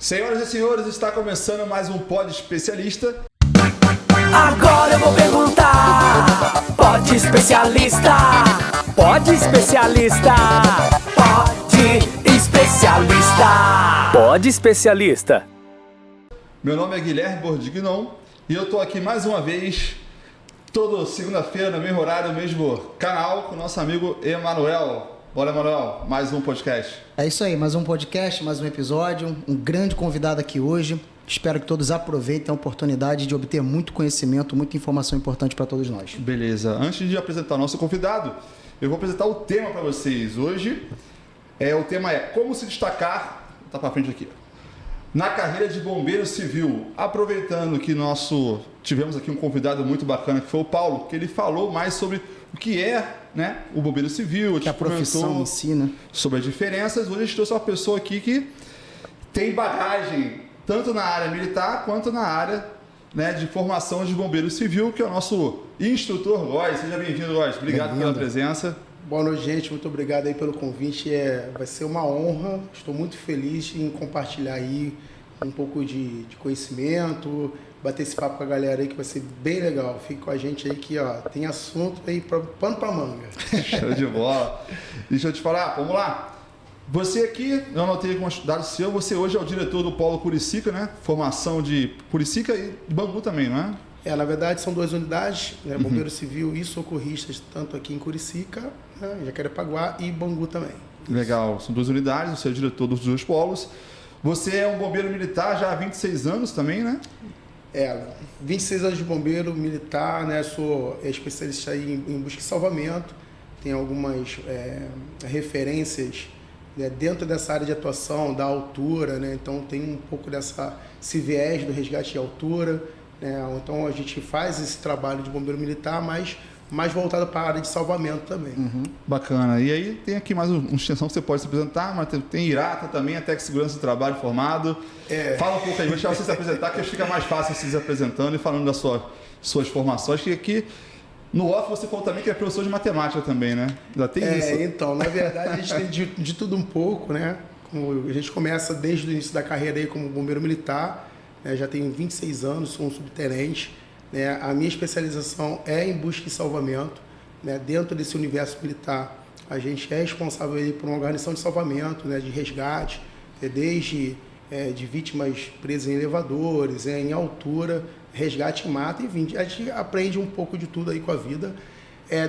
Senhoras e senhores, está começando mais um Pod Especialista. Agora eu vou perguntar. Pod Especialista. Pod Especialista. Pod Especialista. Pod Especialista. Meu nome é Guilherme Bordignon e eu estou aqui mais uma vez, toda segunda-feira, no mesmo horário, no mesmo canal, com o nosso amigo Emanuel. Bora, Emanuel, mais um podcast. É isso aí, mais um podcast, mais um episódio, um grande convidado aqui hoje. Espero que todos aproveitem a oportunidade de obter muito conhecimento, muita informação importante para todos nós. Beleza, antes de apresentar o nosso convidado, eu vou apresentar o tema para vocês. Hoje, o tema é como se destacar, tá para frente aqui, na carreira de bombeiro civil. Aproveitando que tivemos aqui um convidado muito bacana, que foi o Paulo, que ele falou mais sobre o que é, né, o bombeiro civil, que a profissão em si, né? Sobre as diferenças. Hoje a gente trouxe uma pessoa aqui que tem bagagem tanto na área militar quanto na área, né, de formação de bombeiro civil, que é o nosso instrutor Góes. Seja bem-vindo, Góes. Obrigado pela presença. Boa noite, gente. Muito obrigado aí pelo convite. Vai ser uma honra. Estou muito feliz em compartilhar aí um pouco de conhecimento, bater esse papo com a galera aí, que vai ser bem legal. Fique com a gente aí que, ó, tem assunto aí pano pra manga. Show de bola. Deixa eu te falar, vamos lá. Você aqui, eu anotei alguns dados seus, você hoje é o diretor do Polo Curicica, né? Formação de Curicica e de Bangu também, não é? Na verdade, são duas unidades, né? Bombeiro Civil e socorristas, tanto aqui em Curicica, né? Jacarepaguá e Bangu também. Legal, são duas unidades, você é o diretor dos dois polos. Você é um bombeiro militar já há 26 anos também, né? 26 anos de bombeiro militar, né? Sou especialista aí em busca e salvamento. Tenho algumas referências, né, dentro dessa área de atuação, da altura, né? Então tem um pouco esse viés do resgate de altura, né? Então a gente faz esse trabalho de bombeiro militar, mas mais voltado para a área de salvamento também. Bacana. E aí tem aqui mais uma extensão que você pode se apresentar, mas tem Irata também, até que segurança do trabalho formado. Fala um pouco aí, vou deixar você se apresentar, que acho que fica mais fácil você se apresentando e falando das suas formações, que aqui no off você falou também que é professor de matemática também, né? Já tem isso? Então, na verdade a gente tem de tudo um pouco, né? A gente começa desde o início da carreira aí como bombeiro militar, né? Já tenho 26 anos, sou um subtenente. Né? A minha especialização é em busca e salvamento, né? Dentro desse universo militar, a gente é responsável aí por uma guarnição de salvamento, né? De resgate, desde de vítimas presas em elevadores, em altura, resgate em mata, enfim, a gente aprende um pouco de tudo aí com a vida.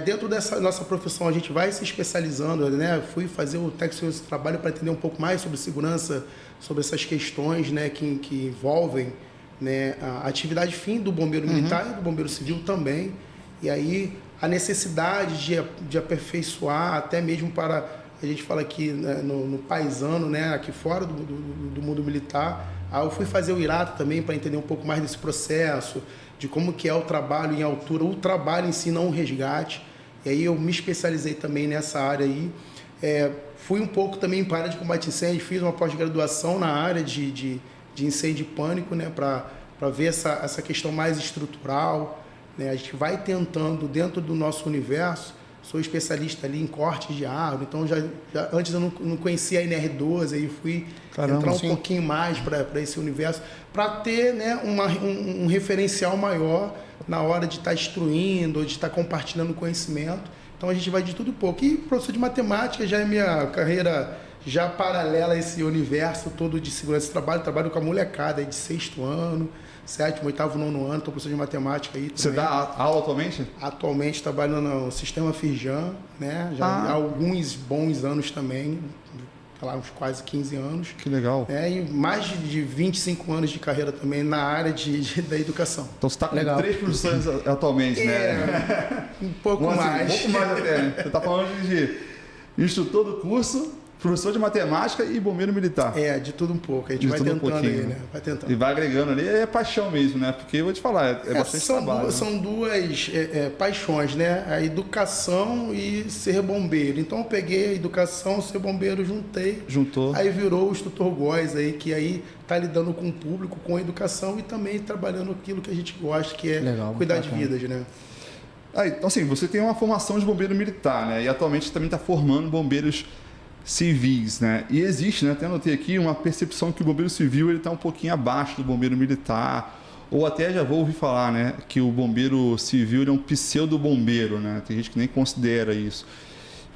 Dentro dessa nossa profissão, a gente vai se especializando, né? Fui fazer o técnico de trabalho para entender um pouco mais sobre segurança, sobre essas questões, né? que envolvem, né, a atividade fim do bombeiro militar e do bombeiro civil também. E aí a necessidade de aperfeiçoar, até mesmo para, a gente fala aqui, né, no paisano, né, aqui fora do mundo militar. Aí eu fui fazer o Irata também para entender um pouco mais desse processo, de como que é o trabalho em altura, o trabalho em si, não o resgate. E aí eu me especializei também nessa área aí. Fui um pouco também para a área de combate a incêndio, fiz uma pós-graduação na área de incêndio e pânico, né, para ver essa questão mais estrutural, né? A gente vai tentando, dentro do nosso universo, sou especialista ali em cortes de árvore, então já antes eu não conhecia a NR12, aí fui entrar um pouquinho mais para esse universo, para ter, né, um referencial maior na hora de estar instruindo, ou de estar compartilhando conhecimento. Então a gente vai de tudo um pouco. E professor de matemática já é minha carreira já paralela a esse universo todo de segurança de trabalho. Trabalho com a molecada aí de 6º ano, 7º, 8º, 9º ano, estou professor de matemática aí também. Você dá aula atualmente? Atualmente trabalho no sistema Firjan, né? Já há alguns bons anos também, sei lá, uns quase 15 anos. Que legal. E mais de 25 anos de carreira também na área da educação. Então você está com 3 profissões atualmente, né? Um pouco mais. Um pouco mais até, né? Você está falando de instrutor do curso, professor de matemática e bombeiro militar. De tudo um pouco. A gente vai tentando aí, né? Vai tentando. E vai agregando ali, é paixão mesmo, né? Porque eu vou te falar, é bastante trabalho. São duas paixões, né? A educação e ser bombeiro. Então eu peguei a educação, ser bombeiro, juntou. Aí virou o instrutor Góes aí, que aí tá lidando com o público, com a educação e também trabalhando aquilo que a gente gosta, que é cuidar de vidas, né? Então assim, você tem uma formação de bombeiro militar, né? E atualmente também está formando bombeiros civis, né? E existe, né? Até anotei aqui uma percepção que o bombeiro civil ele está um pouquinho abaixo do bombeiro militar, ou até já vou ouvir falar, né? Que o bombeiro civil ele é um pseudo-bombeiro, né? Tem gente que nem considera isso.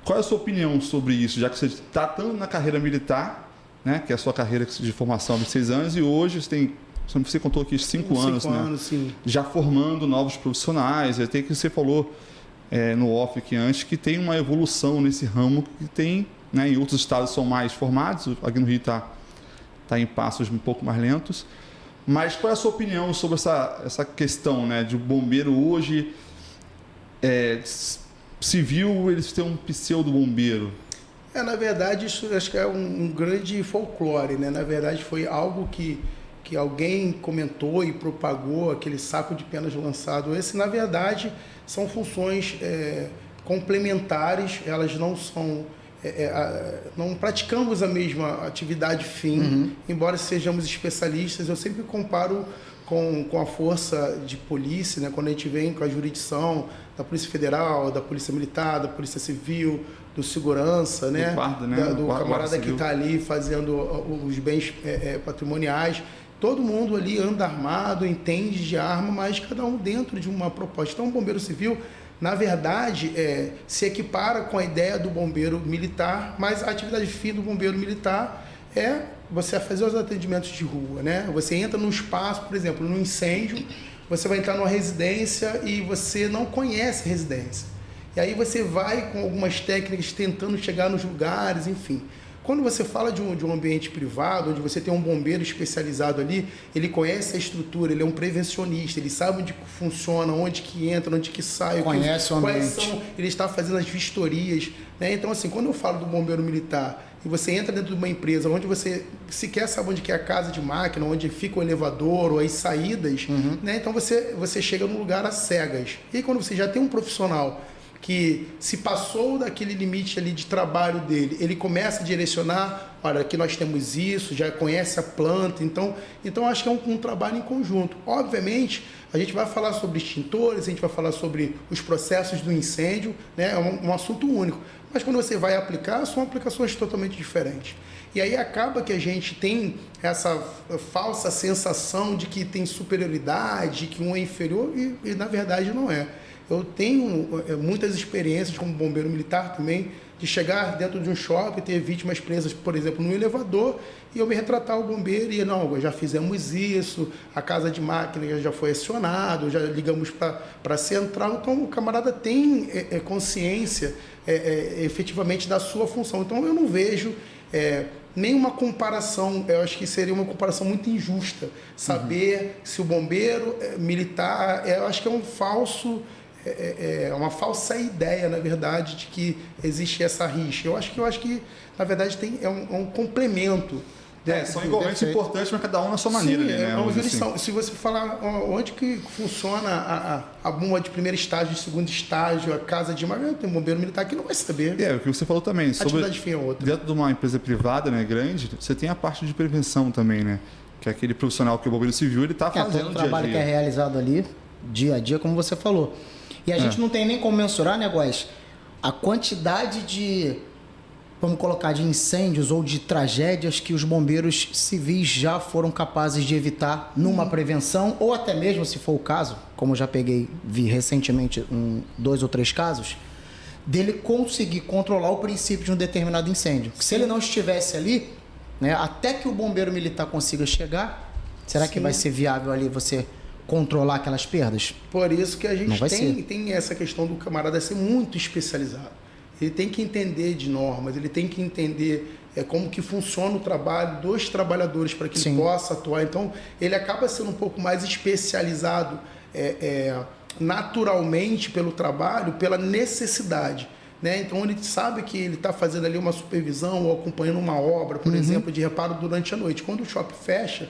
Qual é a sua opinião sobre isso, já que você está tanto na carreira militar, né? Que é a sua carreira de formação de 6 anos, e hoje você contou aqui 5 anos, né? 5 anos, sim. Já formando novos profissionais, até que você falou no off aqui antes, que tem uma evolução nesse ramo que tem, né, em outros estados são mais formados, aqui no Rio está em passos um pouco mais lentos. Mas qual é a sua opinião sobre essa questão, né, de o bombeiro hoje civil, eles têm um pseudo-bombeiro? Na verdade, isso acho que é um grande folclore, né? Na verdade, foi algo que alguém comentou e propagou, aquele saco de penas lançado. Esse, na verdade, são funções complementares, elas não são... não praticamos a mesma atividade fim, embora sejamos especialistas. Eu sempre comparo com a força de polícia, né? Quando a gente vem com a jurisdição da Polícia Federal, da Polícia Militar, da Polícia Civil, do segurança, né? Do guarda, né? Do camarada que está ali fazendo os bens patrimoniais. Todo mundo ali anda armado, entende de arma, mas cada um dentro de uma proposta. Então, o bombeiro civil, na verdade, se equipara com a ideia do bombeiro militar, mas a atividade fim do bombeiro militar é você fazer os atendimentos de rua, né? Você entra num espaço, por exemplo, num incêndio, você vai entrar numa residência e você não conhece a residência. E aí você vai com algumas técnicas tentando chegar nos lugares, enfim. Quando você fala de um ambiente privado, onde você tem um bombeiro especializado ali, ele conhece a estrutura, ele é um prevencionista, ele sabe onde funciona, onde que entra, onde que sai, conhece o ambiente. Ele está fazendo as vistorias, né? Então, assim, quando eu falo do bombeiro militar e você entra dentro de uma empresa onde você sequer sabe onde que é a casa de máquina, onde fica o elevador ou as saídas, né? Então você chega num lugar às cegas. E aí, quando você já tem um profissional que se passou daquele limite ali de trabalho dele, ele começa a direcionar, olha, aqui nós temos isso, já conhece a planta, então acho que é um trabalho em conjunto. Obviamente, a gente vai falar sobre extintores, a gente vai falar sobre os processos do incêndio, né? É um assunto único, mas quando você vai aplicar, são aplicações totalmente diferentes. E aí acaba que a gente tem essa falsa sensação de que tem superioridade, que um é inferior, e na verdade não é. Eu tenho muitas experiências como bombeiro militar também, de chegar dentro de um shopping, ter vítimas presas, por exemplo, no elevador, e eu me retratar o bombeiro e, não, já fizemos isso, a casa de máquina já foi acionada, já ligamos para a central. Então, o camarada tem consciência efetivamente da sua função. Então, eu não vejo nenhuma comparação, eu acho que seria uma comparação muito injusta, saber se o bombeiro militar, eu acho que é um falso... uma falsa ideia, na verdade, de que existe essa rixa. Eu acho que na verdade, é um complemento. São igualmente importantes, mas cada um na sua maneira. Sim, ali, né? Uma jurisdição. Se você falar onde que funciona a bomba de primeiro estágio, de segundo estágio, a casa de máquina, tem um bombeiro militar que não vai saber. O que você falou também. A atividade fim é outra. Dentro de uma empresa privada, né, grande, você tem a parte de prevenção também, né? Que é aquele profissional que é o bombeiro civil, ele está fazendo todo o trabalho que é realizado ali, dia a dia, como você falou. E a gente não tem nem como mensurar, né, Góes, a quantidade de, vamos colocar, de incêndios ou de tragédias que os bombeiros civis já foram capazes de evitar numa prevenção, ou até mesmo, se for o caso, como eu já vi recentemente 2 ou 3 casos, dele conseguir controlar o princípio de um determinado incêndio. Se ele não estivesse ali, né, até que o bombeiro militar consiga chegar, será que vai ser viável ali você controlar aquelas perdas? Por isso que a gente tem essa questão do camarada ser muito especializado. Ele tem que entender de normas, ele tem que entender como que funciona o trabalho dos trabalhadores para que ele possa atuar. Então, ele acaba sendo um pouco mais especializado naturalmente pelo trabalho, pela necessidade. Né? Então, ele sabe que ele está fazendo ali uma supervisão ou acompanhando uma obra, por exemplo, de reparo durante a noite. Quando o shopping fecha,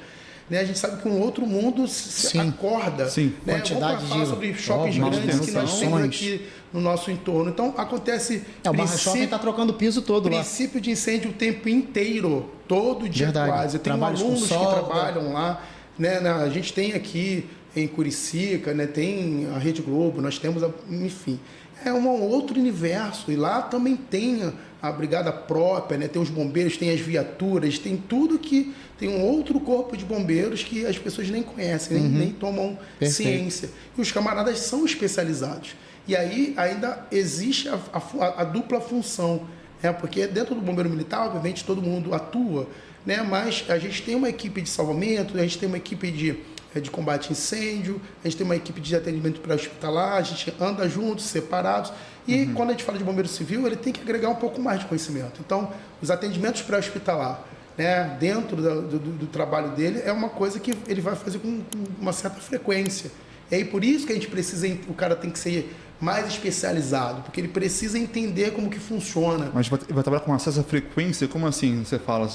né, a gente sabe que um outro mundo se acorda. Sim. Né? Quantidade Vamos falar sobre shoppings grandes que nós temos aqui no nosso entorno. Então, acontece... O Barra Shopping está trocando o piso todo lá. Princípio de incêndio o tempo inteiro, todo dia quase. Eu tenho alunos que trabalham lá. Né? A gente tem aqui em Curicica, né? Tem a Rede Globo, nós temos, enfim. É um outro universo, e lá também tem a brigada própria, né? Tem os bombeiros, tem as viaturas, tem tudo que... Tem um outro corpo de bombeiros que as pessoas nem conhecem, nem tomam ciência. E os camaradas são especializados. E aí ainda existe a dupla função, né? Porque dentro do bombeiro militar, obviamente, todo mundo atua, né? Mas a gente tem uma equipe de salvamento, a gente tem uma equipe de combate a incêndio, a gente tem uma equipe de atendimento pré-hospitalar, a gente anda juntos, separados. E quando a gente fala de bombeiro civil, ele tem que agregar um pouco mais de conhecimento. Então, os atendimentos pré-hospitalar, né, dentro do trabalho dele, é uma coisa que ele vai fazer com uma certa frequência. E aí, por isso que a gente precisa, o cara tem que ser mais especializado, porque ele precisa entender como que funciona. Mas vai trabalhar com acesso à frequência? Como assim você fala?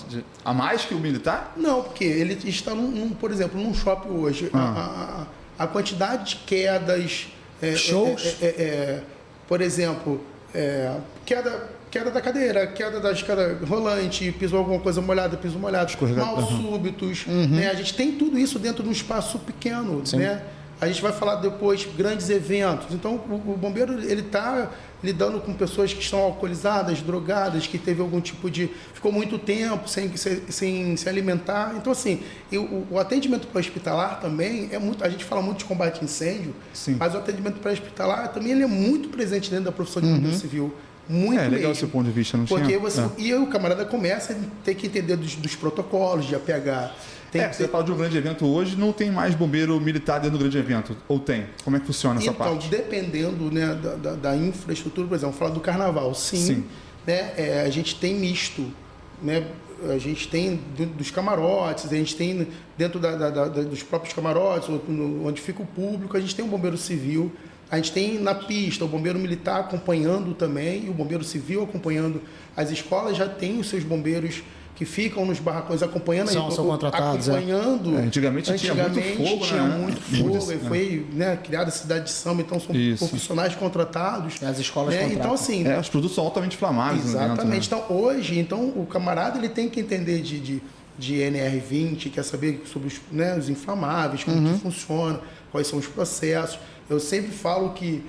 A mais que o militar? Não, porque ele está, por exemplo, num shopping hoje, a quantidade de quedas... Shows? Por exemplo, queda da cadeira, queda da escada rolante, pisou alguma coisa molhada, piso molhado, mal súbitos, né? A gente tem tudo isso dentro de um espaço pequeno, né? A gente vai falar depois grandes eventos. Então, o bombeiro, ele está lidando com pessoas que estão alcoolizadas, drogadas, que teve algum tipo de... Ficou muito tempo sem se alimentar. Então, assim, o atendimento pré-hospitalar também é muito... A gente fala muito de combate a incêndio, mas o atendimento pré-hospitalar também ele é muito presente dentro da profissão de bombeiro civil. Muito legal mesmo. esse ponto de vista, não porque tinha? Você, e aí o camarada começa a ter que entender dos protocolos de APH. Você fala de um grande evento hoje, não tem mais bombeiro militar dentro do grande evento? Ou tem? Como é que funciona essa parte? Então, dependendo, né, da infraestrutura, por exemplo, falar do carnaval, sim. Né, a gente tem misto, né? A gente tem dos camarotes, a gente tem dentro dos próprios camarotes, onde fica o público, a gente tem um bombeiro civil, a gente tem na pista o bombeiro militar acompanhando também, e o bombeiro civil acompanhando. As escolas já têm os seus bombeiros que ficam nos barracões acompanhando. São contratados. Acompanhando. Antigamente tinha muito fogo, tinha né? muito fogo, e foi, né, criada a cidade de samba, então são profissionais contratados. As escolas contratam. Então, assim... os produtos são altamente inflamáveis. Exatamente. Então, hoje, o camarada ele tem que entender de NR20, quer saber sobre os inflamáveis, como que funciona, quais são os processos. Eu sempre falo que,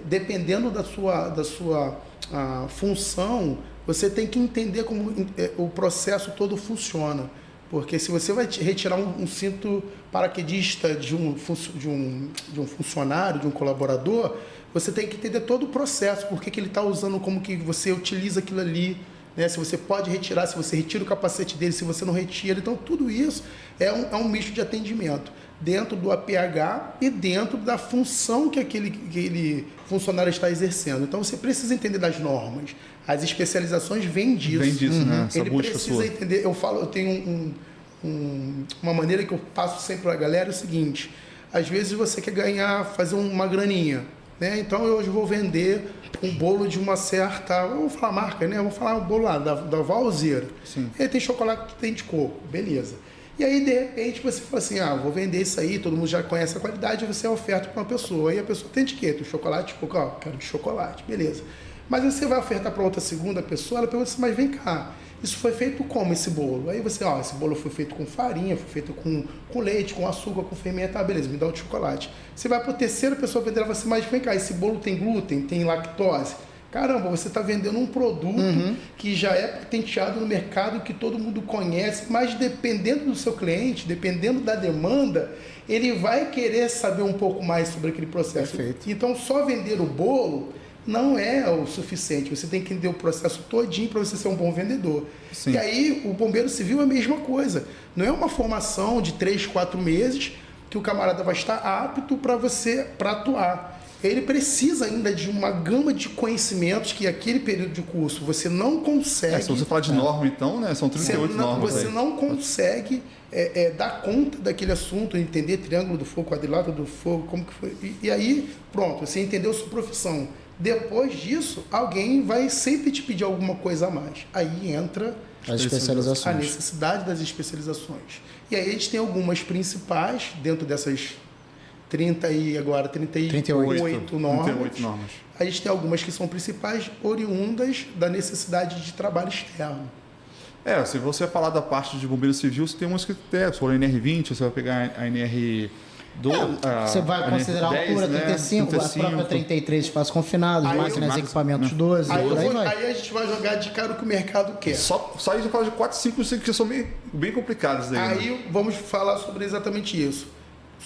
dependendo da sua função, você tem que entender como o processo todo funciona. Porque se você vai retirar um cinto paraquedista de um funcionário, de um colaborador, você tem que entender todo o processo, por que ele está usando, como que você utiliza aquilo ali, né? Se você pode retirar, se você retira o capacete dele, se você não retira. Então, tudo isso é um misto de atendimento dentro do APH e dentro da função que aquele funcionário está exercendo. Então, você precisa entender das normas. As especializações vêm disso. Vem disso, né? Essa Ele precisa entender. Eu tenho uma maneira que eu passo sempre para a galera, é o seguinte: às vezes você quer fazer uma graninha, né? Então, eu hoje vou vender um bolo de uma certa... Vamos falar marca, né? Vou falar um bolo lá, da Valzeira. Ele tem chocolate que tem de coco. Beleza. E aí, de repente, você fala assim, vou vender isso aí, todo mundo já conhece a qualidade, você oferta para uma pessoa. Aí a pessoa tem etiqueta, o chocolate de coco, quero de chocolate, beleza. Mas você vai ofertar para outra segunda pessoa, ela pergunta assim, mas vem cá, isso foi feito como esse bolo? Aí você, esse bolo foi feito com farinha, foi feito com leite, com açúcar, com fermento, beleza, me dá o de chocolate. Você vai para a terceira pessoa vender, ela vai assim, mas vem cá, esse bolo tem glúten, tem lactose? Caramba, você está vendendo um produto que já é patenteado no mercado, que todo mundo conhece, mas dependendo do seu cliente, dependendo da demanda, ele vai querer saber um pouco mais sobre aquele processo. Perfeito. Então, só vender o bolo não é o suficiente. Você tem que entender o processo todinho para você ser um bom vendedor. Sim. E aí, o bombeiro civil é a mesma coisa. Não é uma formação de 3, 4 meses que o camarada vai estar apto para atuar. Ele precisa ainda de uma gama de conhecimentos que aquele período de curso você não consegue... Se você falar de norma, então, né? São 38 normas. Você não consegue dar conta daquele assunto, entender triângulo do fogo, quadrilátero do fogo, como que foi. E aí, pronto, você entendeu sua profissão. Depois disso, alguém vai sempre te pedir alguma coisa a mais. Aí entra as especializações. A necessidade das especializações. E aí a gente tem algumas principais dentro dessas 38 normas. 38 normas. A gente tem algumas que são principais, oriundas da necessidade de trabalho externo. Se você falar da parte de bombeiro civil, você tem umas que se for a NR20, você vai pegar a NR Você vai considerar a altura, 35, a própria 33 espaços confinados, máquinas e equipamentos 12, por aí vai. Aí a gente vai jogar de cara o que o mercado quer. Só a gente fala de 4, 5 que são bem complicados aí. Aí vamos falar sobre exatamente isso.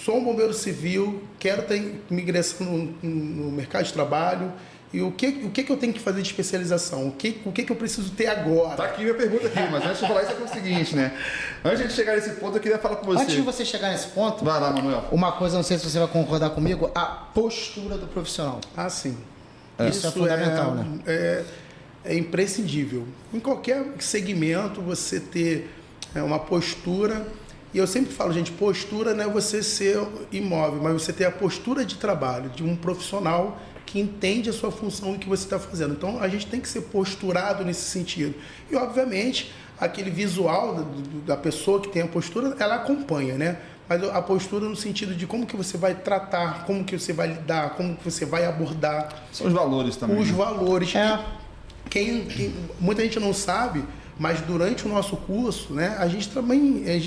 Sou um bombeiro civil, quero ter migração no mercado de trabalho. E o que eu tenho que fazer de especialização? O que eu preciso ter agora? Tá aqui minha pergunta aqui, mas antes de falar isso é o seguinte, né? Antes de chegar nesse ponto, eu queria falar com você. Antes de você chegar nesse ponto, vai lá, Manuel. Uma coisa, não sei se você vai concordar comigo, a postura do profissional. Ah, sim. Isso é fundamental, né? É imprescindível. Em qualquer segmento, você ter uma postura. E eu sempre falo, gente, postura não é você ser imóvel, mas você ter a postura de trabalho de um profissional que entende a sua função e o que você está fazendo. Então, a gente tem que ser posturado nesse sentido. E, obviamente, aquele visual da pessoa que tem a postura, ela acompanha, né? Mas a postura no sentido de como que você vai tratar, como que você vai lidar, como que você vai abordar. São os valores também. Os valores. Muita gente não sabe, mas durante o nosso curso, né, a gente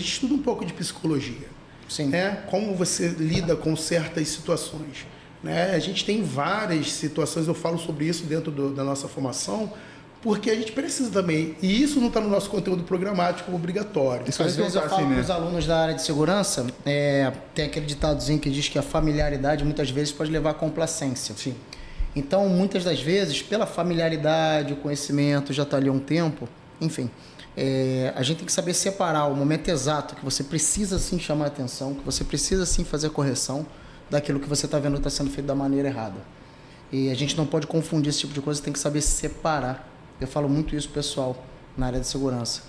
estuda um pouco de psicologia. Sim. Né? Como você lida com certas situações. Né? A gente tem várias situações, eu falo sobre isso dentro da nossa formação, porque a gente precisa também. E isso não está no nosso conteúdo programático obrigatório. Isso, às vezes eu falo para os alunos da área de segurança, tem aquele ditadozinho que diz que a familiaridade muitas vezes pode levar à complacência. Sim. Então, muitas das vezes, pela familiaridade, o conhecimento já está ali há um tempo, enfim, a gente tem que saber separar o momento exato que você precisa sim chamar a atenção, que você precisa sim fazer a correção daquilo que você está vendo que está sendo feito da maneira errada. E a gente não pode confundir esse tipo de coisa, tem que saber separar. Eu falo muito isso, pessoal, na área de segurança.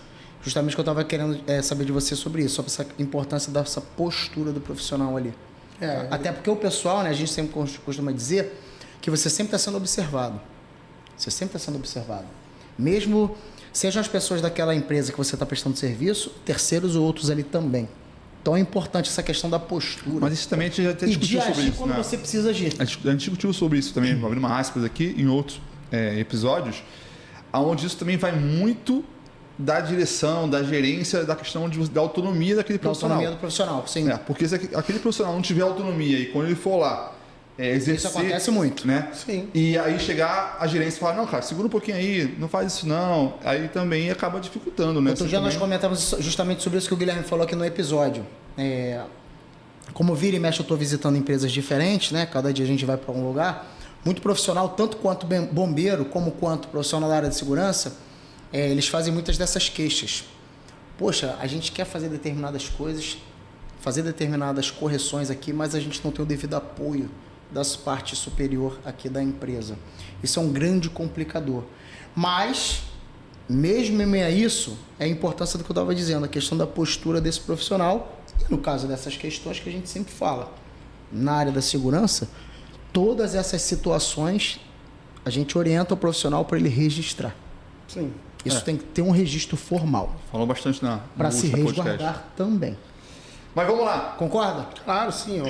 Justamente que eu estava querendo saber de você sobre isso, sobre essa importância dessa postura do profissional ali. Até porque o pessoal, né, a gente sempre costuma dizer que você sempre está sendo observado. Você sempre está sendo observado. Mesmo sejam as pessoas daquela empresa que você está prestando serviço, terceiros ou outros ali também. Então é importante essa questão da postura. Mas isso também a gente já discutiu sobre isso. Quando você precisa agir. A gente discutiu sobre isso também, abrindo uma aspas aqui, em outros episódios, onde isso também vai muito da direção, da gerência, da questão da autonomia daquele profissional. Da autonomia do profissional, sim. Porque se aquele profissional não tiver autonomia e quando ele for lá exercer... Isso acontece muito. Né? Sim. E aí chegar a gerência e falar, não, cara, segura um pouquinho aí, não faz isso não. Aí também acaba dificultando, né? Outro dia nós comentamos justamente sobre isso que o Guilherme falou aqui no episódio. Como vira e mexe eu estou visitando empresas diferentes, né? Cada dia a gente vai para um lugar. Muito profissional, tanto quanto bombeiro, como quanto profissional da área de segurança, eles fazem muitas dessas queixas. Poxa, a gente quer fazer determinadas coisas, fazer determinadas correções aqui, mas a gente não tem o devido apoio das partes superior aqui da empresa. Isso é um grande complicador. Mas, mesmo em meio a isso, é a importância do que eu estava dizendo, a questão da postura desse profissional, e no caso dessas questões que a gente sempre fala, na área da segurança, todas essas situações, a gente orienta o profissional para ele registrar. Sim. Isso tem que ter um registro formal. Falou bastante para se resguardar também. Mas vamos lá. Concorda? Claro, sim.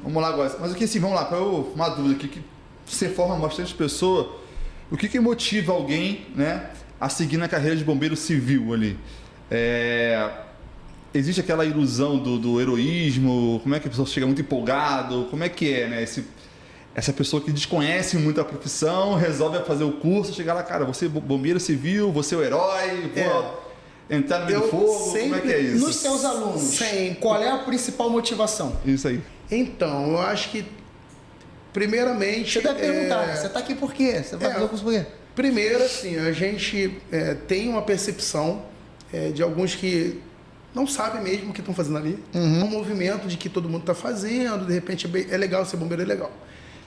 Vamos lá agora. Mas aqui, assim, vamos lá, para uma dúvida aqui, que você forma bastante pessoa, o que motiva alguém, né, a seguir na carreira de bombeiro civil ali? Existe aquela ilusão do heroísmo? Como é que a pessoa chega muito empolgado? Como é que é, né? Essa pessoa que desconhece muito a profissão, resolve fazer o curso, chegar lá, cara, você é bombeiro civil, você é o herói, entrar no meio do fogo, como é que é isso? Nos seus alunos, qual é a principal motivação? Isso aí. Então, eu acho que, primeiramente... Você deve perguntar, você está aqui por quê? Você vai fazer o curso por quê? Primeiro, assim, a gente tem uma percepção de alguns que não sabem mesmo o que estão fazendo ali. Um movimento de que todo mundo está fazendo, de repente é legal ser bombeiro, é legal.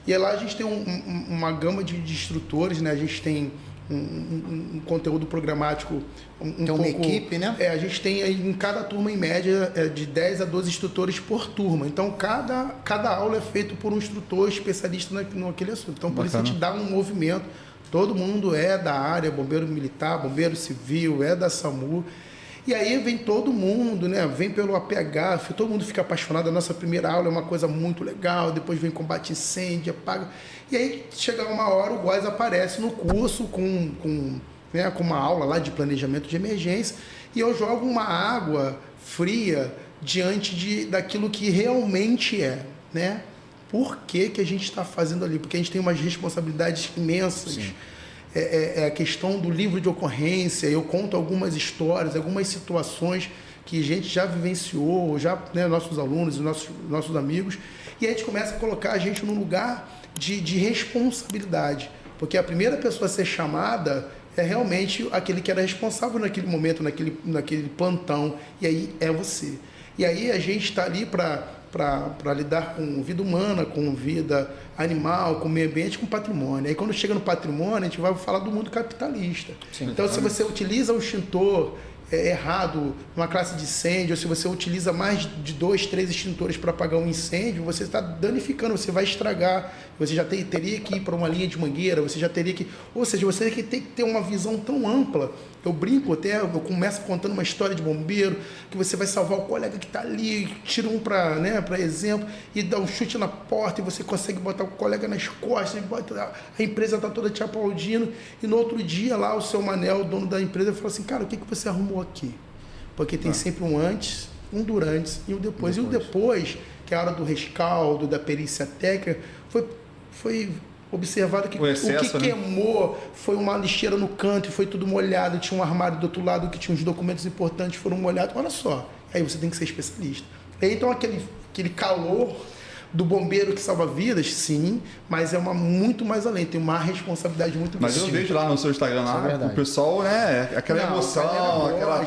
E lá a gente tem uma gama de instrutores, né? A gente tem um conteúdo programático tem uma equipe, né? A gente tem em cada turma, em média, de 10 a 12 instrutores por turma. Então, cada aula é feita por um instrutor especialista naquele assunto. Então, por isso a gente dá um movimento. Todo mundo é da área, bombeiro militar, bombeiro civil, é da SAMU. E aí vem todo mundo, né? Vem pelo APH, todo mundo fica apaixonado. A nossa primeira aula é uma coisa muito legal, depois vem combate incêndio, apaga. E aí, chega uma hora, o GOES aparece no curso com uma aula lá de planejamento de emergência, e eu jogo uma água fria diante daquilo que realmente é, né? Por que a gente está fazendo ali? Porque a gente tem umas responsabilidades imensas. É a questão do livro de ocorrência. Eu conto algumas histórias, algumas situações que a gente já vivenciou, já, né, nossos alunos e nossos amigos, e a gente começa a colocar a gente num lugar de responsabilidade. Porque a primeira pessoa a ser chamada é realmente aquele que era responsável naquele momento, naquele plantão, e aí é você. E aí a gente está ali para lidar com vida humana, com vida animal, com meio ambiente, com patrimônio. Aí quando chega no patrimônio, a gente vai falar do mundo capitalista. Sim, então, se você utiliza o extintor errado numa classe de incêndio, ou se você utiliza mais de 2, 3 extintores para apagar um incêndio, você está danificando, você vai estragar, você já teria que ir para uma linha de mangueira, você já teria que... Ou seja, você tem que ter uma visão tão ampla. Eu brinco até, eu começo contando uma história de bombeiro, que você vai salvar o colega que está ali, tira um para exemplo, e dá um chute na porta, e você consegue botar o colega nas costas, a empresa está toda te aplaudindo, e no outro dia lá o seu Manel, o dono da empresa, fala assim, cara, o que você arrumou aqui? Porque tem sempre um antes, um durante e um depois. E o depois, que é a hora do rescaldo, da perícia técnica, foi observado que excesso, o que queimou foi uma lixeira no canto e foi tudo molhado, tinha um armário do outro lado que tinha uns documentos importantes, foram molhados, olha só. Aí você tem que ser especialista. E aí, então aquele calor do bombeiro que salva vidas, sim, mas é muito mais além, tem uma responsabilidade muito grande. Mas eu vejo lá no seu Instagram, lá, o pessoal, né, aquela emoção, aquela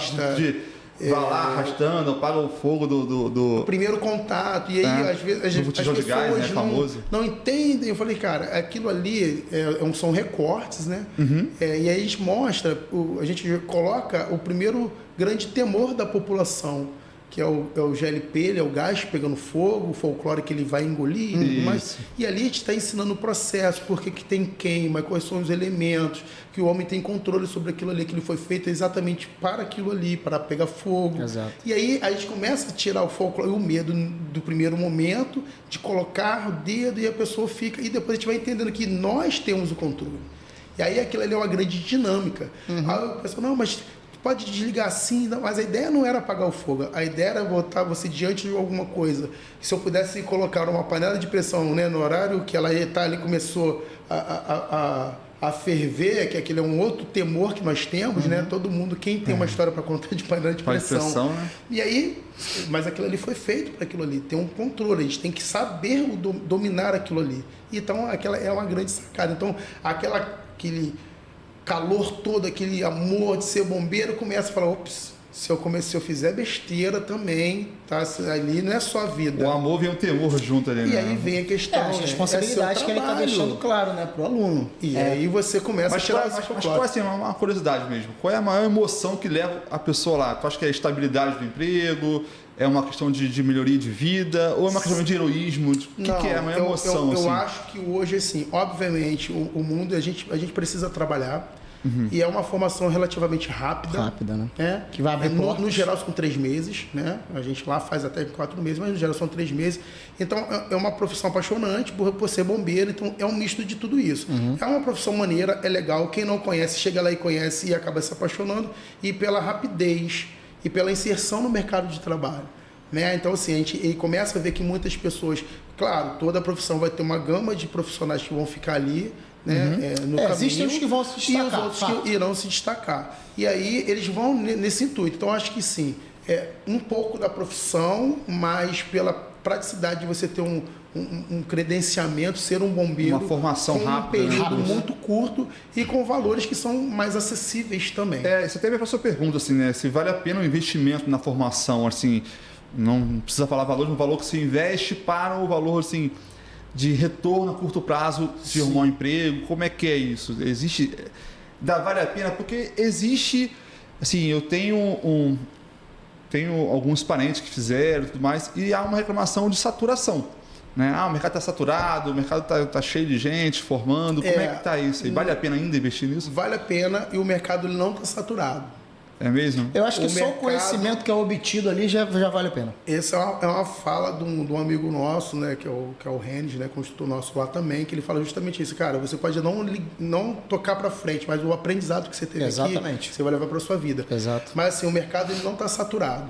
vai lá arrastando, apaga o fogo do primeiro contato. E aí, às vezes, as pessoas gás, né, não entendem. Eu falei, cara, aquilo ali são recortes, né? E aí a gente mostra, a gente coloca o primeiro grande temor da população, que é o GLP, ele é o gás pegando fogo, o folclore que ele vai engolir. E ali a gente está ensinando o processo, por que tem queima, quais são os elementos, que o homem tem controle sobre aquilo ali, que ele foi feito exatamente para aquilo ali, para pegar fogo. Exato. E aí a gente começa a tirar o folclore, o medo do primeiro momento, de colocar o dedo e a pessoa fica, e depois a gente vai entendendo que nós temos o controle. E aí aquilo ali é uma grande dinâmica. Aí o pessoal, não, mas pode desligar assim, mas a ideia não era apagar o fogo, a ideia era botar você diante de alguma coisa. Se eu pudesse colocar uma panela de pressão, né, no horário que ela ia estar ali, começou a ferver, que aquele é um outro temor que nós temos, né? Todo mundo, quem tem uma história para contar de panela de pressão. Né? E aí, mas aquilo ali foi feito para aquilo ali, tem um controle, a gente tem que saber dominar aquilo ali. Então, aquela é uma grande sacada. Então, aquele calor todo, aquele amor de ser bombeiro, começa a falar, ops, se eu fizer besteira também, tá? Ali não é só a vida. O amor vem o temor junto ali, né? E aí vem a questão, a responsabilidade que ele está deixando claro, né, pro aluno. E aí você começa a tirar mas qual é, assim, uma curiosidade mesmo, qual é a maior emoção que leva a pessoa lá? Tu acha que é a estabilidade do emprego? É uma questão de melhoria de vida? Ou é uma questão de heroísmo? O que é a maior emoção? Eu acho que hoje, assim, obviamente, o mundo, a gente precisa trabalhar. E é uma formação relativamente rápida. Né? Que vai abrir portas. No geral são 3 meses, né? A gente lá faz até 4 meses, mas no geral são 3 meses. Então é uma profissão apaixonante por ser bombeiro, então é um misto de tudo isso. É uma profissão maneira, é legal. Quem não conhece, chega lá e conhece e acaba se apaixonando. E pela rapidez e pela inserção no mercado de trabalho. Né? Então, assim, a gente começa a ver que muitas pessoas... Claro, toda profissão vai ter uma gama de profissionais que vão ficar ali, né, no caminho, existem os que vão se destacar. E os outros que irão se destacar. E aí eles vão nesse intuito. Então, acho que sim, um pouco da profissão, mas pela praticidade de você ter um credenciamento, ser um bombeiro. Uma formação rápida. Um período muito curto e com valores que são mais acessíveis também. Você teve a sua pergunta, assim, né? Se vale a pena o investimento na formação, assim, não precisa falar valor, um valor que se investe para o valor, assim, de retorno a curto prazo de arrumar um emprego. Como é que é isso? Vale a pena? Porque existe, assim, eu tenho alguns parentes que fizeram e tudo mais, e há uma reclamação de saturação, né? O mercado está saturado, o mercado está cheio de gente formando. Como é que está isso? E vale a pena ainda investir nisso? Vale a pena, e o mercado ele não está saturado. É mesmo? Eu acho que só o conhecimento que é obtido ali já vale a pena. Essa é uma fala de um amigo nosso, né, que é o Renes, né, construtor nosso lá também, que ele fala justamente isso. Cara, você pode não tocar para frente, mas o aprendizado que você teve aqui, você vai levar para sua vida. Exato. Mas assim, o mercado ele não está saturado.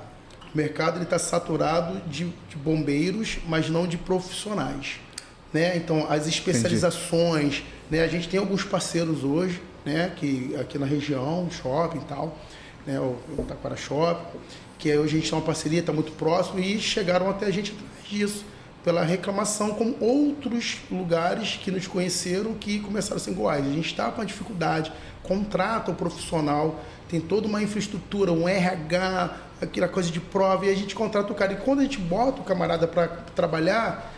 O mercado está saturado de bombeiros, mas não de profissionais. Né? Então, as especializações, né? A gente tem alguns parceiros hoje, né? Que aqui na região, shopping e tal, né? O Taquara Shopping, que hoje a gente tem uma parceria, está muito próximo, e chegaram até a gente através disso, pela reclamação, como outros lugares que nos conheceram que começaram a ser iguais. A gente está com uma dificuldade, contrata o profissional, tem toda uma infraestrutura, um RH, aquela coisa de prova, e a gente contrata o cara. E quando a gente bota o camarada para trabalhar,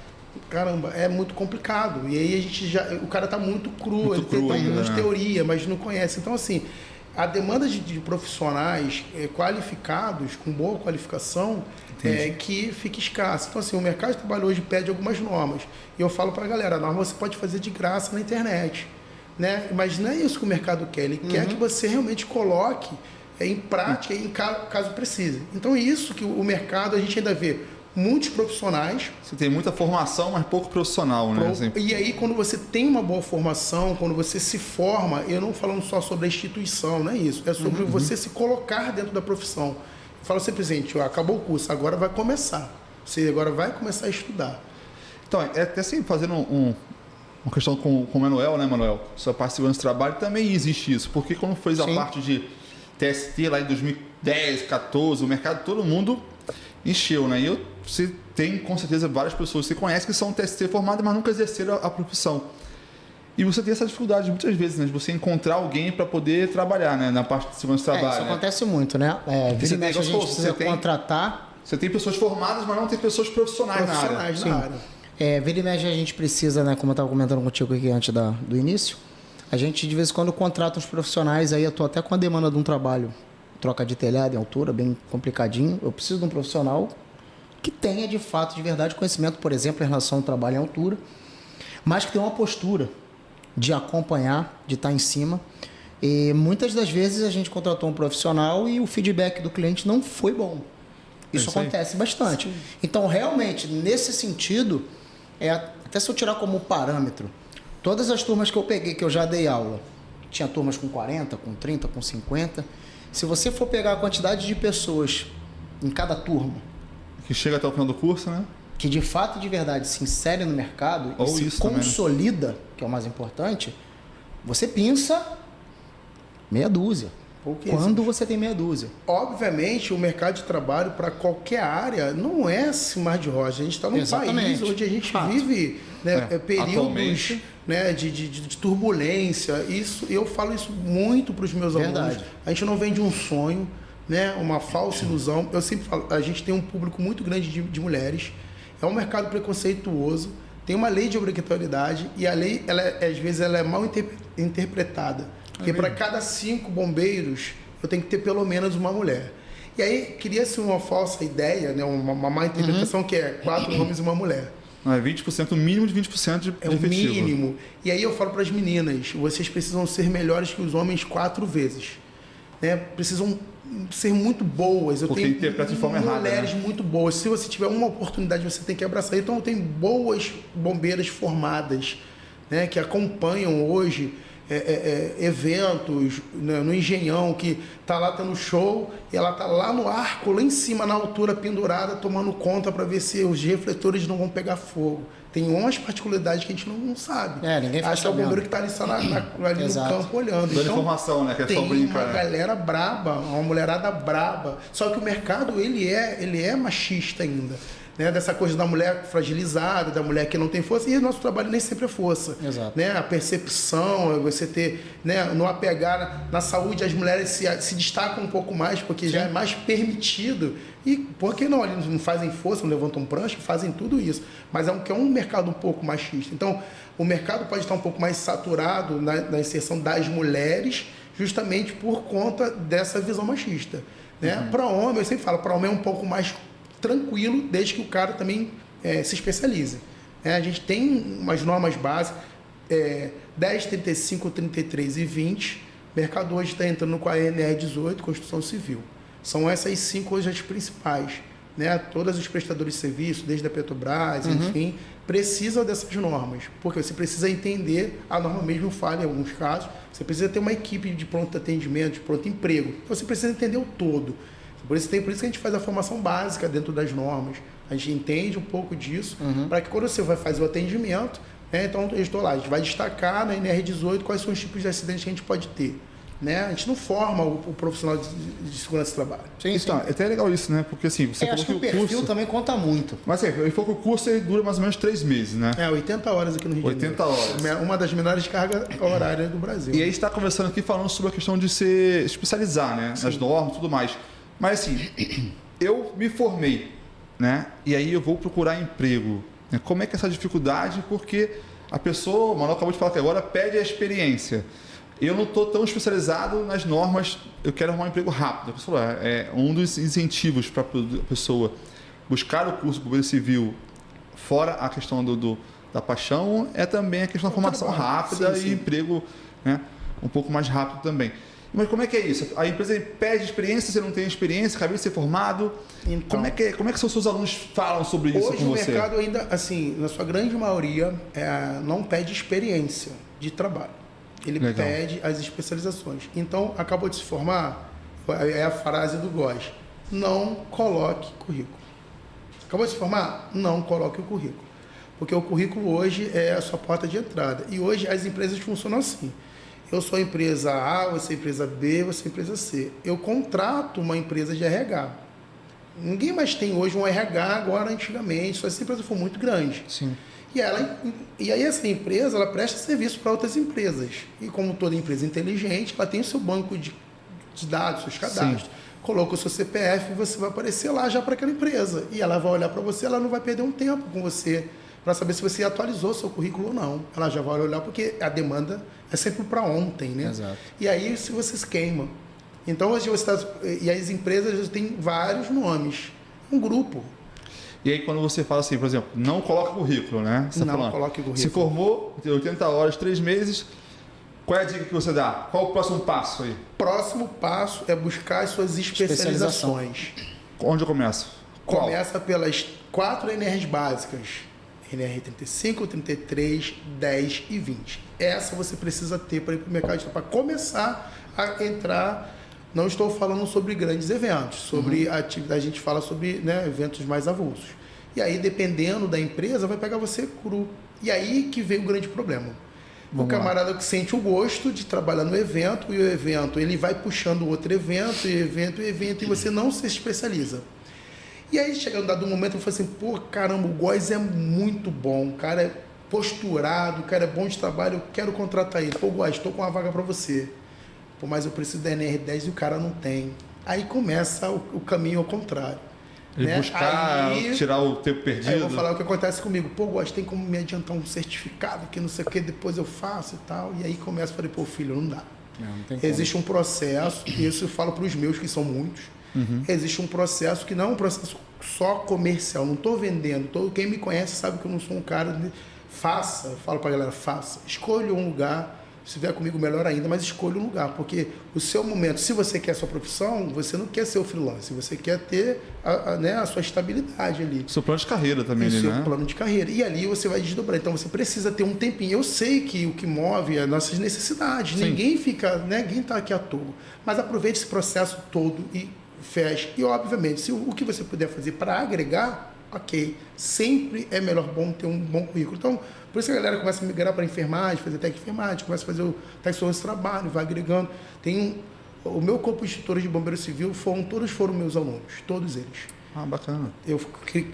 caramba, é muito complicado. E aí a gente o cara está muito cru, ele tem muita teoria, mas não conhece. Então, assim, a demanda de profissionais qualificados, com boa qualificação, que fica escassa. Então, assim, o mercado de trabalho hoje pede algumas normas. E eu falo para a galera, a norma você pode fazer de graça na internet. Né? Mas não é isso que o mercado quer. Ele quer que você realmente coloque em prática, caso precise. Então, isso que o mercado, a gente ainda vê muitos profissionais. Você tem muita formação, mas pouco profissional, né? E aí, quando você tem uma boa formação, quando você se forma, eu não falando só sobre a instituição, não é isso. É sobre você se colocar dentro da profissão. Eu falo sempre, gente, acabou o curso, agora vai começar. Você agora vai começar a estudar. Então, até assim, fazendo uma questão com o Manuel, né, Manuel? Sua parte de segurança do trabalho também existe isso. Porque quando fez a parte de TST lá em 2010, 2014, o mercado, todo mundo encheu, né? E você tem, com certeza, várias pessoas que você conhece que são TST formadas, mas nunca exerceram a profissão. E você tem essa dificuldade, muitas vezes, né? De você encontrar alguém para poder trabalhar, né? Na parte de segurança do trabalho. Isso né? acontece muito, né? Vira e mexe, a gente precisa contratar. Você tem pessoas formadas, mas não tem pessoas profissionais na área. Vira e mexe, a gente precisa, né? Como eu estava comentando contigo aqui antes do início, a gente, de vez em quando, contrata uns profissionais. Aí eu estou até com a demanda de um trabalho, troca de telhado em altura, bem complicadinho. Eu preciso de um profissional que tenha, de fato, de verdade, conhecimento, por exemplo, em relação ao trabalho em altura, mas que tenha uma postura de acompanhar, de estar em cima. E muitas das vezes a gente contratou um profissional e o feedback do cliente não foi bom. Isso acontece bastante. Sim. Então, realmente, nesse sentido, até se eu tirar como parâmetro, todas as turmas que eu peguei, que eu já dei aula, tinha turmas com 40, com 30, com 50. Se você for pegar a quantidade de pessoas em cada turma, que chega até o final do curso, né? Que de fato e de verdade se insere no mercado e se consolida, também, né? Que é o mais importante, você pinça meia dúzia. Quando você tem meia dúzia. Obviamente, o mercado de trabalho para qualquer área não é assim mar de rosa. A gente está num país onde a gente vive, né, períodos, né, de turbulência. Isso, eu falo isso muito para os meus alunos. A gente não vende um sonho, né, uma falsa ilusão. Eu sempre falo, a gente tem um público muito grande de mulheres. É um mercado preconceituoso. Tem uma lei de obrigatoriedade e a lei, às vezes, ela é mal interpretada. Porque para cada 5 bombeiros, eu tenho que ter pelo menos uma mulher. E aí, cria-se uma falsa ideia, né? uma má interpretação, que é 4 homens e uma mulher. Não, é 20%, o mínimo de 20% de é efetivo. É o mínimo. E aí eu falo para as meninas, vocês precisam ser melhores que os homens 4 vezes. Né? Precisam ser muito boas. Porque interpreta de forma errada. Mulheres muito boas. Se você tiver uma oportunidade, você tem que abraçar. Então, eu tenho boas bombeiras formadas, né? Que acompanham hoje eventos, né, no Engenhão, que tá lá tendo show e ela tá lá no arco, lá em cima, na altura, pendurada, tomando conta para ver se os refletores não vão pegar fogo. Tem umas particularidades que a gente não sabe. Ninguém fica Acho que é o bombeiro que tá ali, só ali no campo olhando. Dando informação, né? Que tem só brinca, uma galera braba, uma mulherada braba. Só que o mercado, ele é machista ainda. Né, dessa coisa da mulher fragilizada, da mulher que não tem força, e o nosso trabalho nem sempre é força. Exato. Né, a percepção, você ter, né, no apegar na saúde, as mulheres se destacam um pouco mais, porque já é mais permitido. E por que não? Eles não fazem força, não levantam prancha, fazem tudo isso. Mas é um mercado um pouco machista. Então, o mercado pode estar um pouco mais saturado na inserção das mulheres, justamente por conta dessa visão machista. Né? Para homem, eu sempre falo, para homem é um pouco mais tranquilo, desde que o cara também se especialize. A gente tem umas normas básicas, 10, 35, 33 e 20. O mercado hoje está entrando com a NR 18, Construção Civil. São essas 5 hoje as principais. Né? Todos os prestadores de serviço, desde a Petrobras, enfim, precisam dessas normas. Porque você precisa entender, a norma mesmo falha em alguns casos, você precisa ter uma equipe de pronto atendimento, de pronto emprego. Então você precisa entender o todo. Por isso que a gente faz a formação básica dentro das normas. A gente entende um pouco disso, para que quando você vai fazer o atendimento, né, então eu estou lá, a gente vai destacar na NR18 quais são os tipos de acidentes que a gente pode ter. Né? A gente não forma o profissional de segurança do trabalho. Sim, então, é até legal isso, né? Porque assim, você acho que o perfil também conta muito. Mas assim, ele falou que o curso ele dura mais ou menos 3 meses, né? 80 horas aqui no Rio de Janeiro. 80 horas. Uma das menores cargas horárias do Brasil. E aí a gente está conversando aqui falando sobre a questão de se especializar, né? Nas normas e tudo mais. Mas assim, eu me formei, né? E aí eu vou procurar emprego. Né? Como é que é essa dificuldade? Porque a pessoa, o Manuel acabou de falar que agora pede a experiência. Eu não estou tão especializado nas normas, eu quero arrumar um emprego rápido. A pessoa, um dos incentivos para a pessoa buscar o curso de bombeiro civil, fora a questão da paixão, é também a questão da formação rápida e emprego, né, um pouco mais rápido também. Mas como é que é isso? A empresa pede experiência, você não tem experiência, acabei de ser formado. Então, como é que seus alunos falam sobre isso com você? Hoje o mercado ainda, assim, na sua grande maioria, não pede experiência de trabalho. Ele pede as especializações. Então, acabou de se formar, é a frase do Góes, não coloque currículo. Acabou de se formar? Não coloque o currículo. Porque o currículo hoje é a sua porta de entrada. E hoje as empresas funcionam assim. Eu sou a empresa A, você é a empresa B, você é a empresa C. Eu contrato uma empresa de RH. Ninguém mais tem hoje um RH agora, antigamente, só se essa empresa for muito grande. Sim. E aí essa empresa, ela presta serviço para outras empresas. E como toda empresa inteligente, ela tem o seu banco de dados, seus cadastros. Sim. Coloca o seu CPF e você vai aparecer lá já para aquela empresa. E ela vai olhar para você, ela não vai perder um tempo com você para saber se você atualizou seu currículo ou não. Ela já vai olhar porque a demanda é sempre para ontem, né? Exato. E aí se você se queima. Então hoje você e as empresas têm vários nomes. Um grupo. E aí quando você fala assim, por exemplo, não coloca currículo, né? Você não coloque currículo. Se formou, tem 80 horas, 3 meses, qual é a dica que você dá? Qual o próximo passo aí? Próximo passo é buscar as suas especializações. Onde eu começo? Qual? Começa pelas 4 NRs básicas. NR 35, 33, 10 e 20. Essa você precisa ter para ir para o mercado de trabalho. Para começar a entrar... Não estou falando sobre grandes eventos, sobre atividade, a gente fala sobre, né, eventos mais avulsos. E aí, dependendo da empresa, vai pegar você cru. E aí que vem o grande problema. O camarada que sente o gosto de trabalhar no evento, e o evento ele vai puxando outro evento, e você não se especializa. E aí, chegando dado um momento, eu falei assim, pô, caramba, o Góes é muito bom, o cara é posturado, o cara é bom de trabalho, eu quero contratar ele. Pô, Góes, estou com uma vaga para você. Pô, mas eu preciso da NR10 e o cara não tem. Aí começa o caminho ao contrário. Né? Buscar tirar o tempo perdido. Aí eu vou falar o que acontece comigo. Pô, Góes, tem como me adiantar um certificado que não sei o que, depois eu faço e tal. E aí começa a falar, pô, filho, não dá. Não existe um processo, e isso eu falo para os meus, que são muitos. Existe um processo que não é um processo só comercial. Não estou vendendo. Quem me conhece sabe que eu não sou um cara... Faça, eu falo para a galera, faça. Escolha um lugar... Se vier comigo, melhor ainda, mas escolha um lugar, porque o seu momento, se você quer a sua profissão, você não quer ser o freelance, você quer ter a sua estabilidade ali. Seu plano de carreira também, né? Seu plano de carreira. E ali você vai desdobrar. Então você precisa ter um tempinho. Eu sei que o que move é nossas necessidades. Sim. Ninguém está aqui à toa. Mas aproveite esse processo todo e feche. E, obviamente, se o que você puder fazer para agregar, ok. Sempre é melhor ter um bom currículo. Então, por isso que a galera começa a migrar para enfermagem, fazer técnico de enfermagem, começa a fazer o técnico de trabalho, vai agregando. O meu corpo de instrutores de bombeiro civil todos foram meus alunos, todos eles. Ah, bacana. Eu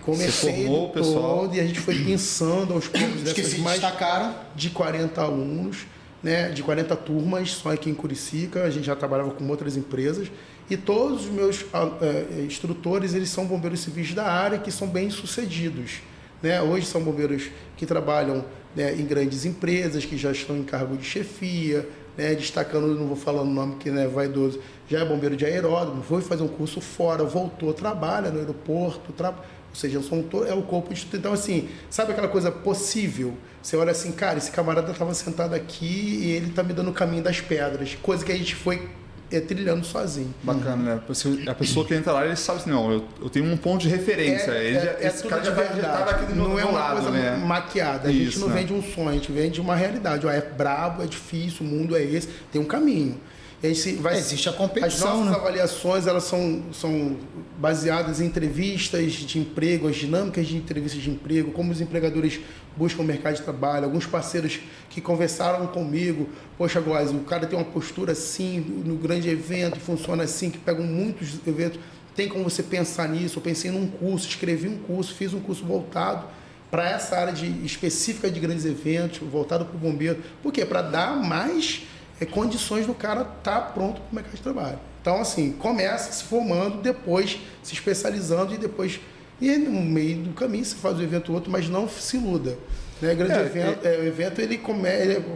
comecei formou, pessoal. E a gente foi pensando aos poucos dessas se destacaram de 40 alunos, né, de 40 turmas, só aqui em Curicica, a gente já trabalhava com outras empresas. E todos os meus instrutores, eles são bombeiros civis da área, que são bem-sucedidos. Né? Hoje são bombeiros que trabalham, né, em grandes empresas, que já estão em cargo de chefia, né, destacando, não vou falar o nome que é vaidoso, já é bombeiro de aeródromo, foi fazer um curso fora, voltou, trabalha no aeroporto, ou seja, é o corpo de... Então, assim, sabe aquela coisa possível? Você olha assim, cara, esse camarada estava sentado aqui e ele está me dando o caminho das pedras, coisa que a gente foi trilhando sozinho. Bacana, né? A pessoa que entra lá, ele sabe assim, não, eu tenho um ponto de referência. Esse cara já estava aqui do meu lado. Não é uma coisa né? maquiada. A gente não vende um sonho, a gente vende uma realidade. É brabo, é difícil, o mundo é esse, tem um caminho. E aí existe a competição, as nossas né? avaliações, elas são baseadas em entrevistas de emprego, as dinâmicas de entrevistas de emprego, como os empregadores buscam o mercado de trabalho, alguns parceiros que conversaram comigo, poxa, Góes, o cara tem uma postura assim, no grande evento, funciona assim, que pegam muitos eventos, tem como você pensar nisso? Eu pensei num curso, escrevi um curso, fiz um curso voltado para essa área específica de grandes eventos, voltado para o bombeiro. Por quê? Para dar mais condições do cara estar pronto para o mercado de trabalho. Então, assim, começa se formando, depois se especializando e depois... E no meio do caminho você faz um evento ou outro, mas não se iluda. Né? O evento ele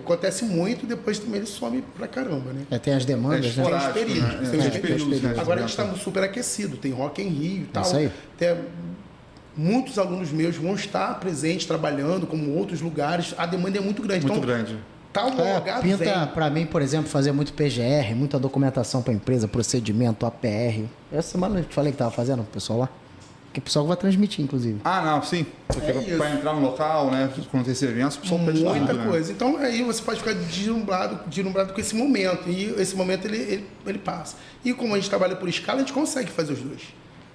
acontece muito, depois também ele some pra caramba. Né? Tem as demandas, né? Tem os períodos. Tem os períodos, né? Agora a gente está super aquecido, tem Rock em Rio e tal. Isso aí. Muitos alunos meus vão estar presentes, trabalhando, como outros lugares. A demanda é muito grande. Muito grande. Tá homologado, Pinta para mim, por exemplo, fazer muito PGR, muita documentação para empresa, procedimento, APR. Essa semana eu te falei que tava fazendo o pessoal lá. Que o pessoal vai transmitir, inclusive. Ah, não, sim. Porque para entrar no local, né? Quando tem esse evento, o pessoal pede muita tudo, coisa. Né? Então aí você pode ficar deslumbrado com esse momento. E esse momento ele passa. E como a gente trabalha por escala, a gente consegue fazer os dois.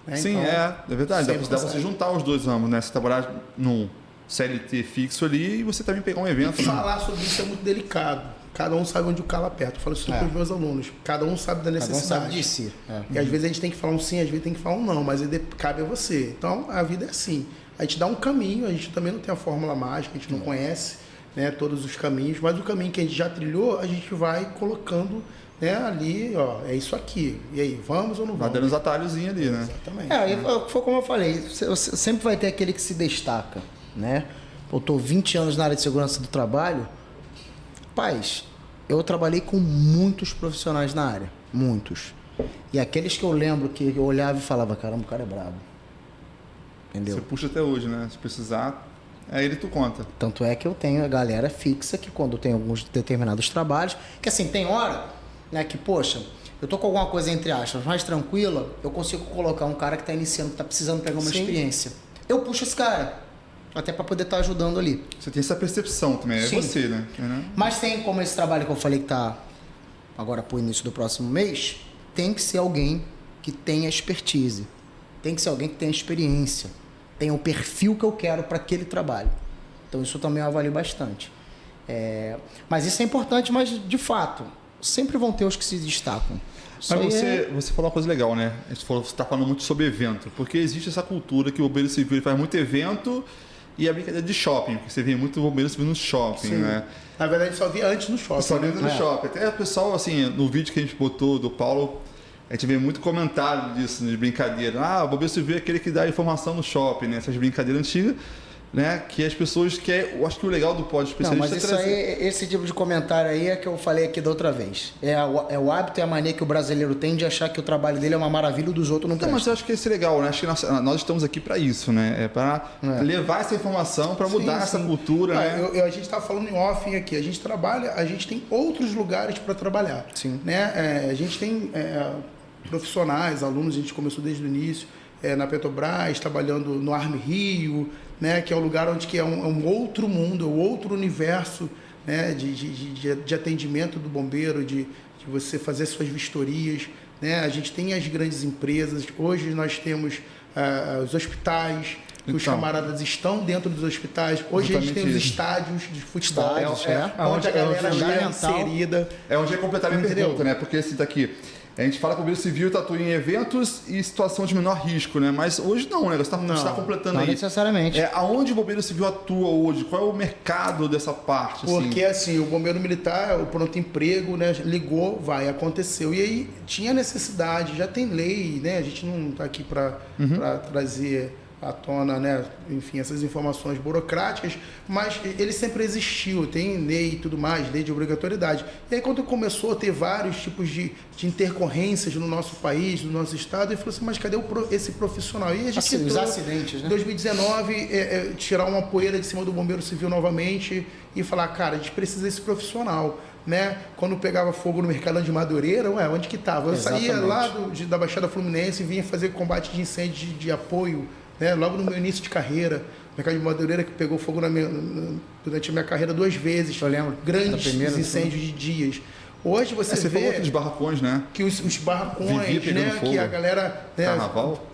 Né? Sim, então, é verdade. Dá sempre pra você juntar os dois ramos, né? Você trabalhar num CLT fixo ali e você também pegar um evento. Falar sobre isso é muito delicado. Cada um sabe onde o calo aperta. Eu falo isso com os meus alunos. Cada um sabe da necessidade. Cada um sabe de si. E às vezes a gente tem que falar um sim, às vezes tem que falar um não, mas cabe a você. Então a vida é assim. A gente dá um caminho, a gente também não tem a fórmula mágica, a gente não conhece, né, todos os caminhos, mas o caminho que a gente já trilhou, a gente vai colocando, né, ali, ó, é isso aqui. E aí, vamos ou não vamos? Vai dando os atalhozinhos ali, né? Exatamente. Foi como eu falei, sempre vai ter aquele que se destaca, né? Eu tô 20 anos na área de segurança do trabalho. Paz, eu trabalhei com muitos profissionais na área, muitos. E aqueles que eu lembro que eu olhava e falava, caramba, o cara é brabo. Entendeu? Você puxa até hoje, né? Se precisar, é ele tu conta. Tanto é que eu tenho a galera fixa que quando tem alguns determinados trabalhos, que assim, tem hora, né, que, poxa, eu tô com alguma coisa, entre aspas, mais tranquila, eu consigo colocar um cara que tá iniciando, que tá precisando pegar uma experiência. Eu puxo esse cara, até para poder estar ajudando ali. Você tem essa percepção também, é Sim. você, né? Mas tem como esse trabalho que eu falei que tá agora pro início do próximo mês, tem que ser alguém que tenha expertise, tem que ser alguém que tenha experiência, tenha o perfil que eu quero para aquele trabalho. Então isso também eu avalio bastante. Mas isso é importante, mas de fato, sempre vão ter os que se destacam. Mas você falou uma coisa legal, né? Você está falando muito sobre evento, porque existe essa cultura que o bombeiro civil faz muito evento e a brincadeira de shopping, porque você vê muito bombeiro civil no shopping, né? Na verdade, só vi antes no shopping. Só dentro do shopping. Até o pessoal, assim, no vídeo que a gente botou do Paulo, a gente vê muito comentário disso, de brincadeira. Ah, o bombeiro civil é aquele que dá informação no shopping, né? Essas brincadeiras antigas, né? Que as pessoas querem... Eu acho que o legal do Pod Especialista... Não, mas isso aí, esse tipo de comentário aí é que eu falei aqui da outra vez. É o hábito e a mania que o brasileiro tem de achar que o trabalho dele é uma maravilha e dos outros não Não, mas presta. eu acho que esse é legal, né? Acho que nós estamos aqui para isso, né? É para levar essa informação, para mudar essa cultura, né? A gente estava falando em off aqui, a gente trabalha, a gente tem outros lugares para trabalhar. Sim. Né? A gente tem profissionais, alunos, a gente começou desde o início, na Petrobras, trabalhando no Arme Rio, né? Que é um lugar onde que é um outro mundo, um outro universo, né? de atendimento do bombeiro, de você fazer suas vistorias. Né? A gente tem as grandes empresas, hoje nós temos os hospitais, que os camaradas estão dentro dos hospitais. Hoje a gente tem os estádios de futebol, onde a galera está inserida. É onde é completar a minha pergunta, né? Porque esse daqui, a gente fala que o bombeiro civil atua em eventos e situação de menor risco, né? Mas hoje não, né? Você está completando aí. Não necessariamente. Aonde o bombeiro civil atua hoje? Qual é o mercado dessa parte? Porque assim, o bombeiro militar, o pronto emprego, né? Ligou, aconteceu. E aí tinha necessidade, já tem lei, né? A gente não está aqui para trazer à tona, né? Enfim, essas informações burocráticas, mas ele sempre existiu, tem lei e tudo mais, lei de obrigatoriedade. E aí quando começou a ter vários tipos de intercorrências no nosso país, no nosso estado, ele falou assim, mas cadê esse profissional? E a gente os acidentes, né? Em 2019, tirar uma poeira de cima do bombeiro civil novamente e falar, cara, a gente precisa desse profissional. Né? Quando pegava fogo no Mercadão de Madureira, onde que estava? Eu saía lá da Baixada Fluminense e vinha fazer combate de incêndio de apoio, né? Logo no meu início de carreira. Mercado de Madureira que pegou fogo durante a minha carreira 2 vezes. Eu lembro. Grandes incêndios de dias. Hoje você Você falou vê aqui dos barracões, né? que os barracões, Vivia pegando né, fogo. que a galera, né, Carnaval.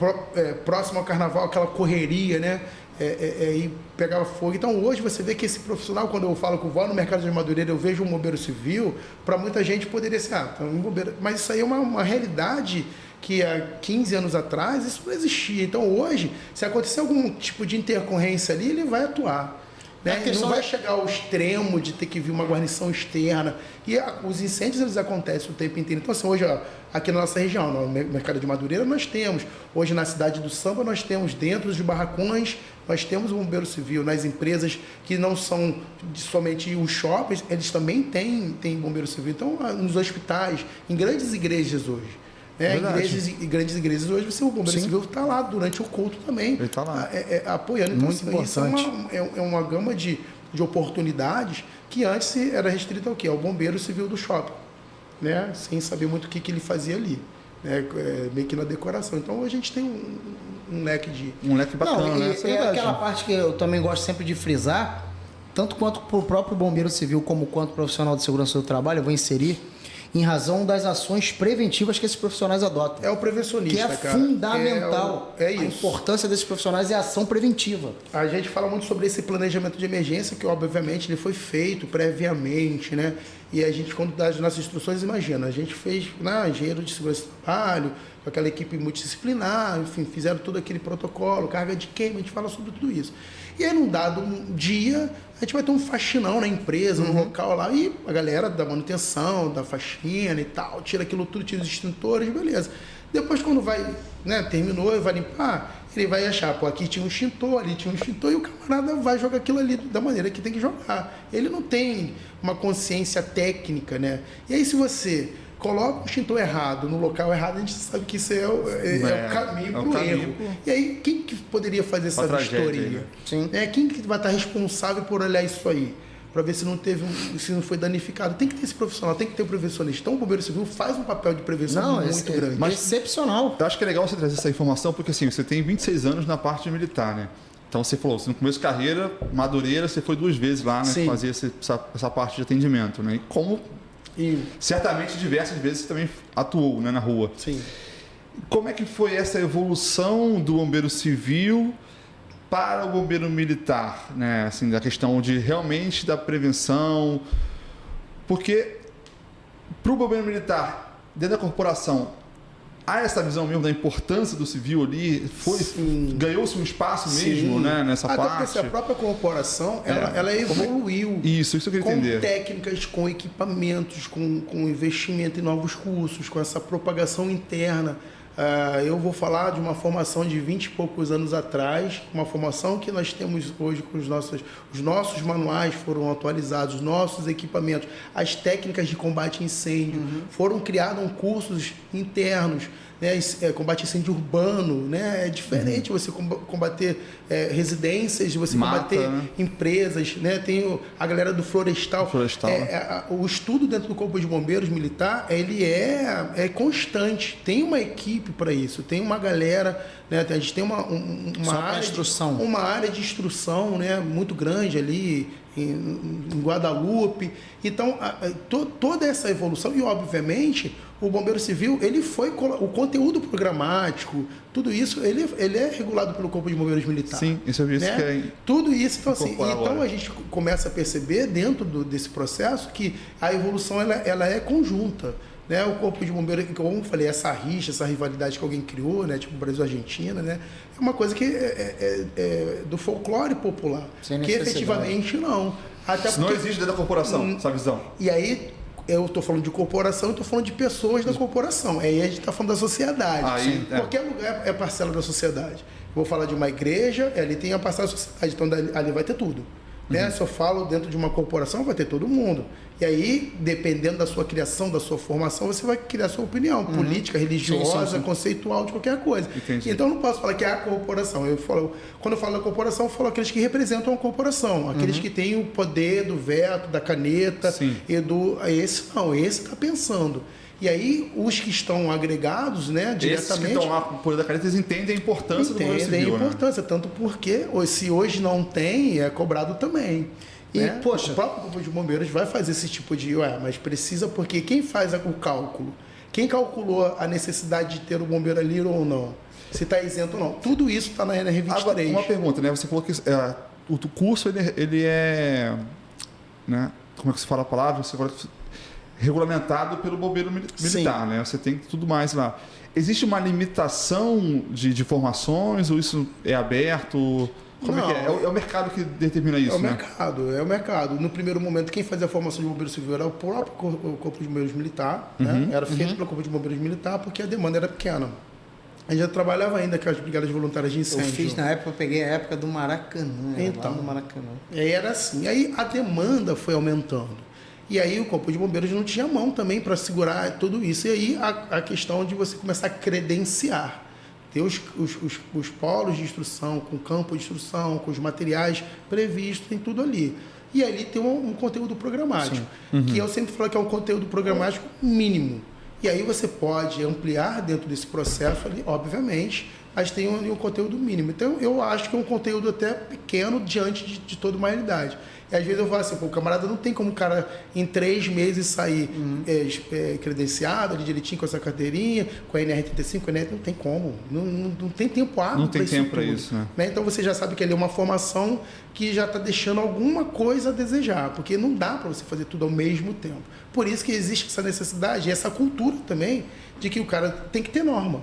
próximo ao carnaval, aquela correria, né, e pegava fogo. Então hoje você vê que esse profissional, quando eu falo que eu vou no mercado de Madureira, eu vejo um bombeiro civil, para muita gente poderia ser, então, um bombeiro, mas isso aí é uma realidade que há 15 anos atrás isso não existia. Então hoje, se acontecer algum tipo de intercorrência ali, ele vai atuar. Né? Ele não vai chegar ao extremo de ter que vir uma guarnição externa. E os incêndios eles acontecem o tempo inteiro. Então, assim, hoje, ó, aqui na nossa região, no mercado de Madureira, nós temos. Hoje, na cidade do Samba, nós temos dentro dos barracões, nós temos o bombeiro civil. Nas empresas que não são somente os shoppings, eles também têm bombeiro civil. Então, nos hospitais, em grandes igrejas hoje. Em grandes igrejas hoje, o bombeiro civil está lá durante o culto também. Ele está lá. Apoiando. Então, Muito importante. Isso é uma gama de oportunidades que antes era restrita ao quê? Ao bombeiro civil do shopping, né? Sem saber muito o que ele fazia ali, né? Meio que na decoração. Então, hoje a gente tem um leque de... Um leque bacana, Não, né? é aquela parte que eu também gosto sempre de frisar, tanto quanto para o próprio bombeiro civil como quanto profissional de segurança do trabalho, eu vou inserir, em razão das ações preventivas que esses profissionais adotam. É o prevencionista, que é cara. fundamental. É A isso. importância desses profissionais é a ação preventiva. A gente fala muito sobre esse planejamento de emergência, que obviamente ele foi feito previamente, né? E a gente, quando dá as nossas instruções, imagina, a gente fez engenheiro de segurança do trabalho, com aquela equipe multidisciplinar, enfim, fizeram todo aquele protocolo, carga de queima, a gente fala sobre tudo isso. E aí, num dado dia, a gente vai ter um faxinão na empresa, no local lá, e a galera da manutenção, da faxina e tal, tira aquilo tudo, tira os extintores, beleza. Depois, quando vai, né, terminou e vai limpar, ele vai achar, pô, aqui tinha um extintor, ali tinha um extintor, e o camarada vai jogar aquilo ali da maneira que tem que jogar. Ele não tem uma consciência técnica, né? E aí, se você coloca o extintor errado no local errado, a gente sabe que isso é o caminho para o erro. E aí, quem que poderia fazer essa vistoria? Sim. Quem que vai estar responsável por olhar isso aí? Para ver se não teve, se não foi danificado. Tem que ter esse profissional, tem que ter o prevencionista. Então, o bombeiro civil faz um papel de prevenção muito grande. Mas excepcional. Eu acho que é legal você trazer essa informação, porque assim, você tem 26 anos na parte militar, né? Então você falou, no começo de carreira, Madureira, você foi 2 vezes lá, né? Fazer essa parte de atendimento, né? E certamente diversas vezes você também atuou, né, na rua. Sim. Como é que foi essa evolução do bombeiro civil para o bombeiro militar, né? Assim, da questão de realmente da prevenção, porque para o bombeiro militar, dentro da corporação, há essa visão mesmo da importância do civil ali, ganhou-se um espaço mesmo, né, nessa parte? Porque a própria corporação, ela evoluiu. Isso eu queria entender. Com técnicas, com equipamentos, com investimento em novos cursos, com essa propagação interna. Eu vou falar de uma formação de 20 e poucos anos atrás, uma formação que nós temos hoje com os nossos manuais foram atualizados, os nossos equipamentos, as técnicas de combate a incêndio, foram criados cursos internos, né? Combate a incêndio urbano, né? É diferente você combater residências, você combater empresas, né? Tem a galera do florestal. O estudo dentro do Corpo de Bombeiros Militar, ele é constante. Tem uma equipe para isso, tem uma galera, né? A gente tem uma área de instrução, né? Muito grande ali em Guadalupe. Então, toda essa evolução, e obviamente o Bombeiro Civil, o conteúdo programático, tudo isso, ele é regulado pelo Corpo de Bombeiros Militar. Sim, isso eu vi, né? isso que é. Tudo isso, então a gente começa a perceber dentro desse processo que a evolução ela é conjunta. Né? O Corpo de Bombeiros, como eu falei, essa rixa, essa rivalidade que alguém criou, né? Tipo Brasil-Argentina, né? É uma coisa que é do folclore popular, que efetivamente não. Até isso não existe dentro da corporação, essa visão. E aí, eu estou falando de corporação, eu estou falando de pessoas da corporação. Aí a gente está falando da sociedade. Qualquer lugar é parcela da sociedade. Vou falar de uma igreja, ali tem a parcela da sociedade, então ali vai ter tudo. Né? Se eu falo dentro de uma corporação, vai ter todo mundo. E aí, dependendo da sua criação, da sua formação, você vai criar sua opinião política, religiosa, conceitual, de qualquer coisa. Entendi. Então, eu não posso falar que é a corporação. Quando eu falo da corporação, eu falo aqueles que representam a corporação. Aqueles que têm o poder do veto, da caneta. E esse não, esse está pensando. E aí, os que estão agregados, né, diretamente... Esses que estão lá com o poder da caneta, eles entendem a importância do bombeiro civil. Entendem a importância, tanto porque se hoje não tem, é cobrado também. E, né? poxa, o próprio Corpo de Bombeiros vai fazer esse tipo de, mas precisa, porque quem faz o cálculo? Quem calculou a necessidade de ter o bombeiro ali ou não? Se está isento ou não? Tudo isso está na NR23. Agora, uma pergunta, né? Você falou que o curso ele é, né? Como é que se fala a palavra? Você fala regulamentado pelo bombeiro militar, né? Você tem tudo mais lá. Existe uma limitação de formações ou isso é aberto? Como é que é? É o mercado que determina isso, né? É o mercado. No primeiro momento, quem fazia a formação de bombeiro civil era o próprio Corpo de Bombeiros Militar, né? Era feito pelo Corpo de Bombeiros Militar porque a demanda era pequena. A gente já trabalhava ainda com as brigadas voluntárias de incêndio. eu fiz na época, eu peguei a época do Maracanã. Então, lá no Maracanã. E aí era assim. Aí a demanda foi aumentando. E aí o Corpo de Bombeiros não tinha mão também para segurar tudo isso. E aí a questão de você começar a credenciar. Ter os polos de instrução, com campo de instrução, com os materiais previstos, tem tudo ali. E ali tem um conteúdo programático, que eu sempre falo que é um conteúdo programático mínimo. E aí você pode ampliar dentro desse processo ali, obviamente, mas tem um conteúdo mínimo. Então eu acho que é um conteúdo até pequeno diante de toda uma realidade. E às vezes eu falo assim, o camarada não tem como o cara em 3 meses sair credenciado ali direitinho com essa carteirinha, com a NR35, com a NR, não tem como. Não tem tempo hábil. Não tem tempo para isso, né? Então você já sabe que ali é uma formação que já está deixando alguma coisa a desejar, porque não dá para você fazer tudo ao mesmo tempo. Por isso que existe essa necessidade e essa cultura também de que o cara tem que ter norma,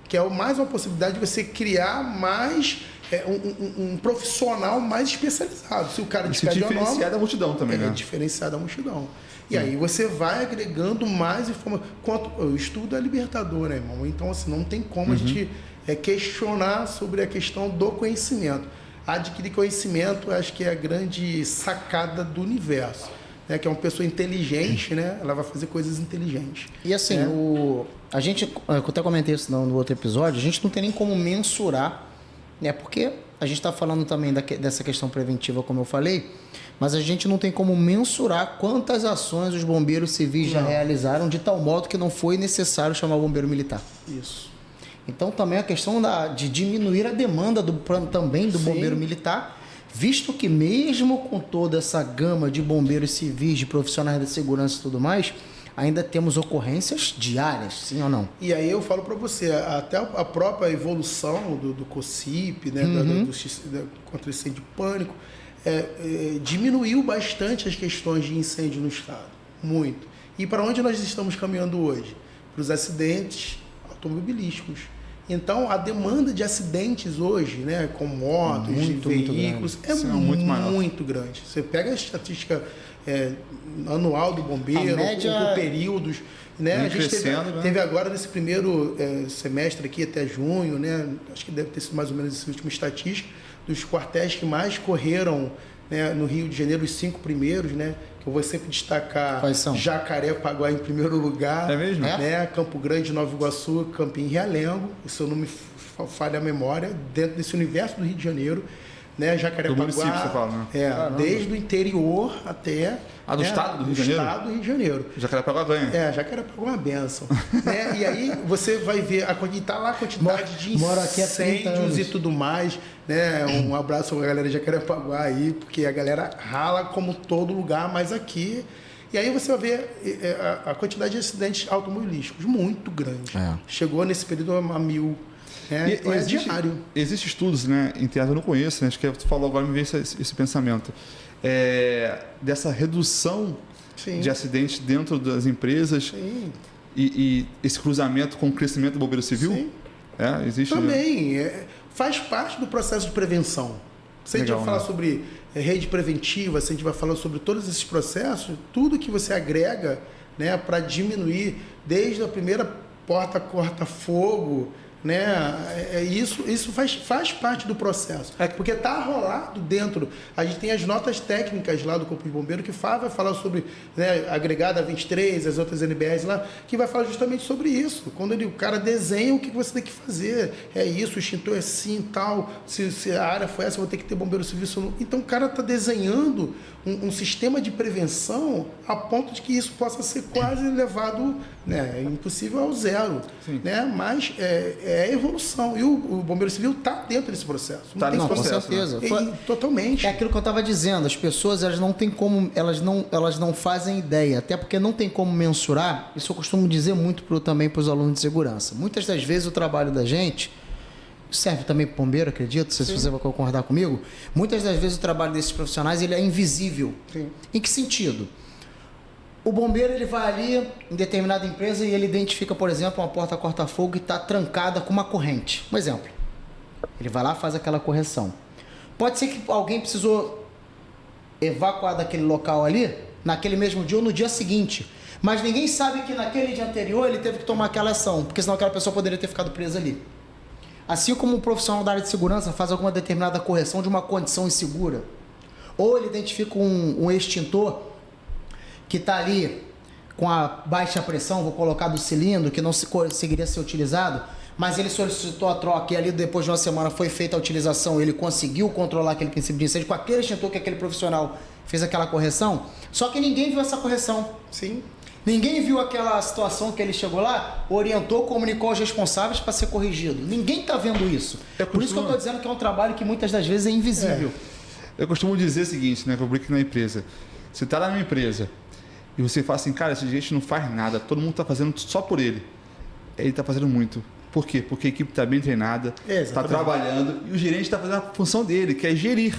que é mais uma possibilidade de você criar mais um profissional mais especializado. Se o cara se diferenciar da multidão também, né? Diferenciar da multidão. E aí você vai agregando mais informação. O estudo é libertador, né, irmão? Então, assim, não tem como a gente questionar sobre a questão do conhecimento. Adquirir conhecimento, acho que é a grande sacada do universo. Né? Que é uma pessoa inteligente, né? Ela vai fazer coisas inteligentes. E assim, a gente, eu até comentei isso no outro episódio, a gente não tem nem como mensurar, né? Porque a gente está falando também dessa questão preventiva, como eu falei, mas a gente não tem como mensurar quantas ações os bombeiros civis já realizaram de tal modo que não foi necessário chamar o bombeiro militar. Isso. Então também a questão de diminuir a demanda também do bombeiro militar, visto que mesmo com toda essa gama de bombeiros civis, de profissionais da segurança e tudo mais, ainda temos ocorrências diárias, sim ou não? E aí eu falo para você, até a própria evolução do COCIP, né, contra o incêndio de pânico, diminuiu bastante as questões de incêndio no estado, muito. E para onde nós estamos caminhando hoje? Para os acidentes automobilísticos. Então, a demanda de acidentes hoje, né, com motos, veículos, muito grande. Você pega a estatística anual do bombeiro, por períodos, né? A gente teve agora nesse primeiro semestre aqui até junho, né? Acho que deve ter sido mais ou menos esse último estatística dos quartéis que mais correram, né, no Rio de Janeiro, os 5 primeiros, né? Que eu vou sempre destacar. Quais são? Jacarepaguá em primeiro lugar. É mesmo? Né? Campo Grande, Nova Iguaçu, Campinho e Realengo. Se eu não me falha a memória, dentro desse universo do Rio de Janeiro. Né? Jacarepaguá. Do município, você fala, né? Desde o interior até... do estado do Rio de Janeiro? Do estado do Rio de Janeiro. Jacarepaguá ganha. Jacarepaguá é uma benção. Né? E aí você vai ver, tá lá a quantidade de incêndios e tudo mais. Né? Um abraço pra galera de Jacarepaguá aí, porque a galera rala como todo lugar, mas aqui... E aí você vai ver a quantidade de acidentes automobilísticos, muito grande. Chegou nesse período a 1.000. Então diário. Existem estudos, né, internos, eu não conheço, né, acho que você falou agora, me veio esse pensamento, dessa redução de acidentes dentro das empresas e esse cruzamento com o crescimento do bombeiro civil? Sim. Existe, também, faz parte do processo de prevenção. Se a gente vai falar sobre rede preventiva, se a gente vai falar sobre todos esses processos, tudo que você agrega, né, para diminuir, desde a primeira porta corta-fogo, né? Isso faz parte do processo. Porque está rolado dentro. A gente tem as notas técnicas lá do Corpo de Bombeiro que vai falar sobre, né, agregada 23, as outras NBS lá, que vai falar justamente sobre isso. Quando o cara desenha o que você tem que fazer. É isso, o extintor é assim, tal. Se a área foi essa, eu vou ter que ter bombeiro civil. Então o cara está desenhando um sistema de prevenção a ponto de que isso possa ser quase levado, né, impossível ao zero. Né? Mas é evolução. E o Bombeiro Civil está dentro desse processo. Tá tem nesse Com processo, certeza. Totalmente. É aquilo que eu estava dizendo, as pessoas elas não têm como, elas não fazem ideia, até porque não tem como mensurar. Isso eu costumo dizer muito também para os alunos de segurança. Muitas das vezes o trabalho da gente serve também para o bombeiro, acredito, não sei se você vai concordar comigo. Muitas das vezes o trabalho desses profissionais ele é invisível. Sim. Em que sentido? O bombeiro ele vai ali em determinada empresa e ele identifica, por exemplo, uma porta corta-fogo que está trancada com uma corrente. Um exemplo. Ele vai lá e faz aquela correção. Pode ser que alguém precisou evacuar daquele local ali naquele mesmo dia ou no dia seguinte. Mas ninguém sabe que naquele dia anterior ele teve que tomar aquela ação, porque senão aquela pessoa poderia ter ficado presa ali. Assim como um profissional da área de segurança faz alguma determinada correção de uma condição insegura, ou ele identifica um extintor que está ali com a baixa pressão, vou colocar do cilindro, que não conseguiria ser utilizado, mas ele solicitou a troca e ali depois de uma semana foi feita a utilização, ele conseguiu controlar aquele princípio de incêndio com aquele extintor que aquele profissional fez aquela correção, só que ninguém viu essa correção. Sim. Ninguém viu aquela situação que ele chegou lá, orientou, comunicou aos responsáveis para ser corrigido. Ninguém está vendo isso. Por isso que eu estou dizendo que é um trabalho que muitas das vezes é invisível. Eu costumo dizer o seguinte, né, que eu brinco na empresa. Você está lá numa empresa e você fala assim, cara, esse gente não faz nada, todo mundo está fazendo só por ele. Ele está fazendo muito. Por quê? Porque a equipe está bem treinada, está trabalhando e o gerente está fazendo a função dele, que é gerir.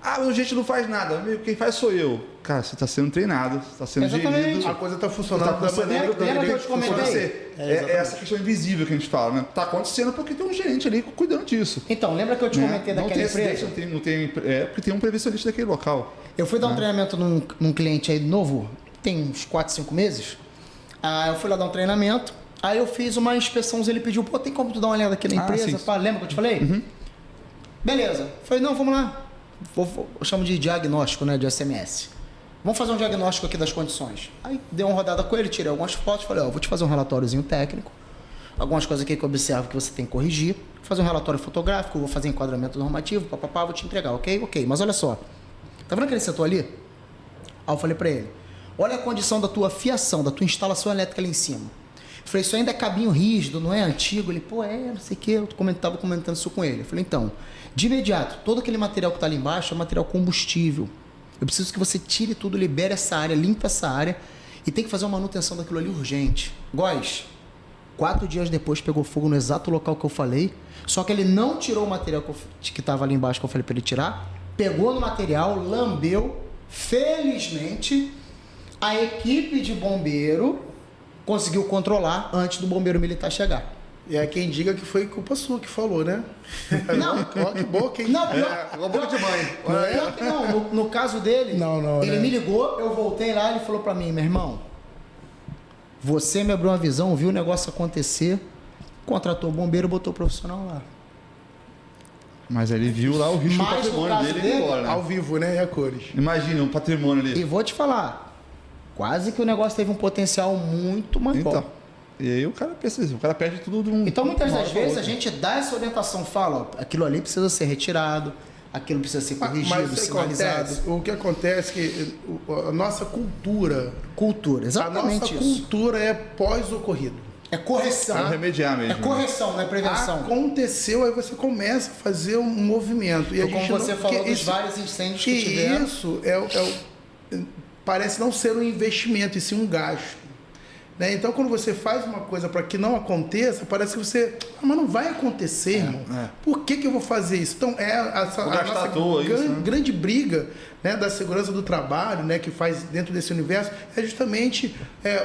Ah, mas o gerente não faz nada, quem faz sou eu. Cara, você está sendo treinado, você está sendo gerido. A coisa está funcionando da maneira que eu te comentei? É essa questão invisível que a gente fala, né? Está acontecendo porque tem um gerente ali cuidando disso. Então, lembra que eu te comentei daquela empresa? Porque tem um previsionista daquele local. Eu fui dar um treinamento num cliente aí novo, tem uns 4, 5 meses. Eu fui lá dar um treinamento, aí eu fiz uma inspeção, ele pediu, pô, tem como tu dar uma olhada aqui na empresa? Pá, lembra que eu te falei? Uhum. Beleza. Falei, não, vamos lá. Eu chamo de diagnóstico, né, de SMS. Vamos fazer um diagnóstico aqui das condições. Aí dei uma rodada com ele, tirei algumas fotos, falei, vou te fazer um relatóriozinho técnico, algumas coisas aqui que eu observo que você tem que corrigir, vou fazer um relatório fotográfico, vou fazer enquadramento normativo, papapá, vou te entregar, ok? Mas olha só, tá vendo aquele setor ali? Aí eu falei pra ele, olha a condição da tua fiação, da tua instalação elétrica ali em cima. Eu falei, isso ainda é cabinho rígido, não é antigo? Ele, pô, não sei o que, eu tava comentando isso com ele. Eu falei, então, de imediato, todo aquele material que está ali embaixo é material combustível. Eu preciso que você tire tudo, libere essa área, limpe essa área e tem que fazer uma manutenção daquilo ali urgente. Góis, 4 dias depois pegou fogo no exato local que eu falei, só que ele não tirou o material que estava ali embaixo que eu falei para ele tirar, pegou no material, lambeu, felizmente a equipe de bombeiro conseguiu controlar antes do bombeiro militar chegar. E é quem diga que foi culpa sua que falou, né? Não. Que boca, hein? Não, boca de mãe. Não, no caso dele, ele me ligou, eu voltei lá, ele falou pra mim, meu irmão, você me abriu uma visão, viu o negócio acontecer, contratou o bombeiro, botou o profissional lá. Mas ele viu lá o risco do patrimônio dele embora, né? Ao vivo, né? E a cores. Imagina, um patrimônio ali. E vou te falar, quase que o negócio teve um potencial muito maior. Então. E aí o cara pensa assim, o cara perde tudo de um. Então muitas das vezes a gente dá essa orientação, fala, ó, aquilo ali precisa ser retirado, aquilo precisa ser corrigido, sinalizado. O que acontece é que a nossa cultura. Exatamente a nossa cultura é pós-ocorrido. É correção. É remediar mesmo. É correção, não é prevenção. Aconteceu, aí você começa a fazer um movimento. E a gente como você falou dos vários incêndios que tiveram. Isso parece não ser um investimento, e sim um gasto. Né? Então, quando você faz uma coisa para que não aconteça, parece que você... mas não vai acontecer, irmão. Por que eu vou fazer isso? Então, a nossa grande briga, né, da segurança do trabalho, né, que faz dentro desse universo, é justamente...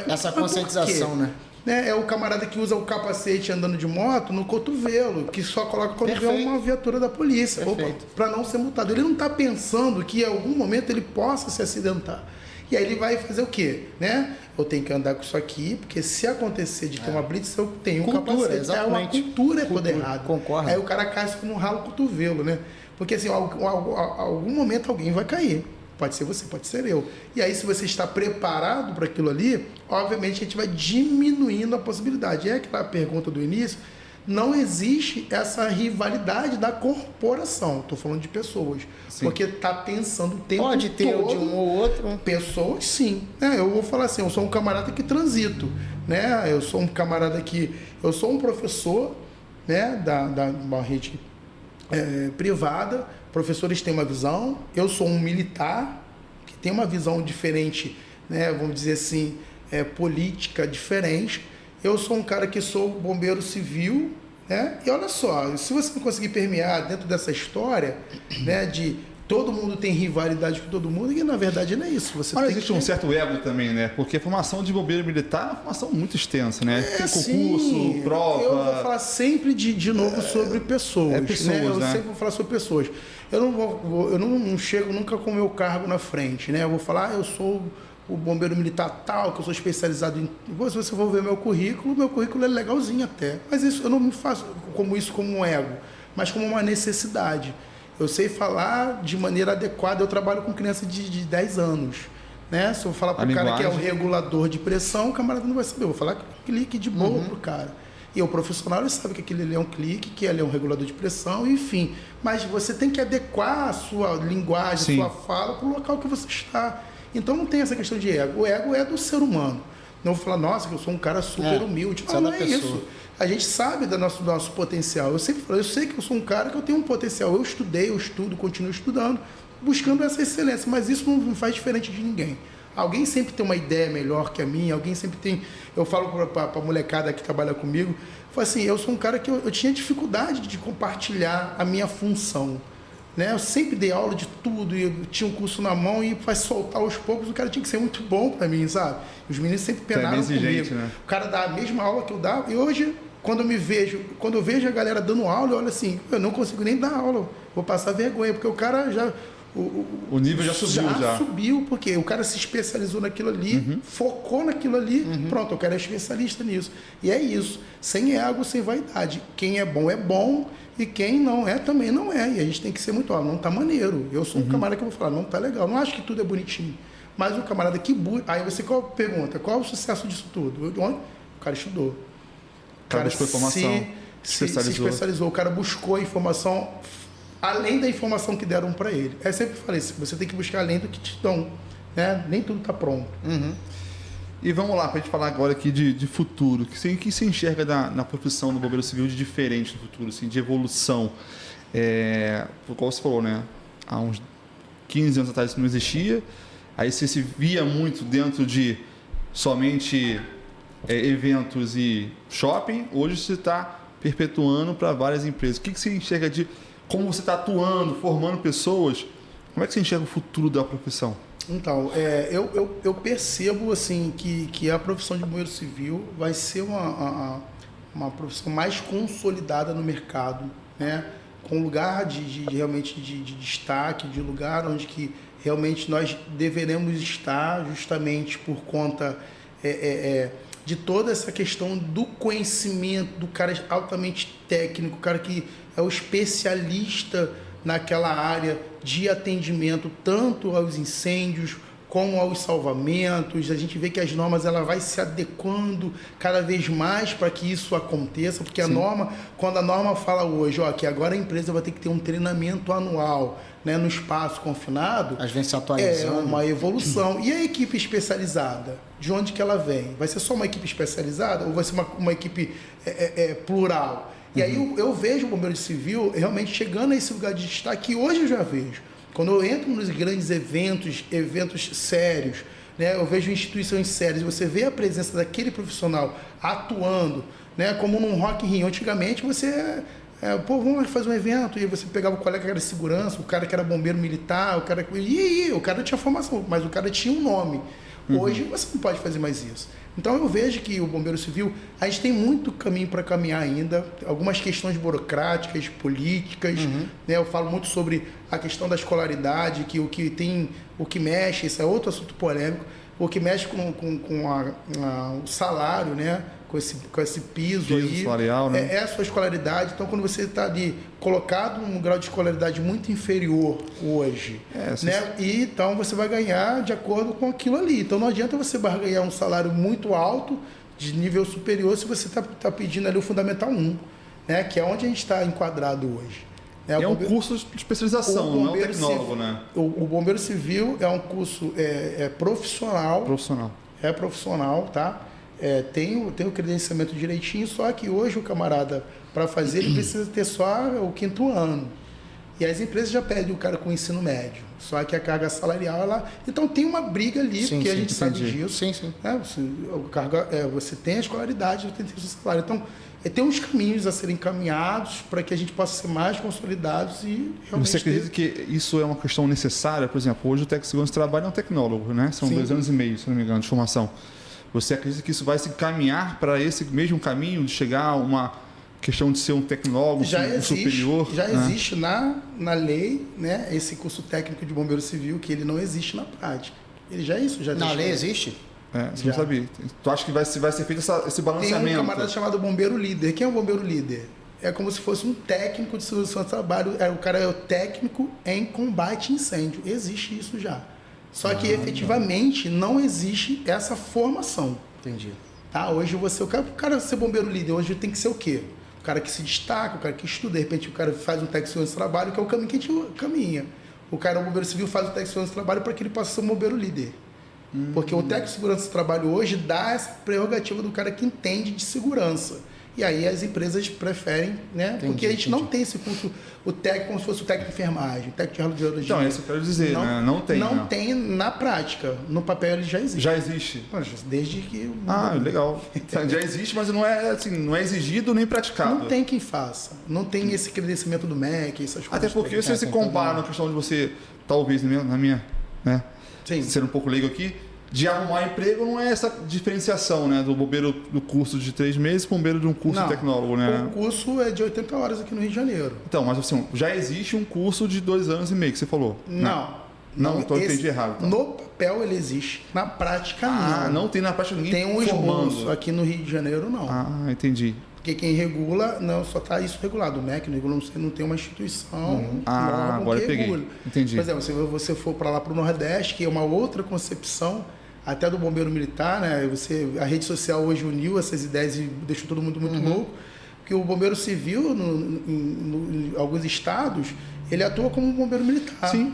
essa conscientização, né? É o camarada que usa o capacete andando de moto no cotovelo, que só coloca quando vê uma viatura da polícia, para não ser multado. Ele não está pensando que em algum momento ele possa se acidentar. E aí ele vai fazer o quê? Né? Eu tenho que andar com isso aqui, porque se acontecer de ter uma blitz, eu tenho um capacete. Exatamente. A cultura é toda errada. Concordo. Aí o cara cai no ralo cotovelo, né? Porque assim, algum momento alguém vai cair. Pode ser você, pode ser eu. E aí, se você está preparado para aquilo ali, obviamente a gente vai diminuindo a possibilidade. É aquela pergunta do início, não existe essa rivalidade da corporação. Estou falando de pessoas. Sim. Porque está pensando o tempo todo. Pode ter de um ou outro. Pessoas, sim. Eu vou falar assim, eu sou um camarada que transito. Né? Eu sou um camarada que... Eu sou um professor, né, uma rede privada. Professores têm uma visão. Eu sou um militar que tem uma visão diferente, né, vamos dizer assim, política diferente. Eu sou um cara que sou bombeiro civil, né? E olha só, se você não conseguir permear dentro dessa história, né, de todo mundo tem rivalidade com todo mundo, e na verdade não é isso. Mas existe um certo ego também, né? Porque a formação de bombeiro militar é uma formação muito extensa, né? Tem concurso, prova... Eu vou falar sempre de novo sobre pessoas. Pessoas, né? Eu né? sempre vou falar sobre pessoas. Eu não chego nunca com o meu cargo na frente, né? Eu vou falar, eu sou o bombeiro militar tal, que eu sou especializado em... Se você for ver meu currículo é legalzinho até. Mas isso eu não me faço como um ego, mas como uma necessidade. Eu sei falar de maneira adequada. Eu trabalho com criança de 10 anos. Né? Se eu falar para o cara que é o regulador de pressão, o camarada não vai saber. Eu vou falar clique de boa para o cara. E o profissional ele sabe que aquele ali é um clique, que ele é um regulador de pressão, enfim. Mas você tem que adequar a sua linguagem, a sua fala para o local que você está. Então não tem essa questão de ego. O ego é do ser humano. Não vou falar, nossa, que eu sou um cara super humilde. Não é isso. A gente sabe do nosso potencial. Eu sempre falo, eu sei que eu sou um cara que eu tenho um potencial. Eu estudei, eu estudo, continuo estudando, buscando essa excelência. Mas isso não me faz diferente de ninguém. Alguém sempre tem uma ideia melhor que a minha, alguém sempre tem... Eu falo para a molecada que trabalha comigo, eu falo assim, eu sou um cara que eu tinha dificuldade de compartilhar a minha função. Né? Eu sempre dei aula de tudo, e eu tinha um curso na mão e para soltar aos poucos o cara tinha que ser muito bom para mim, sabe? Os meninos sempre penaram comigo. Né? O cara dá a mesma aula que eu dava, e hoje, quando eu vejo a galera dando aula, eu olho assim, eu não consigo nem dar aula, vou passar vergonha, porque o cara já... O nível já subiu. Já subiu, porque o cara se especializou naquilo ali, focou naquilo ali, pronto, eu quero ser especialista nisso. E é isso, sem ego, sem vaidade. Quem é bom, e quem não é, também não é. E a gente tem que ser muito, não tá maneiro. Eu sou um camarada que eu vou falar, não tá legal, não acho que tudo é bonitinho. Mas o camarada que busca... Aí você pergunta, qual é o sucesso disso tudo? Onde? O cara estudou. O cara buscou informação, se especializou. O cara buscou a informação... além da informação que deram para ele. Eu sempre falei, você tem que buscar além do que te dão, né? Nem tudo está pronto. E vamos lá, para a gente falar agora aqui de futuro. O que se enxerga na profissão do bombeiro civil de diferente no futuro, assim, de evolução? Como você falou, né? Há uns 15 anos atrás isso não existia. Aí você se via muito dentro de somente eventos e shopping. Hoje você está perpetuando para várias empresas. O que você enxerga de... Como você está atuando, formando pessoas, como é que você enxerga o futuro da profissão? Então, eu percebo assim, que a profissão de bombeiro civil vai ser uma profissão mais consolidada no mercado, né? Com lugar realmente de destaque, de lugar onde que realmente nós deveremos estar, justamente por conta de toda essa questão do conhecimento, do cara altamente técnico, o cara que é o especialista naquela área de atendimento, tanto aos incêndios como aos salvamentos. A gente vê que as normas ela vai se adequando cada vez mais para que isso aconteça, porque a norma, quando a norma fala hoje, que agora a empresa vai ter que ter um treinamento anual, né, no espaço confinado, às vezes se atualizando. É uma evolução. E a equipe especializada? De onde que ela vem? Vai ser só uma equipe especializada ou vai ser uma equipe plural? E aí eu vejo o bombeiro civil realmente chegando a esse lugar de destaque que hoje eu já vejo. Quando eu entro nos grandes eventos sérios, né, eu vejo instituições sérias, você vê a presença daquele profissional atuando, né, como num Rock in Rio. Antigamente você... vamos fazer um evento, e você pegava o colega que era de segurança, o cara que era bombeiro militar, o cara tinha formação, mas o cara tinha um nome. Hoje você não pode fazer mais isso. Então eu vejo que o bombeiro civil, a gente tem muito caminho para caminhar ainda, algumas questões burocráticas, políticas, né? Eu falo muito sobre a questão da escolaridade, que o que mexe, isso é outro assunto polêmico, o que mexe com o salário, né? Com esse piso aí, salarial, né? É a sua escolaridade. Então, quando você está ali colocado num grau de escolaridade muito inferior hoje, né? E então você vai ganhar de acordo com aquilo ali. Então, não adianta você ganhar um salário muito alto, de nível superior, se você está pedindo ali o Fundamental 1, né? Que é onde a gente está enquadrado hoje. É um curso de especialização, não tecnólogo, né? O bombeiro civil é um curso profissional. Profissional, tá? Tem o credenciamento direitinho, só que hoje o camarada Para fazer, ele precisa ter só o 5º ano. E as empresas já pedem o cara com ensino médio. Só que a carga salarial, então tem uma briga ali, porque a gente sabe disso. Sim, sim. Né? Você tem a escolaridade, você tem o seu salário. Então, tem uns caminhos a serem caminhados para que a gente possa ser mais consolidados e realmente... Você acredita que isso é uma questão necessária? Por exemplo, hoje o técnico de segurança do trabalho é um tecnólogo, né? São 2 anos e meio, se não me engano, de formação. Você acredita que isso vai se encaminhar para esse mesmo caminho de chegar a uma questão de ser um tecnólogo superior? Já existe na lei, né, esse curso técnico de bombeiro civil, que ele não existe na prática. Ele já é isso. Já na lei existe? Você não sabia. Tu acha que vai ser feito esse balanceamento? Tem um camarada chamado bombeiro líder. Quem é o bombeiro líder? É como se fosse um técnico de segurança do trabalho. O cara é o técnico em combate a incêndio. Existe isso já. Só que efetivamente não existe essa formação. Entendi. Tá? Hoje o cara ser bombeiro líder, hoje tem que ser o quê? O cara que se destaca, o cara que estuda, de repente o cara faz um técnico de segurança do trabalho, que é o caminho que a gente caminha. O cara, o bombeiro civil, faz o técnico de segurança do trabalho para que ele possa ser um bombeiro líder. Porque o técnico de segurança do trabalho hoje dá essa prerrogativa do cara que entende de segurança. E aí as empresas preferem, né? Porque a gente não tem esse curso, o técnico como se fosse o técnico de enfermagem, o técnico de radiologia. Então, isso eu quero dizer, né? Não tem. Não tem na prática. No papel ele já existe. Já existe? Desde que... legal. Já existe, mas não é, assim, não é exigido nem praticado. Não tem quem faça. Não tem esse credenciamento do MEC, essas coisas. Até porque você se compara na questão de você, talvez, na minha, né? Sim. Ser um pouco leigo aqui, de arrumar emprego não é essa diferenciação, né? Do bombeiro do curso de 3 meses para o bombeiro de um curso de tecnólogo, né? O curso é de 80 horas aqui no Rio de Janeiro. Então, mas assim, já existe um curso de 2 anos e meio que você falou. Não. Então eu entendi errado. Então. No papel ele existe, na prática não. Não tem na prática ninguém tem um formando. esboço, aqui no Rio de Janeiro não. Entendi. Porque quem regula, só está isso regulado. O MEC não regula, não tem uma instituição agora que regula. Peguei. Entendi. Por exemplo, se você for para lá para o Nordeste, que é uma outra concepção, até do bombeiro militar, né? A rede social hoje uniu essas ideias e deixou todo mundo muito louco, porque o bombeiro civil, em alguns estados, ele atua como um bombeiro militar. Sim.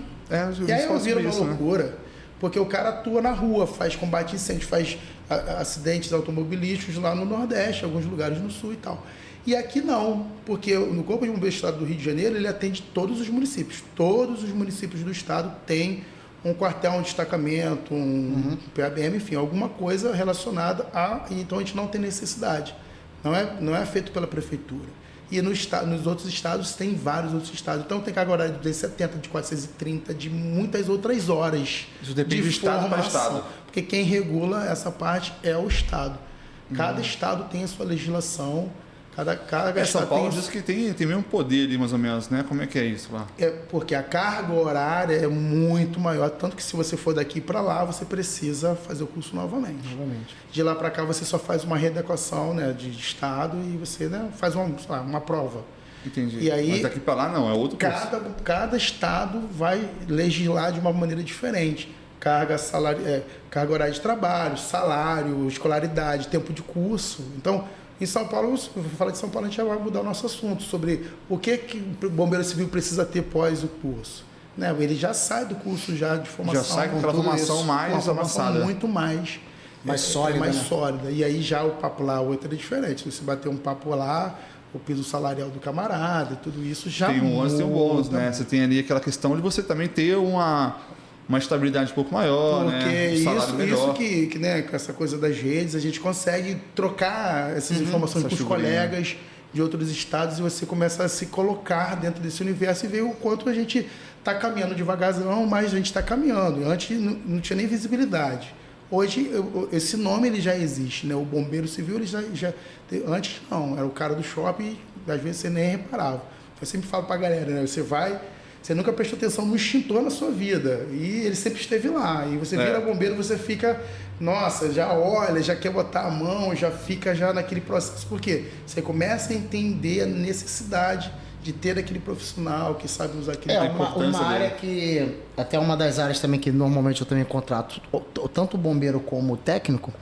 E aí vira uma loucura, porque o cara atua na rua, faz combate a incêndio, faz acidentes automobilísticos lá no Nordeste, alguns lugares no Sul e tal. E aqui não, porque no Corpo de Bombeiros do Estado do Rio de Janeiro, ele atende todos os municípios. Todos os municípios do estado têm um quartel, um destacamento, um PABM, enfim, alguma coisa relacionada então a gente não tem necessidade. Não é feito pela prefeitura. E nos outros estados, tem vários outros estados. Então tem carga horária de 270, de 430, de muitas outras horas. Isso depende de estado para estado. Porque quem regula essa parte é o estado. Cada estado tem a sua legislação. Cada São Paulo diz que tem mesmo poder ali, mais ou menos, né? Como é que é isso lá? É porque a carga horária é muito maior, tanto que se você for daqui para lá, você precisa fazer o curso novamente. De lá para cá, você só faz uma readequação, né, de estado e você, né, faz uma prova. Entendi. E aí, mas daqui para lá não, é outro curso. Cada estado vai legislar de uma maneira diferente. Carga horária de trabalho, salário, escolaridade, tempo de curso. Então, em São Paulo, se eu falar de São Paulo, a gente já vai mudar o nosso assunto sobre o que o bombeiro civil precisa ter pós o curso. Né? Ele já sai do curso já de formação. Já sai com aquela formação mais avançada. Muito mais sólida. Mais sólida. E aí já o papo lá, o outro é diferente. Se você bater um papo lá, o piso salarial do camarada e tudo isso já tem um ônus, tem um bônus, né? Você tem ali aquela questão de você também ter uma estabilidade um pouco maior, né? Um salário melhor. Isso que né, com essa coisa das redes, a gente consegue trocar essas informações com os colegas de outros estados e você começa a se colocar dentro desse universo e ver o quanto a gente está caminhando devagarzão, mas a gente está caminhando. Antes não tinha nem visibilidade. Hoje, esse nome ele já existe, né? O bombeiro civil, ele já antes não, era o cara do shopping, às vezes você nem reparava. Eu sempre falo para a galera, né? Você nunca prestou atenção no extintor na sua vida. E ele sempre esteve lá. E você vira bombeiro, você fica... Nossa, já olha, já quer botar a mão, já fica já naquele processo. Por quê? Você começa a entender a necessidade de ter aquele profissional que sabe usar aquilo. Uma área que... Até uma das áreas também que normalmente eu também contrato, tanto o bombeiro como o técnico,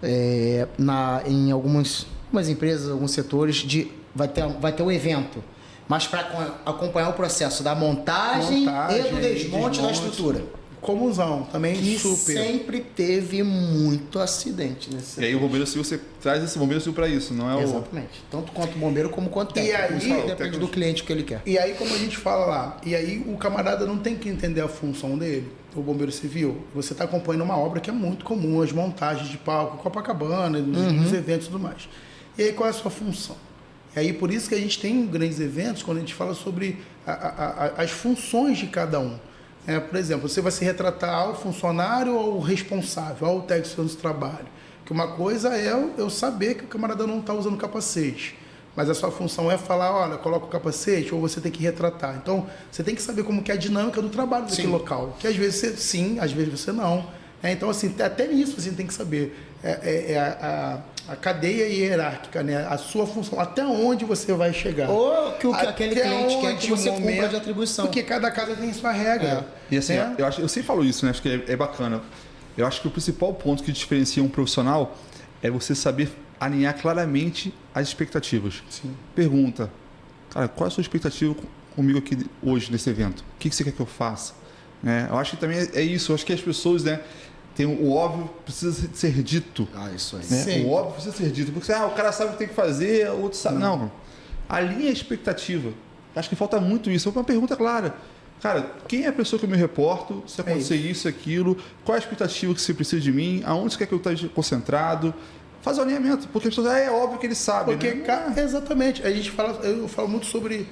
em algumas empresas, alguns setores, vai ter um evento. Mas para acompanhar o processo da montagem e do desmonte da estrutura. comunzão, também E super. sempre teve muito acidente nesse E aí o bombeiro civil, você traz esse bombeiro civil para isso, não é Exatamente. Tanto quanto bombeiro como quanto E técnico. aí- Isso aí depende do cliente que ele quer. E aí, como a gente fala lá, e aí o camarada não tem que entender a função dele, o bombeiro civil. Você está acompanhando uma obra que é muito comum, as montagens de palco, Copacabana, nos eventos e tudo mais. E aí, qual é a sua função? E aí, por isso que a gente tem grandes eventos, quando a gente fala sobre as funções de cada um. Por exemplo, você vai se retratar ao funcionário ou ao responsável, ao técnico do trabalho. Que uma coisa é eu saber que o camarada não está usando capacete. Mas a sua função é falar, olha, coloca o capacete, ou você tem que retratar. Então, você tem que saber como que é a dinâmica do trabalho daquele local. Que às vezes você sim, às vezes você não. Então, assim, até nisso você tem que saber. A cadeia hierárquica, né? A sua função, até onde você vai chegar. Ou que o que aquele Até cliente quer que onde você o cumpra momento- de atribuição. Porque cada casa tem sua regra. E assim, né? eu sempre falo isso, né? Acho que é bacana. Eu acho que o principal ponto que diferencia um profissional é você saber alinhar claramente as expectativas. Sim. Pergunta, cara, qual é a sua expectativa comigo aqui hoje nesse evento? O que você quer que eu faça? Né? Eu acho que também é isso. Eu acho que as pessoas, né, tem o óbvio precisa ser dito. Isso aí. Né? Sim. O óbvio precisa ser dito. Porque o cara sabe o que tem que fazer, o outro sabe. Não. Alinha a expectativa. Acho que falta muito isso. É uma pergunta clara. Cara, quem é a pessoa que eu me reporto? Se acontecer isso, aquilo, qual é a expectativa que você precisa de mim? Aonde você quer que eu esteja concentrado? Faz o alinhamento, porque as pessoas, é óbvio que ele sabe. Porque, né? exatamente, eu falo muito sobre,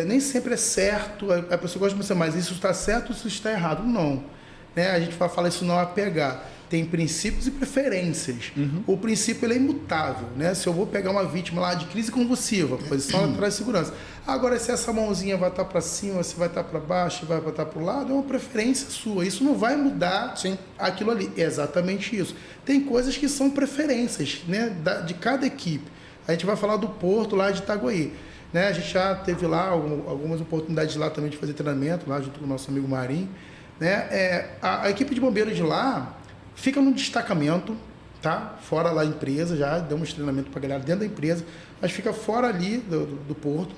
nem sempre é certo, a pessoa gosta de dizer, mas isso está certo ou isso está errado? Não. Né? A gente fala isso não apegar. Tem princípios e preferências. O princípio ele é imutável. Né? Se eu vou pegar uma vítima lá de crise convulsiva, posição lateral de segurança. Agora, se essa mãozinha vai estar para cima, se vai estar para baixo, vai estar para o lado, é uma preferência sua. Isso não vai mudar aquilo ali. É exatamente isso. Tem coisas que são preferências, né, de cada equipe. A gente vai falar do Porto lá de Itaguaí. Né? A gente já teve lá algumas oportunidades lá também de fazer treinamento, lá junto com o nosso amigo Marinho. Né? A equipe de bombeiros de lá fica no destacamento, tá? Fora lá da empresa, já demos treinamento para a galera dentro da empresa, mas fica fora ali do porto,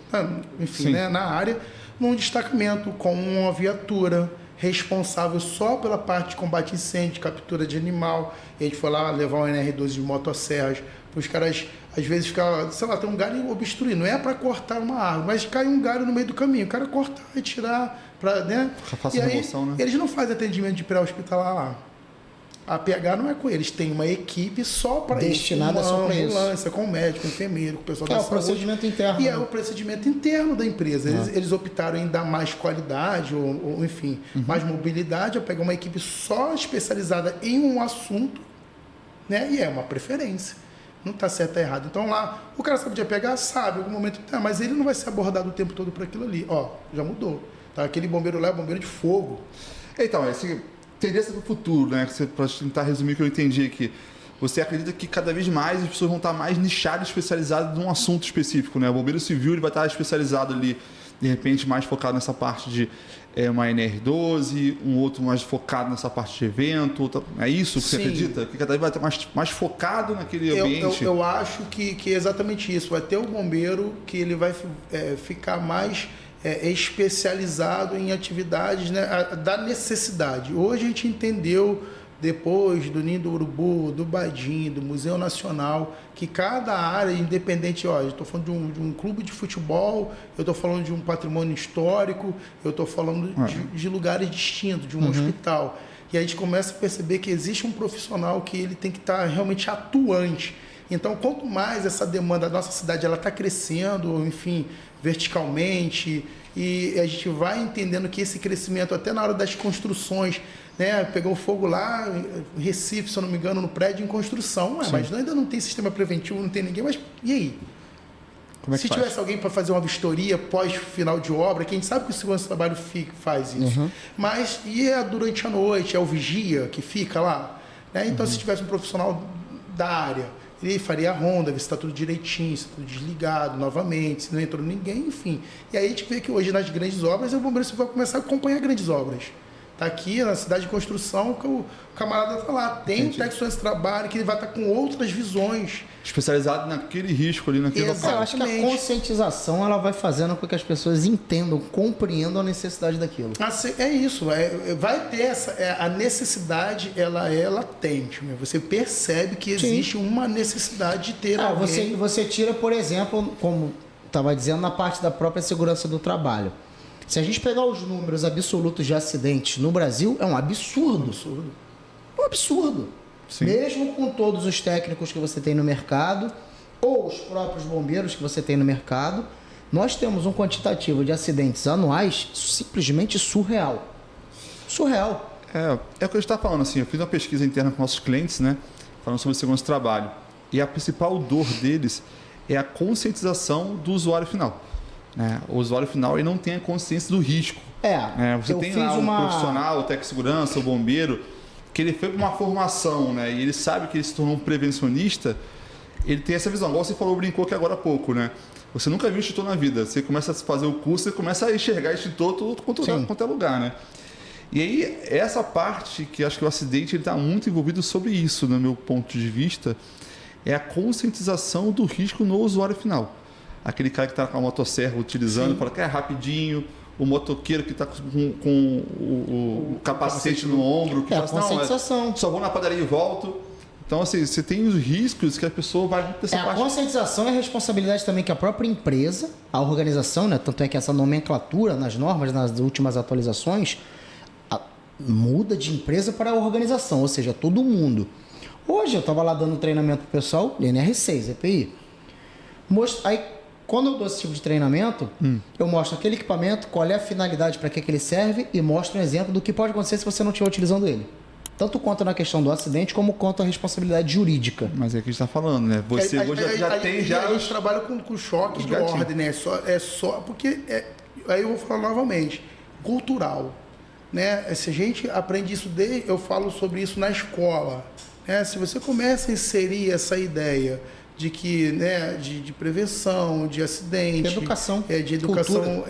enfim, né? Na área, num destacamento com uma viatura responsável só pela parte de combate a incêndio, captura de animal. E a gente foi lá levar um NR12 de motosserras para os caras, às vezes, ficar, sei lá, tem um galho obstruindo. Não é para cortar uma árvore, mas cai um galho no meio do caminho. O cara cortar e tirar, né? Faça E aí, remoção, né? eles não fazem atendimento de pré-hospitalar lá. A PH não é com eles, tem uma equipe só para isso. Destinada só pra isso. Ambulância, com médico, enfermeiro, com o pessoal da É o saúde. procedimento interno. E né? é o procedimento interno da empresa. Eles optaram em dar mais qualidade, ou enfim, mais mobilidade, a pegar uma equipe só especializada em um assunto, né? E é uma preferência. Não está certo ou errado. Então lá, o cara sabe de pegar, sabe, em algum momento, mas ele não vai ser abordado o tempo todo por aquilo ali. Ó, já mudou. Tá? Aquele bombeiro lá é bombeiro de fogo. Então, tendência para o futuro, né? Para tentar resumir o que eu entendi aqui. Você acredita que cada vez mais as pessoas vão estar mais nichadas, especializadas num assunto específico, né? O bombeiro civil ele vai estar especializado ali, de repente, mais focado nessa parte de uma NR12, um outro mais focado nessa parte de evento. É isso que você acredita? Que cada vez vai estar mais focado naquele ambiente? Eu acho que é exatamente isso. Vai ter o bombeiro que ele vai ficar mais especializado em atividades, né, da necessidade. Hoje a gente entendeu, depois do Ninho do Urubu, do Badim, do Museu Nacional, que cada área independente, eu estou falando de um clube de futebol, eu estou falando de um patrimônio histórico, eu estou falando de lugares distintos, de um hospital. E a gente começa a perceber que existe um profissional que ele tem que estar realmente atuante. Então, quanto mais essa demanda da nossa cidade ela está crescendo, enfim, verticalmente, e a gente vai entendendo que esse crescimento, até na hora das construções, né, pegou fogo lá, Recife, se eu não me engano, no prédio em construção, mas ainda não tem sistema preventivo, não tem ninguém, mas e aí? Como é que Se faz? tivesse alguém para fazer uma vistoria pós-final de obra, quem sabe que o segurança do trabalho faz isso. Mas e durante a noite, é o vigia que fica lá? Né? Então, se tivesse um profissional da área, ele faria a ronda, ver se está tudo direitinho, se está tudo desligado novamente, se não entrou ninguém, enfim. E aí a gente vê que hoje nas grandes obras, o bombeiro vai começar a acompanhar grandes obras. Tá aqui na cidade de construção, que o camarada tá lá. Tem um técnico de trabalho que ele vai estar com outras visões. Especializado naquele risco ali, naquele Eu local. acho que a conscientização ela vai fazendo com que as pessoas entendam, compreendam a necessidade daquilo. Assim, é isso, vai ter a necessidade, ela é latente, né? Você percebe que existe uma necessidade de ter alguém. Você tira, por exemplo, como estava dizendo, na parte da própria segurança do trabalho. Se a gente pegar os números absolutos de acidentes no Brasil, é um absurdo. Um absurdo. Sim. Mesmo com todos os técnicos que você tem no mercado, ou os próprios bombeiros que você tem no mercado, nós temos um quantitativo de acidentes anuais simplesmente surreal. Surreal. É o que a gente está falando, assim, eu fiz uma pesquisa interna com nossos clientes, né, falando sobre segurança do trabalho. E a principal dor deles é a conscientização do usuário final. Né? O usuário final ele não tem a consciência do risco. Você tem lá um profissional, o técnico de segurança, o bombeiro, que ele foi para uma formação, né, e ele sabe que ele se tornou um prevencionista, ele tem essa visão. Igual você falou, brincou aqui agora há pouco, né? Você nunca viu extintor na vida. Você começa a fazer o curso, você começa a enxergar extintor tudo quanto é lugar, né? E aí, essa parte que acho que o acidente está muito envolvido sobre isso, no meu ponto de vista, é a conscientização do risco no usuário final. Aquele cara que está com a motosserra utilizando, fala que é rapidinho, o motoqueiro que está com o capacete no ombro, que a conscientização. Só vou na padaria e volto. Então, assim, você tem os riscos que a pessoa vai muito dessa parte. A conscientização é a responsabilidade também que a própria empresa, a organização, né? Tanto é que essa nomenclatura nas normas, nas últimas atualizações, muda de empresa para organização, ou seja, todo mundo. Hoje eu estava lá dando treinamento pro pessoal, NR6, EPI. Aí, quando eu dou esse tipo de treinamento, eu mostro aquele equipamento, qual é a finalidade para que ele serve e mostro um exemplo do que pode acontecer se você não estiver utilizando ele. Tanto quanto na questão do acidente, como quanto a responsabilidade jurídica. Mas é o que a gente está falando, né? Você hoje já tem... A gente trabalha com choque de ordem, né? Porque, aí eu vou falar novamente, cultural. Né? Se a gente aprende isso, eu falo sobre isso na escola. Né? Se você começa a inserir essa ideia de que, né, de prevenção, de acidente... Educação. De educação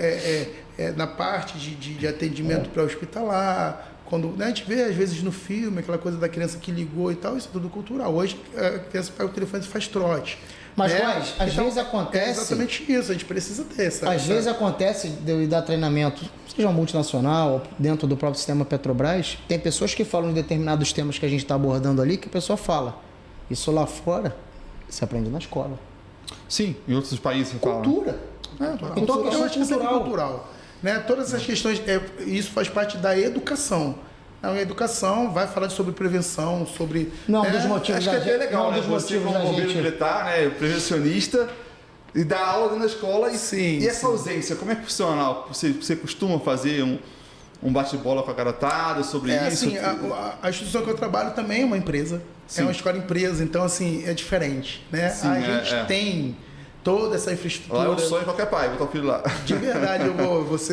na parte de atendimento pré-hospitalar... Quando, né, a gente vê, às vezes, no filme, aquela coisa da criança que ligou e tal, isso é tudo cultural. Hoje, a criança pega o telefone e faz trote. Mas, né? às vezes acontece... É exatamente isso, a gente precisa ter essa... Às vezes acontece de eu ir dar treinamento, seja um multinacional, dentro do próprio sistema Petrobras, tem pessoas que falam de determinados temas que a gente está abordando ali, que a pessoa fala. Isso lá fora, se aprende na escola. Sim, em outros países você fala. Cultura. Então, eu acho que isso é cultural. Né? Todas essas questões, isso faz parte da educação. A educação vai falar sobre prevenção, sobre... Dos motivos acho que é legal, né? Você como bombeiro militar, né? Prevencionista, e dar aula na escola. E essa ausência, como é que funciona? Você costuma fazer um bate-bola com a garotada sobre isso? Assim, a instituição que eu trabalho também é uma empresa. Sim. É uma escola empresa, então assim, é diferente. Né? Sim, a gente tem... toda essa infraestrutura. Lá é o sonho de qualquer pai, botar o filho lá. De verdade,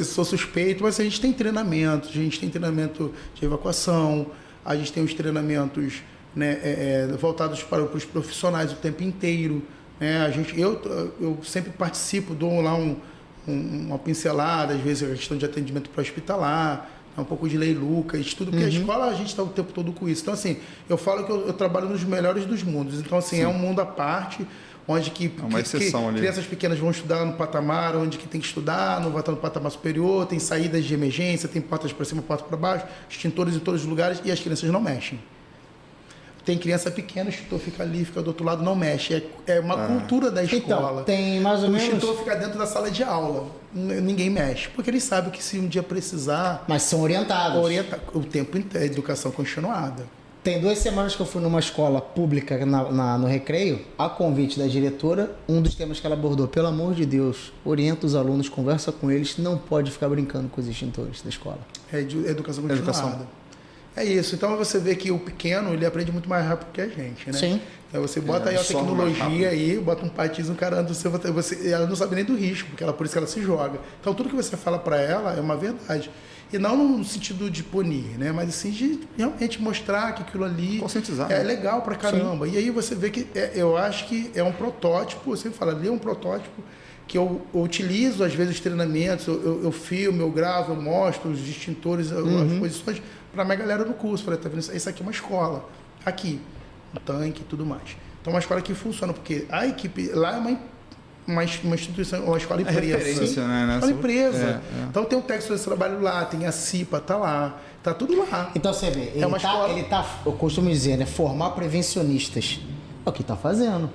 sou suspeito, mas a gente tem treinamento, de evacuação, a gente tem os treinamentos, né, voltados para os profissionais o tempo inteiro. Né? Eu sempre participo, dou lá uma pincelada, às vezes a questão de atendimento para hospitalar, um pouco de lei Lucas, tudo, porque a escola a gente está o tempo todo com isso. Então, assim, eu falo que eu trabalho nos melhores dos mundos. Então, assim, é um mundo à parte, onde crianças pequenas vão estudar no patamar, onde que tem que estudar, não vai estar no patamar superior, tem saídas de emergência, tem portas para cima, portas para baixo, extintores em todos os lugares, e as crianças não mexem. Tem criança pequena, o extintor fica ali, fica do outro lado, não mexe. É uma cultura da escola. Então, tem mais ou menos... O extintor fica dentro da sala de aula, ninguém mexe, porque eles sabem que se um dia precisar... Mas são orientados. O tempo inteiro, educação continuada. Tem 2 semanas que eu fui numa escola pública no recreio, a convite da diretora, um dos temas que ela abordou, pelo amor de Deus, orienta os alunos, conversa com eles, não pode ficar brincando com os extintores da escola. Educação continuada. É isso, então você vê que o pequeno, ele aprende muito mais rápido que a gente, né? Sim. Então você bota aí a tecnologia aí, bota um patins no cara, ela não sabe nem do risco, porque por isso que ela se joga. Então tudo que você fala para ela é uma verdade. E não no sentido de punir, né? Mas assim, de realmente mostrar que aquilo ali conscientizar, é legal pra caramba. Sim. E aí você vê que eu acho que é um protótipo, você fala ali, é um protótipo que eu utilizo, às vezes, os treinamentos, eu filmo, eu gravo, eu mostro os distintores, as posições, para a minha galera no curso. Falei, tá vendo? Isso aqui é uma escola, aqui, um tanque e tudo mais. Então, é uma escola que funciona, porque a equipe lá é uma instituição, uma escola empresa. Referência, né? Escola empresa. Então, tem o técnico de trabalho lá, tem a CIPA, tá lá, tá tudo lá. Então você vê, É uma escola. ele tá, eu costumo dizer, né, formar prevencionistas. É o que tá fazendo.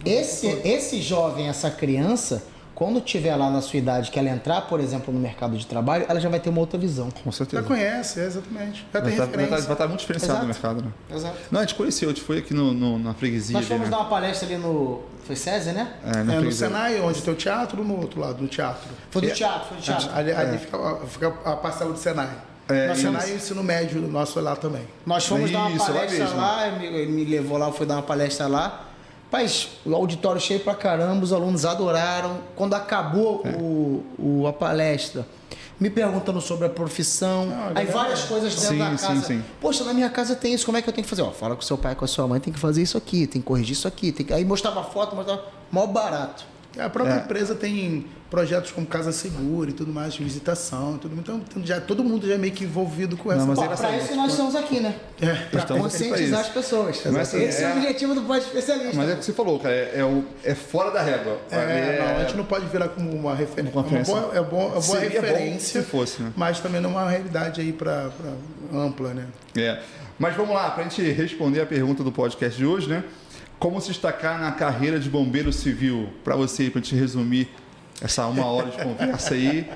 Esse jovem, essa criança, quando tiver lá na sua idade, que ela entrar, por exemplo, no mercado de trabalho, ela já vai ter uma outra visão. Com certeza. Já conhece, exatamente. Já tem Vai referência. estar muito diferenciado no mercado, né? Exato. Não, a gente conheceu, a gente foi aqui na freguesia. Nós fomos ali, dar né? uma palestra ali no... Foi César, né? Na No freguesia. Senai, onde tem o teatro, no outro lado, no teatro. Foi do teatro. Ali fica a parcela do Senai. No Senai e o ensino médio nosso lá também. Nós fomos dar uma Isso, lá palestra mesmo. lá, ele me levou lá, foi dar uma palestra lá. Mas o auditório cheio pra caramba, os alunos adoraram. Quando acabou a palestra, me perguntando sobre a profissão, aí várias coisas dentro da casa. Sim. Poxa, na minha casa tem isso, como é que eu tenho que fazer? Ó, fala com seu pai, com a sua mãe, tem que fazer isso aqui, tem que corrigir isso aqui. Aí mostrava foto, mostrava mó barato. A própria empresa tem projetos como Casa Segura e tudo mais, de visitação e tudo. Então, todo mundo já é meio que envolvido com essa mas Bom, ele pra isso nós estamos aqui, né? Pra Estamos conscientizar aqui as pra pessoas. Mas, assim, Esse é o objetivo do Pode Especialista. Mas é o que você falou, cara, é fora da régua. Não, a gente não pode virar como uma referência. É uma boa Seria referência, bom se fosse, né? mas também não é uma realidade aí para ampla, né? Mas vamos lá, pra gente responder a pergunta do podcast de hoje, né? Como se destacar na carreira de bombeiro civil? Pra você, pra gente resumir essa 1 hora de conversa aí.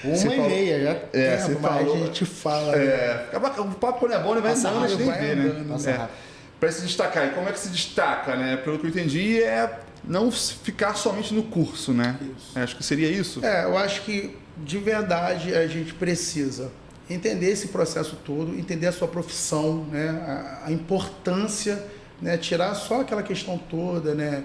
1h30 já. Você mas falou. a gente fala. Né? O papo quando é bom, ele vai Passa andando, a gente nem rápido, vê, vai né? andando. Passa rápido. Pra se destacar. E como é que se destaca, né? Pelo que eu entendi, é não ficar somente no curso, né? Isso. Acho que seria isso. Eu acho que de verdade a gente precisa entender esse processo todo, entender a sua profissão, né? A importância, né? Tirar só aquela questão toda, né?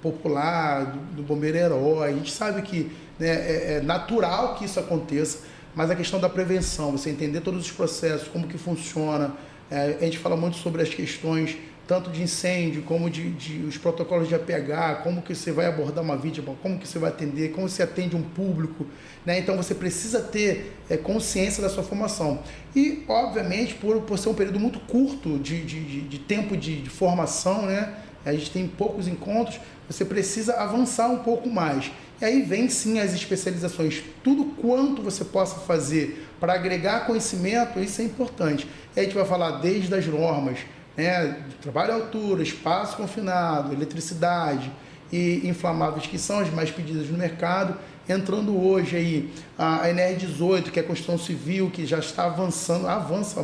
Popular, do bombeiro herói. A gente sabe que, né, é natural que isso aconteça, mas a questão da prevenção, você entender todos os processos, como que funciona. A gente fala muito sobre as questões tanto de incêndio, como de os protocolos de APH, como que você vai abordar uma vítima, como que você vai atender, como você atende um público, né? Então você precisa ter consciência da sua formação. E, obviamente, por ser um período muito curto de tempo de formação, né? A gente tem poucos encontros, você precisa avançar um pouco mais. E aí vem sim as especializações. Tudo quanto você possa fazer para agregar conhecimento, isso é importante. E a gente vai falar desde as normas, né, de trabalho à altura, espaço confinado, eletricidade e inflamáveis, que são as mais pedidas no mercado, entrando hoje aí a NR18, que é a Construção Civil, que já está avança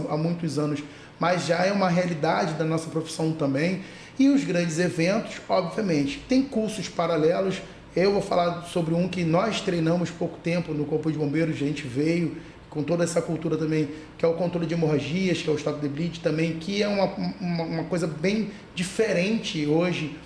há muitos anos, mas já é uma realidade da nossa profissão também. E os grandes eventos, obviamente, tem cursos paralelos. Eu vou falar sobre um que nós treinamos pouco tempo no Corpo de Bombeiros, a gente veio com toda essa cultura também, que é o controle de hemorragias, que é o stop the bleed também, que é uma coisa bem diferente hoje,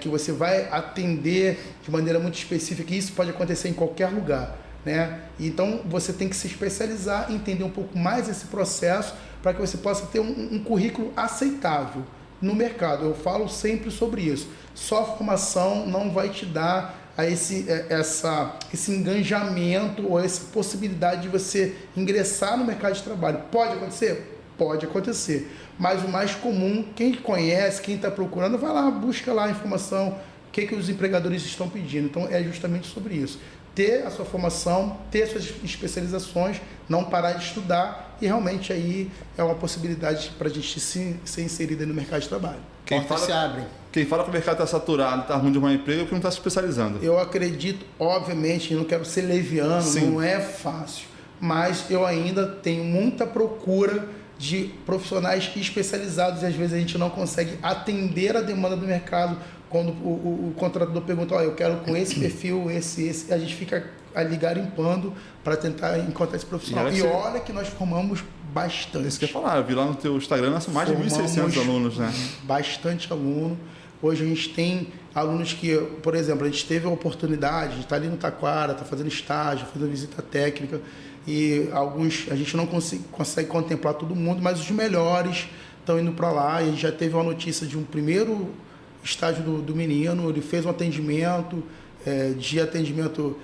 que você vai atender de maneira muito específica, e isso pode acontecer em qualquer lugar, né? Então você tem que se especializar, entender um pouco mais esse processo, para que você possa ter um currículo aceitável no mercado. Eu falo sempre sobre isso. Só formação não vai te dar esse engajamento ou essa possibilidade de você ingressar no mercado de trabalho. Pode acontecer? Pode acontecer. Mas o mais comum, quem conhece, quem está procurando, vai lá, busca lá a informação, o que os empregadores estão pedindo. Então é justamente sobre isso. Ter a sua formação, ter suas especializações, não parar de estudar, e realmente aí é uma possibilidade para a gente ser inserida no mercado de trabalho. Portas se abrem. Quem fala que o mercado está saturado, está ruim de arrumar emprego, é porque não está se especializando. Eu acredito, obviamente, não quero ser leviano, Sim. Não é fácil, mas eu ainda tenho muita procura de profissionais especializados e às vezes a gente não consegue atender a demanda do mercado. Quando o contratador pergunta, eu quero com esse perfil, esse, a gente fica ali garimpando para tentar encontrar esse profissional. E olha que nós formamos bastante. Isso que eu ia falar, eu vi lá no teu Instagram, são mais de 1.600 alunos, né? Bastante aluno. Hoje a gente tem alunos que, por exemplo, a gente teve a oportunidade de estar ali no Taquara, estar fazendo estágio, fazendo visita técnica, e alguns a gente não consegue contemplar todo mundo, mas os melhores estão indo para lá. E a gente já teve uma notícia de um primeiro estágio do menino, ele fez um atendimento, de atendimento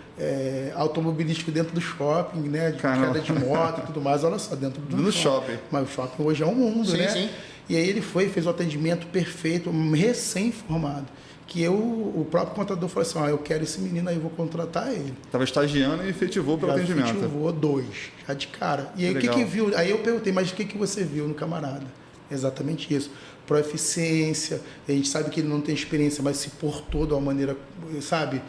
automobilístico dentro do shopping, né? De Caramba. queda de moto e tudo mais. Olha só, dentro do No shopping. Mas o shopping hoje é um mundo, Sim, né? sim. E aí ele fez o atendimento perfeito, recém-formado. Que o próprio contador falou assim, eu quero esse menino aí, vou contratar ele. Tava estagiando e efetivou pelo Já atendimento. efetivou 2, já de cara. E aí Que o que legal. viu? Aí eu perguntei, mas o que você viu no camarada? Exatamente isso. Proeficiência, a gente sabe que ele não tem experiência, mas se portou de uma maneira, sabe,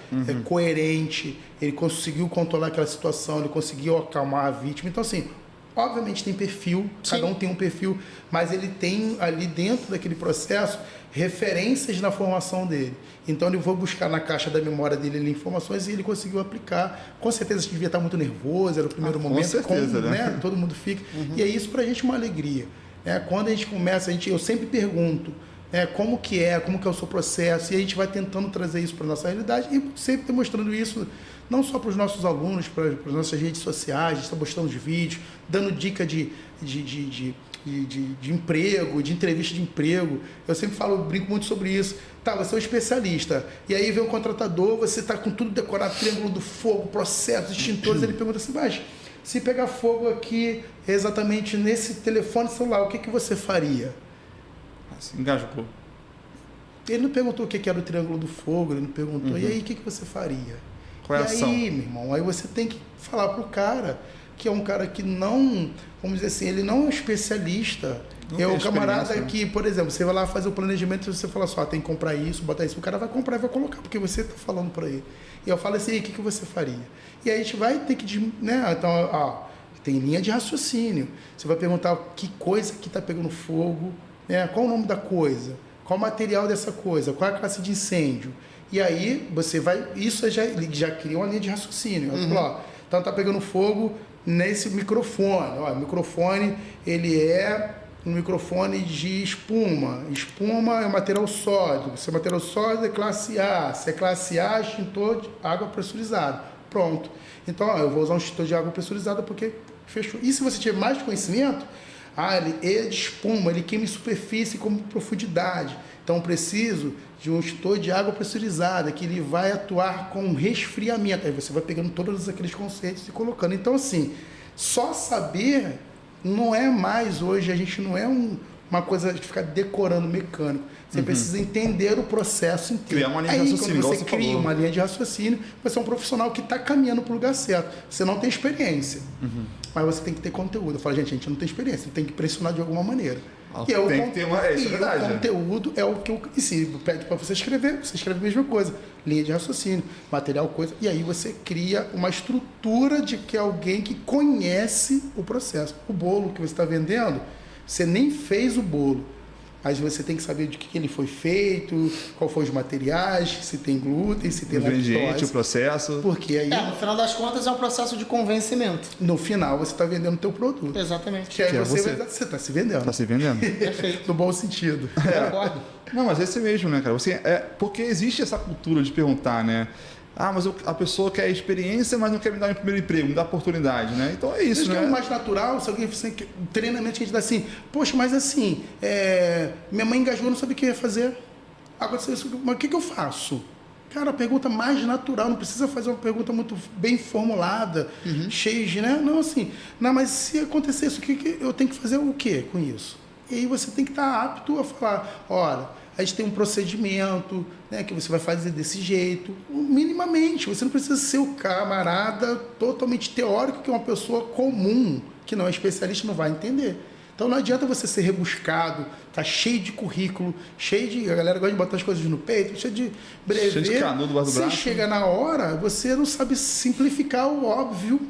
coerente, ele conseguiu controlar aquela situação, ele conseguiu acalmar a vítima. Então, assim, obviamente tem perfil, cada um tem um perfil, mas ele tem ali dentro daquele processo referências na formação dele. Então ele foi buscar na caixa da memória dele ali, informações e ele conseguiu aplicar. Com certeza devia estar muito nervoso, era o primeiro momento, com certeza, como, né? Todo mundo fica. E é isso pra gente uma alegria. Quando a gente começa, eu sempre pergunto como que é o seu processo, e a gente vai tentando trazer isso para a nossa realidade e sempre demonstrando isso não só para os nossos alunos, para as nossas redes sociais, a gente está postando os vídeos, dando dica de emprego, de entrevista de emprego. Eu sempre brinco muito sobre isso. Tá, você é um especialista, e aí vem um contratador, você está com tudo decorado, triângulo do fogo, processos, extintores, ele pergunta assim, mas se pegar fogo aqui exatamente nesse telefone celular, o que você faria? Engasgou. Ele não perguntou o que era o triângulo do fogo, ele não perguntou, e aí o que você faria? Qual é a ação? Aí, meu irmão, aí você tem que falar pro cara, que é um cara que não, vamos dizer assim, ele não é um especialista. É o camarada que, por exemplo, você vai lá fazer o planejamento e você fala só, tem que comprar isso, botar isso, o cara vai comprar e vai colocar, porque você está falando para ele. E eu falo assim, o que você faria? E aí a gente vai ter que, né, então, tem linha de raciocínio. Você vai perguntar que coisa que está pegando fogo, né, qual o nome da coisa, qual o material dessa coisa, qual é a classe de incêndio. E aí você vai, isso já cria uma linha de raciocínio. Eu falo, então está pegando fogo nesse microfone. O microfone, ele é um microfone de espuma. Espuma é material sólido. Se é material sólido, é classe A. Se é classe A, extintor de água pressurizada. Pronto. Então, eu vou usar um extintor de água pressurizada porque fechou. E se você tiver mais conhecimento, ele é de espuma, ele queima em superfície como profundidade. Então, eu preciso de um extintor de água pressurizada, que ele vai atuar com resfriamento. Aí você vai pegando todos aqueles conceitos e colocando. Então, assim, só saber não é mais hoje, a gente não é uma coisa de ficar decorando mecânico. Você precisa entender o processo inteiro. Criar uma linha de raciocínio. Quando você cria uma linha de raciocínio, você é um profissional que está caminhando para o lugar certo. Você não tem experiência, mas você tem que ter conteúdo. Eu falo, gente, a gente não tem experiência, tem que pressionar de alguma maneira. E tem que ter uma... isso é verdade. O conteúdo é o que eu... E se pede para você escrever, você escreve a mesma coisa. Linha de raciocínio, material, coisa. E aí você cria uma estrutura de que alguém que conhece o processo. O bolo que você está vendendo, você nem fez o bolo. Mas você tem que saber de que ele foi feito, qual foram os materiais, se tem glúten, se tem lactose, o processo. Porque aí... no final das contas, é um processo de convencimento. No final, você está vendendo o teu produto. Exatamente. Que aí você está se vendendo. Está se vendendo. Perfeito. No bom sentido. Concordo. Não, mas esse mesmo, né, cara? Porque existe essa cultura de perguntar, né? Mas a pessoa quer experiência, mas não quer me dar um primeiro emprego, me dar oportunidade, né? Então é isso, né? né? É o mais natural, se alguém fizer treinamento que a gente dá assim, poxa, mas assim, minha mãe engasgou, não sabia o que ia fazer. Agora, mas o que eu faço? Cara, a pergunta mais natural, não precisa fazer uma pergunta muito bem formulada, cheia de, né? Não, assim, mas se acontecer isso, eu tenho que fazer o quê com isso? E aí você tem que estar apto a falar, olha, a gente tem um procedimento, né, que você vai fazer desse jeito, minimamente. Você não precisa ser o camarada totalmente teórico que uma pessoa comum, que não é especialista, não vai entender. Então não adianta você ser rebuscado, tá cheio de currículo, cheio de... A galera gosta de botar as coisas no peito, cheio de brevê. Cheio de canudo do braço. Você chega na hora, você não sabe simplificar o óbvio,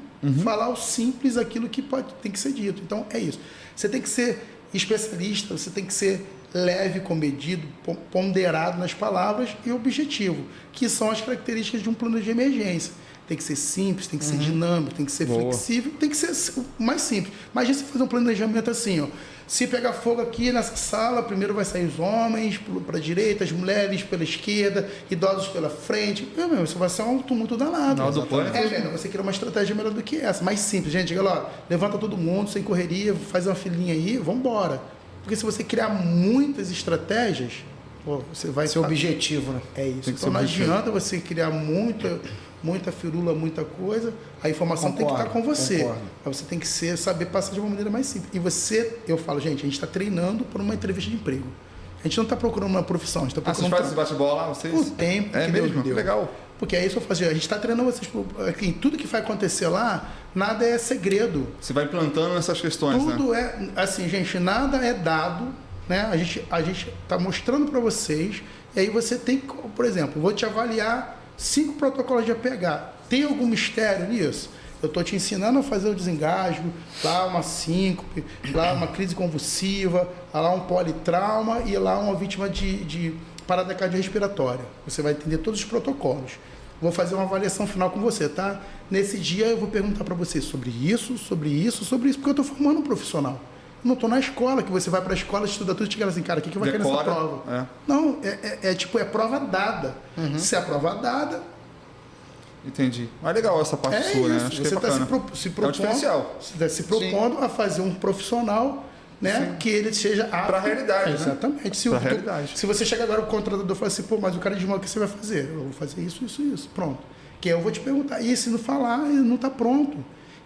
falar o simples, aquilo que tem que ser dito. Então é isso. Você tem que ser especialista, você tem que ser leve, comedido, ponderado nas palavras e objetivo, que são as características de um plano de emergência. Tem que ser simples, tem que ser dinâmico, tem que ser flexível, tem que ser o mais simples. Imagina você fazer um planejamento assim, se pegar fogo aqui nessa sala, primeiro vai sair os homens para a direita, as mulheres pela esquerda, idosos pela frente. Isso vai ser um tumulto danado. Melhor você criar uma estratégia melhor do que essa, mais simples. Gente, galera, levanta todo mundo, sem correria, faz uma filinha aí, vamos embora. Porque se você criar muitas estratégias, pô, você vai... Seu objetivo, né? É isso. Tem que Então ser não objetivo. adianta você criar muita firula, muita coisa. A informação tem que estar com você. Concordo. Mas você tem que saber passar de uma maneira mais simples. E você, eu falo, gente, a gente está treinando por uma entrevista de emprego. A gente não está procurando uma profissão, a gente está Vocês procurando fazem esse bate-bola lá? Vocês? o tempo É que Deus mesmo? deu. Legal. Porque é isso que eu falo, a gente está treinando vocês. Em tudo que vai acontecer lá, nada é segredo. Você vai implantando essas questões, né? Tudo é, assim, gente, nada é dado, né? A gente está mostrando para vocês, e aí você tem que, por exemplo, vou te avaliar 5 protocolos de APH. Tem algum mistério nisso? Eu estou te ensinando a fazer o desengasgo, lá uma síncope, lá uma crise convulsiva, lá um politrauma e lá uma vítima de parada cardiorrespiratória. Você vai entender todos os protocolos. Vou fazer uma avaliação final com você, tá? Nesse dia eu vou perguntar para você sobre isso, porque eu estou formando um profissional. Eu não estou na escola, que você vai para a escola, estuda tudo e chega assim, cara, o que vai cair nessa prova? É. Não, é prova dada. Se é prova dada, Entendi. Mas legal essa parte é sua, isso. né? Acho que Você é está bacana. se É um propondo, diferencial. você tá se propondo a fazer um profissional, né, que ele seja apto. Pra realidade, né? Exatamente. Se, Pra realidade. se você chegar agora, o contratador fala assim, pô, mas o cara de o que você vai fazer? Eu vou fazer isso, isso, isso. Pronto. Que aí eu vou te perguntar. E se não falar, ele não está pronto.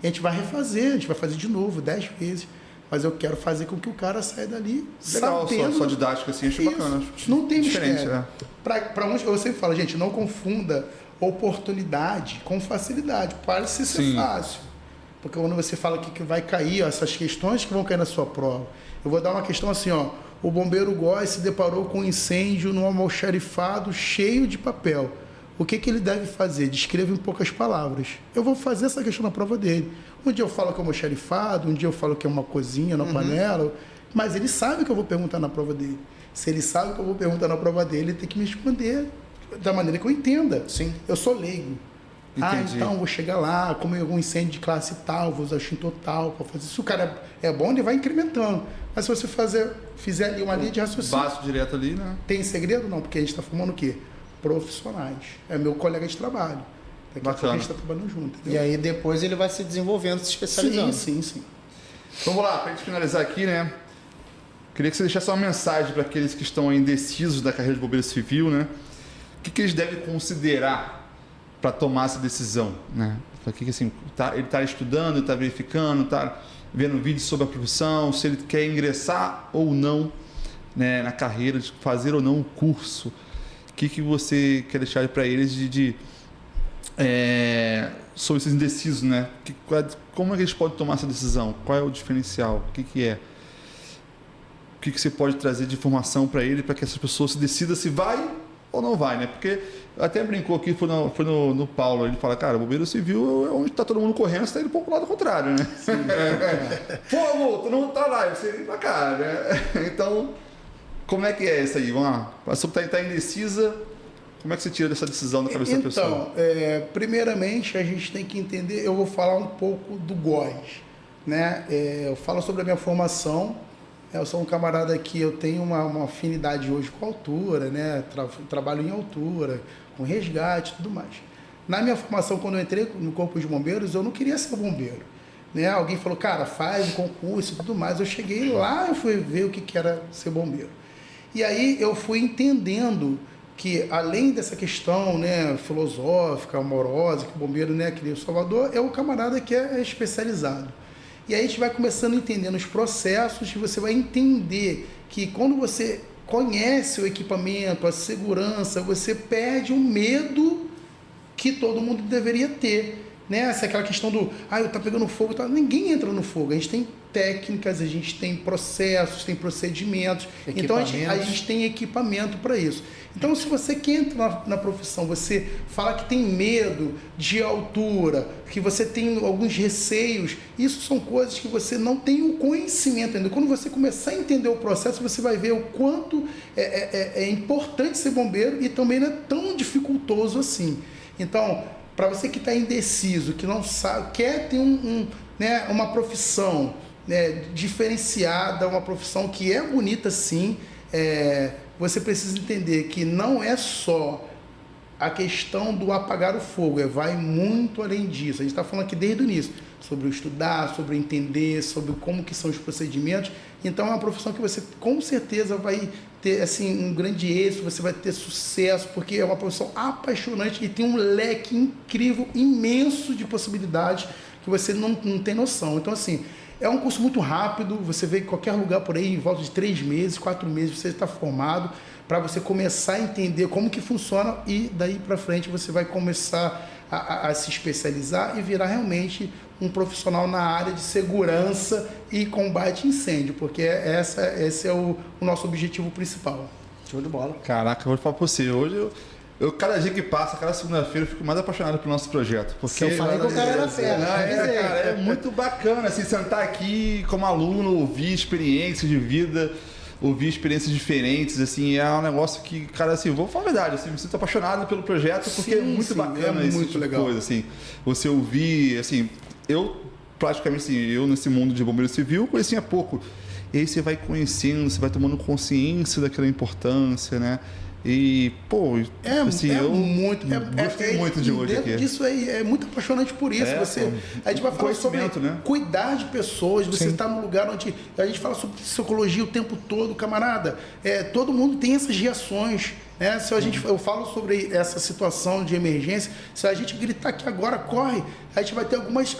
E a gente vai refazer, a gente vai fazer de novo, 10 vezes. Mas eu quero fazer com que o cara saia dali Legal, sabendo. sua didática assim, acho Isso. bacana. Não tem diferente, mistério. Para onde eu sempre falo, gente, não confunda oportunidade com facilidade. Parece ser Sim. fácil. Porque quando você fala que vai cair, ó, essas questões que vão cair na sua prova. Eu vou dar uma questão assim, ó. O bombeiro Góes se deparou com um incêndio num almoxarifado cheio de papel. O que ele deve fazer? Descreva em poucas palavras. Eu vou fazer essa questão na prova dele. Um dia eu falo que é almoxarifado, um dia eu falo que é uma cozinha na panela, mas ele sabe o que eu vou perguntar na prova dele. Se ele sabe o que eu vou perguntar na prova dele, ele tem que me responder da maneira que eu entenda. Sim. Eu sou leigo. Entendi. Então vou chegar lá, como algum incêndio de classe tal, vou usar extintor tal para fazer. Se o cara é bom, ele vai incrementando. Mas se você fizer ali uma linha de raciocínio, Baixo direto ali, né? tem segredo? Não, porque a gente está formando o quê? Profissionais. É meu colega de trabalho. Daqui a pouco a gente está trabalhando junto. E aí depois ele vai se desenvolvendo, se especializando. Sim. Vamos lá, pra gente finalizar aqui, né? Queria que você deixasse uma mensagem para aqueles que estão indecisos da carreira de bombeiro civil, né? O que eles devem considerar para tomar essa decisão, né? Que assim, ele está estudando, está verificando, está vendo vídeos sobre a profissão, se ele quer ingressar ou não, né, na carreira, de fazer ou não o curso. O que você quer deixar para eles sobre esses indecisos, né? Como é que eles podem tomar essa decisão? Qual é o diferencial? O que é? O que você pode trazer de informação para ele, para que essa pessoa se decida se vai ou não vai, né? Porque até brincou aqui, foi no Paulo, ele fala, cara, o bombeiro civil é onde está todo mundo correndo, você está indo para o lado contrário, né? Pô, amor, todo mundo está lá, você vem para cá, né? Então, como é que é isso aí? Vamos lá. A pessoa está indecisa, como é que você tira dessa decisão da cabeça da pessoa? Então, primeiramente, a gente tem que entender, eu vou falar um pouco do Góes, né? Eu falo sobre a minha formação. Eu sou um camarada que eu tenho uma afinidade hoje com a altura, né? Trabalho em altura, com resgate e tudo mais. Na minha formação, quando eu entrei no Corpo de Bombeiros, eu não queria ser bombeiro, né? Alguém falou, cara, faz um concurso e tudo mais. Eu cheguei lá e fui ver o que era ser bombeiro. E aí eu fui entendendo que, além dessa questão, né, filosófica, amorosa, que o bombeiro, né, aqui em Salvador, é o camarada que é especializado. E aí a gente vai começando a entender os processos e você vai entender que quando você conhece o equipamento, a segurança, você perde o medo que todo mundo deveria ter. Né? Essa é aquela questão do, tá pegando fogo, tá? Ninguém entra no fogo. A gente tem técnicas, a gente tem processos, tem procedimentos. Então a gente tem equipamento para isso. Então, se você quer entrar na profissão, você fala que tem medo de altura, que você tem alguns receios, isso são coisas que você não tem o conhecimento ainda. Quando você começar a entender o processo, você vai ver o quanto é importante ser bombeiro e também não é tão dificultoso assim. Então, para você que está indeciso, que não sabe, quer ter uma profissão, né, diferenciada, uma profissão que é bonita sim, você precisa entender que não é só a questão do apagar o fogo, vai muito além disso. A gente está falando aqui desde o início. sobre estudar, sobre entender, sobre como que são os procedimentos. Então é uma profissão que você com certeza vai ter assim, um grande êxito, você vai ter sucesso, porque é uma profissão apaixonante e tem um leque incrível, imenso de possibilidades que você não tem noção. Então assim, é um curso muito rápido, você vê em qualquer lugar por aí, em volta de 3 meses, 4 meses, você está formado, para você começar a entender como que funciona e daí para frente você vai começar a se especializar e virar realmente um profissional na área de segurança e combate a incêndio, porque esse é o nosso objetivo principal. Show de bola. Caraca, eu vou falar pra você, hoje cada dia que passa, cada segunda-feira, eu fico mais apaixonado pelo nosso projeto. Porque eu falei que o cara era fera, cara, é muito bacana, assim, sentar aqui como aluno, ouvir experiências de vida, ouvir experiências diferentes, assim, é um negócio que, cara, assim, vou falar a verdade, assim, me sinto apaixonado pelo projeto, porque é muito bacana é esse muito tipo legal. de coisa, assim, você ouvir, assim, eu, praticamente, assim, eu nesse mundo de bombeiro civil, conhecia pouco, e aí você vai conhecendo, você vai tomando consciência daquela importância, né? E, pô, assim, eu gostei muito de hoje aqui. Disso é muito apaixonante por isso. A gente vai falar sobre, né? Cuidar de pessoas, você está num lugar onde a gente fala sobre psicologia o tempo todo, camarada. Todo mundo tem essas reações. Né? Eu falo sobre essa situação de emergência, se a gente gritar aqui agora, corre, a gente vai ter algumas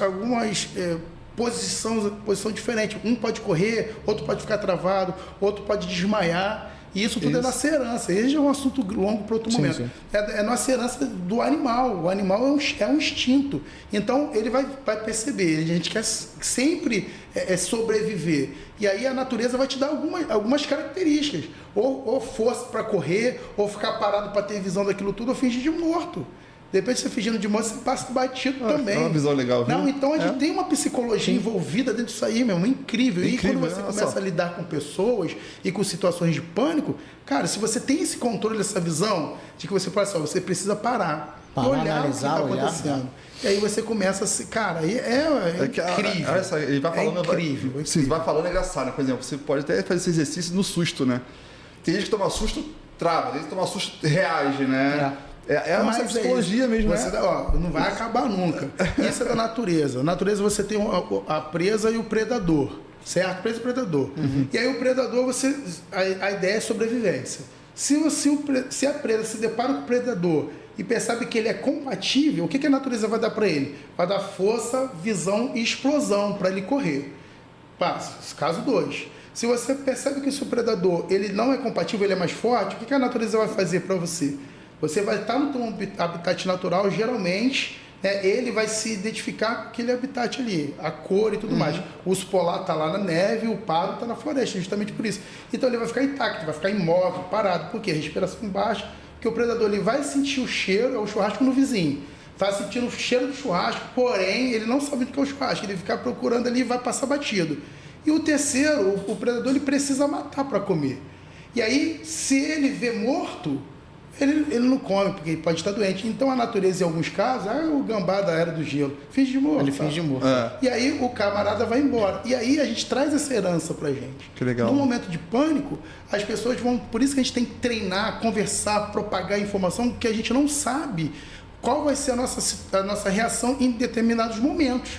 posição diferente. Um pode correr, outro pode ficar travado, outro pode desmaiar. E isso tudo é nossa herança. Esse já é um assunto longo para outro momento. Sim. É nossa herança do animal. O animal é um instinto. Então, ele vai perceber. A gente quer sempre sobreviver. E aí a natureza vai te dar algumas características. Ou força para correr, ou ficar parado para ter visão daquilo tudo, ou fingir de morto. Depois de você fingindo de morto, você passa batido também. É uma visão legal, viu? Não, então a gente tem uma psicologia envolvida dentro disso aí, meu, incrível. E quando você começa a lidar com pessoas e com situações de pânico, cara, se você tem esse controle, essa visão de que você fala assim, você precisa parar e olhar analisar, o que está acontecendo. E aí você começa a se... Cara, é incrível. Olha só, ele vai falando, incrível. Sim, vai falando é engraçado, né? Por exemplo, você pode até fazer esse exercício no susto, né? Tem gente que toma susto, trava. Tem gente que toma susto, reage, né? É uma psicologia mesmo, né? Não vai acabar nunca. Isso é da natureza. Na natureza você tem a presa e o predador, certo? Presa e predador. Uhum. E aí o predador, a ideia é sobrevivência. Se a presa se depara com o predador e percebe que ele é compatível, o que a natureza vai dar para ele? Vai dar força, visão e explosão para ele correr. Caso 2. Se você percebe que o seu predador ele não é compatível, ele é mais forte, o que a natureza vai fazer para você? Você vai estar no seu habitat natural, geralmente, né, ele vai se identificar com aquele habitat ali, a cor e tudo mais. O urso polar está lá na neve, o paro está na floresta, justamente por isso. Então ele vai ficar intacto, vai ficar imóvel, parado. Por quê? Respiração baixa, porque o predador ele vai sentir o cheiro, é o churrasco no vizinho. Vai sentir o cheiro do churrasco, porém, ele não sabe do que é o churrasco, ele vai ficar procurando ali e vai passar batido. E o terceiro, o predador ele precisa matar para comer. E aí, se ele vê morto, ele não come, porque ele pode estar doente. Então a natureza, em alguns casos, o gambá da era do gelo, finge de morto. Ele finge de morto. E aí o camarada vai embora. E aí a gente traz essa herança pra gente. Que legal. No momento de pânico, as pessoas vão... Por isso que a gente tem que treinar, conversar, propagar informação, porque a gente não sabe qual vai ser a nossa reação em determinados momentos.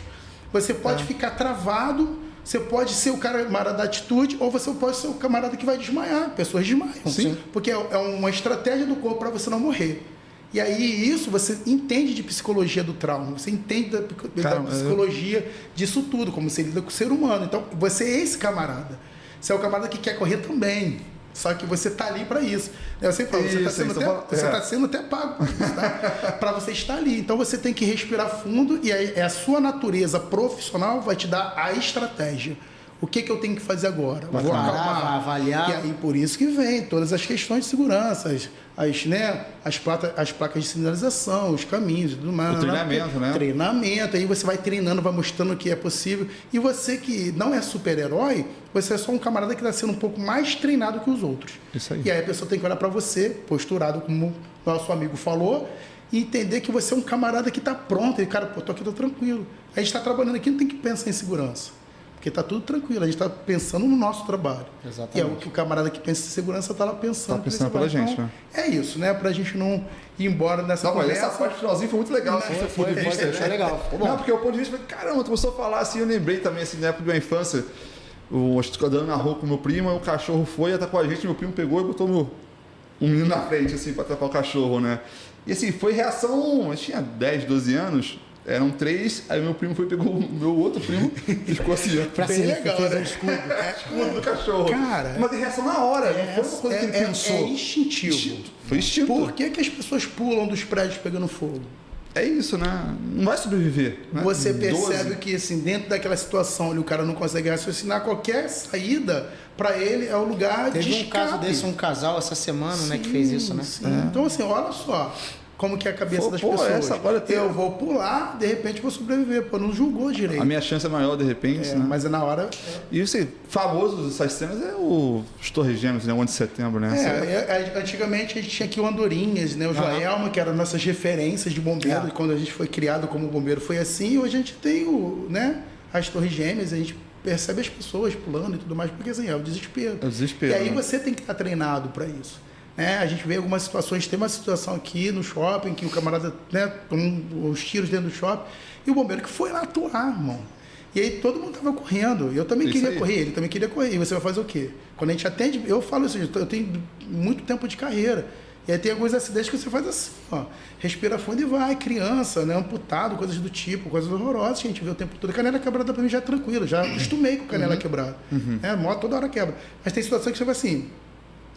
Você pode ficar travado, você pode ser o camarada da atitude ou você pode ser o camarada que vai desmaiar. Pessoas desmaiam. Sim. Porque é uma estratégia do corpo para você não morrer. E aí isso você entende de psicologia do trauma, você entende da psicologia disso tudo, como você lida com o ser humano. Então você é esse camarada. Você é o camarada que quer correr também. Só que você está ali para isso. Eu sempre falo, você está sendo até pago para você estar ali. Então você tem que respirar fundo e aí a sua natureza profissional vai te dar a estratégia. O que eu tenho que fazer agora? Vou acalmar, vai avaliar. E aí por isso que vem todas as questões de segurança, as placas de sinalização, os caminhos e tudo mais. O treinamento, né? Treinamento, aí você vai treinando, vai mostrando o que é possível. E você que não é super-herói, você é só um camarada que está sendo um pouco mais treinado que os outros. Isso aí. E aí a pessoa tem que olhar para você, posturado, como o nosso amigo falou, e entender que você é um camarada que está pronto. E, cara, tô aqui, tô tranquilo. A gente está trabalhando aqui, não tem que pensar em segurança. Porque tá tudo tranquilo, a gente tá pensando no nosso trabalho. Exatamente. E é o que o camarada que pensa em segurança tá lá pensando. Tá pensando pela gente, então, né? É isso, né? Pra gente não ir embora nessa Não, mas conversa. essa parte finalzinha foi muito legal. Foi, achei legal. Ficou bom. Não, porque o ponto de vista, caramba, tu começou a falar assim, eu lembrei também, assim, na época da minha infância, eu estou andando na rua com meu primo, aí o cachorro foi, atacou a gente, meu primo pegou e botou um menino na frente, assim, pra atrapar o cachorro, né? E assim, foi reação, eu tinha 10, 12 anos, eram 3, aí meu primo foi e pegou o meu outro primo e ficou assim, ó. Pra Bem cima, legal, fez né? um escudo. Escudo do cachorro. Cara, mas de reação na hora, não foi uma coisa que ele pensou. É instintivo. Foi instinto. Por que as pessoas pulam dos prédios pegando fogo? É isso, né? Não vai sobreviver. Né? Você percebe 12. que, assim, dentro daquela situação ali, o cara não consegue raciocinar, qualquer saída, pra ele, é o lugar de Teve um escape. caso desse, um casal essa semana, né, que fez isso, né? Sim. Então, assim, olha só como que é a cabeça Pô, das pô, pessoas. essa agora tem- Eu vou pular, de repente vou sobreviver. Pô, não julgou direito. A minha chance é maior, de repente, né? Mas é na hora... E esse famoso dessas cenas é os Torres Gêmeas, né? O 11 de setembro, né? Antigamente a gente tinha aqui o Andorinhas, né? O Joelma, que eram nossas referências de bombeiro. É. E quando a gente foi criado como bombeiro foi assim. E hoje a gente tem as Torres Gêmeas, a gente percebe as pessoas pulando e tudo mais, porque assim, é o desespero. É o desespero, E aí né? você tem que estar treinado para isso. Né? A gente vê algumas situações, tem uma situação aqui no shopping, que o camarada, né, tomou os tiros dentro do shopping, e o bombeiro que foi lá atuar, irmão. E aí todo mundo tava correndo. Eu também Isso queria aí. correr, ele também queria correr. E você vai fazer o quê? Quando a gente atende, eu falo assim, eu tenho muito tempo de carreira. E aí tem alguns acidentes que você faz assim, ó. Respira fundo e vai, criança, né? Amputado, coisas do tipo, coisas horrorosas que a gente vê o tempo todo. Canela quebrada pra mim já é tranquilo, já acostumei com canela quebrada. Moto toda hora quebra. Mas tem situação que você vai assim,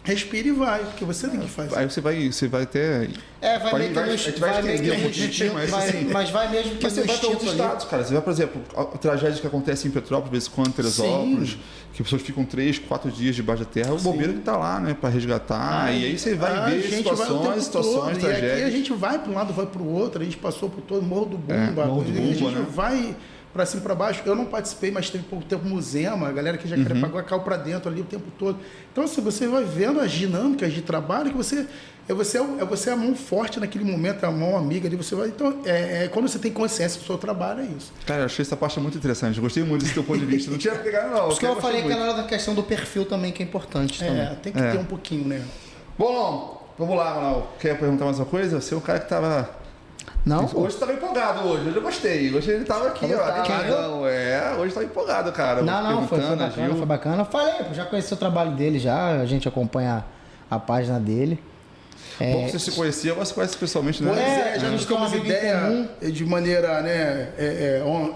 respira e vai, porque você tem que fazer. Aí você vai até... Vai meio que a no gente vai meio que estender um no pouquinho, instinto, mas vai- assim... mas vai mesmo que Mas você no vai para outros instinto ali. estados, cara. Você vai, por exemplo, a tragédia que acontece em Petrópolis, de vez em quando, Teresópolis, que pessoas ficam 3, 4 dias debaixo da terra, o bombeiro que tá lá, né, para resgatar. E aí você vai ver gente vai o tempo situações, todo. E aqui a tragédias. gente vai para um lado, vai para o outro. A gente passou por todo o Morro do Bumba. Morro do a Bumba, gente né? vai para cima para baixo. Eu não participei, mas teve pouco tempo Musema, a galera que já queria pagar caiu para dentro ali o tempo todo. Então, assim, você vai vendo as dinâmicas de trabalho que você é a mão forte naquele momento, é a mão amiga ali. Você vai. Então, quando você tem consciência do seu trabalho, é isso. Cara, eu achei essa parte muito interessante. Eu gostei muito desse teu ponto de vista. Não tinha pegado, não. Por isso que eu gostei falei que muito. ela era da questão do perfil também, que é importante também. Tem que ter um pouquinho, né? Bom, não. Vamos lá, Manuel. Quer perguntar mais uma coisa? Você é um cara que tava... Não? Hoje você tava empolgado hoje. Hoje eu gostei. Hoje ele tava aqui, ó. Animadão. Hoje tava empolgado, cara. Não, foi Perguntando, a bacana, Gil. foi bacana. Falei, pô, já conheci o trabalho dele já, a gente acompanha a página dele. Bom que você se conhecia, agora você conhece pessoalmente, né? Pois É, já a gente nos tem um trocamos amigo em ideia comum. de maneira, né,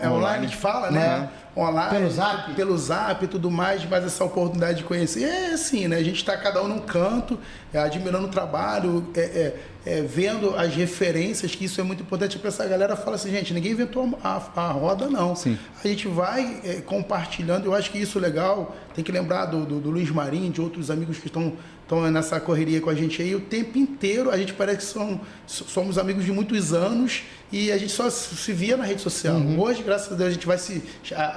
online, a gente fala, né? Online, pelo zap e tudo mais, mas essa oportunidade de conhecer é assim, né? A gente está cada um num canto, admirando o trabalho, vendo as referências, que isso é muito importante para essa galera. Fala assim, gente, ninguém inventou a roda, não. Sim. A gente vai compartilhando, eu acho que isso é legal. Tem que lembrar do Luiz Marinho, de outros amigos que estão nessa correria com a gente aí o tempo inteiro. A gente parece que somos amigos de muitos anos e a gente só se via na rede social. Hoje, graças a Deus, a gente vai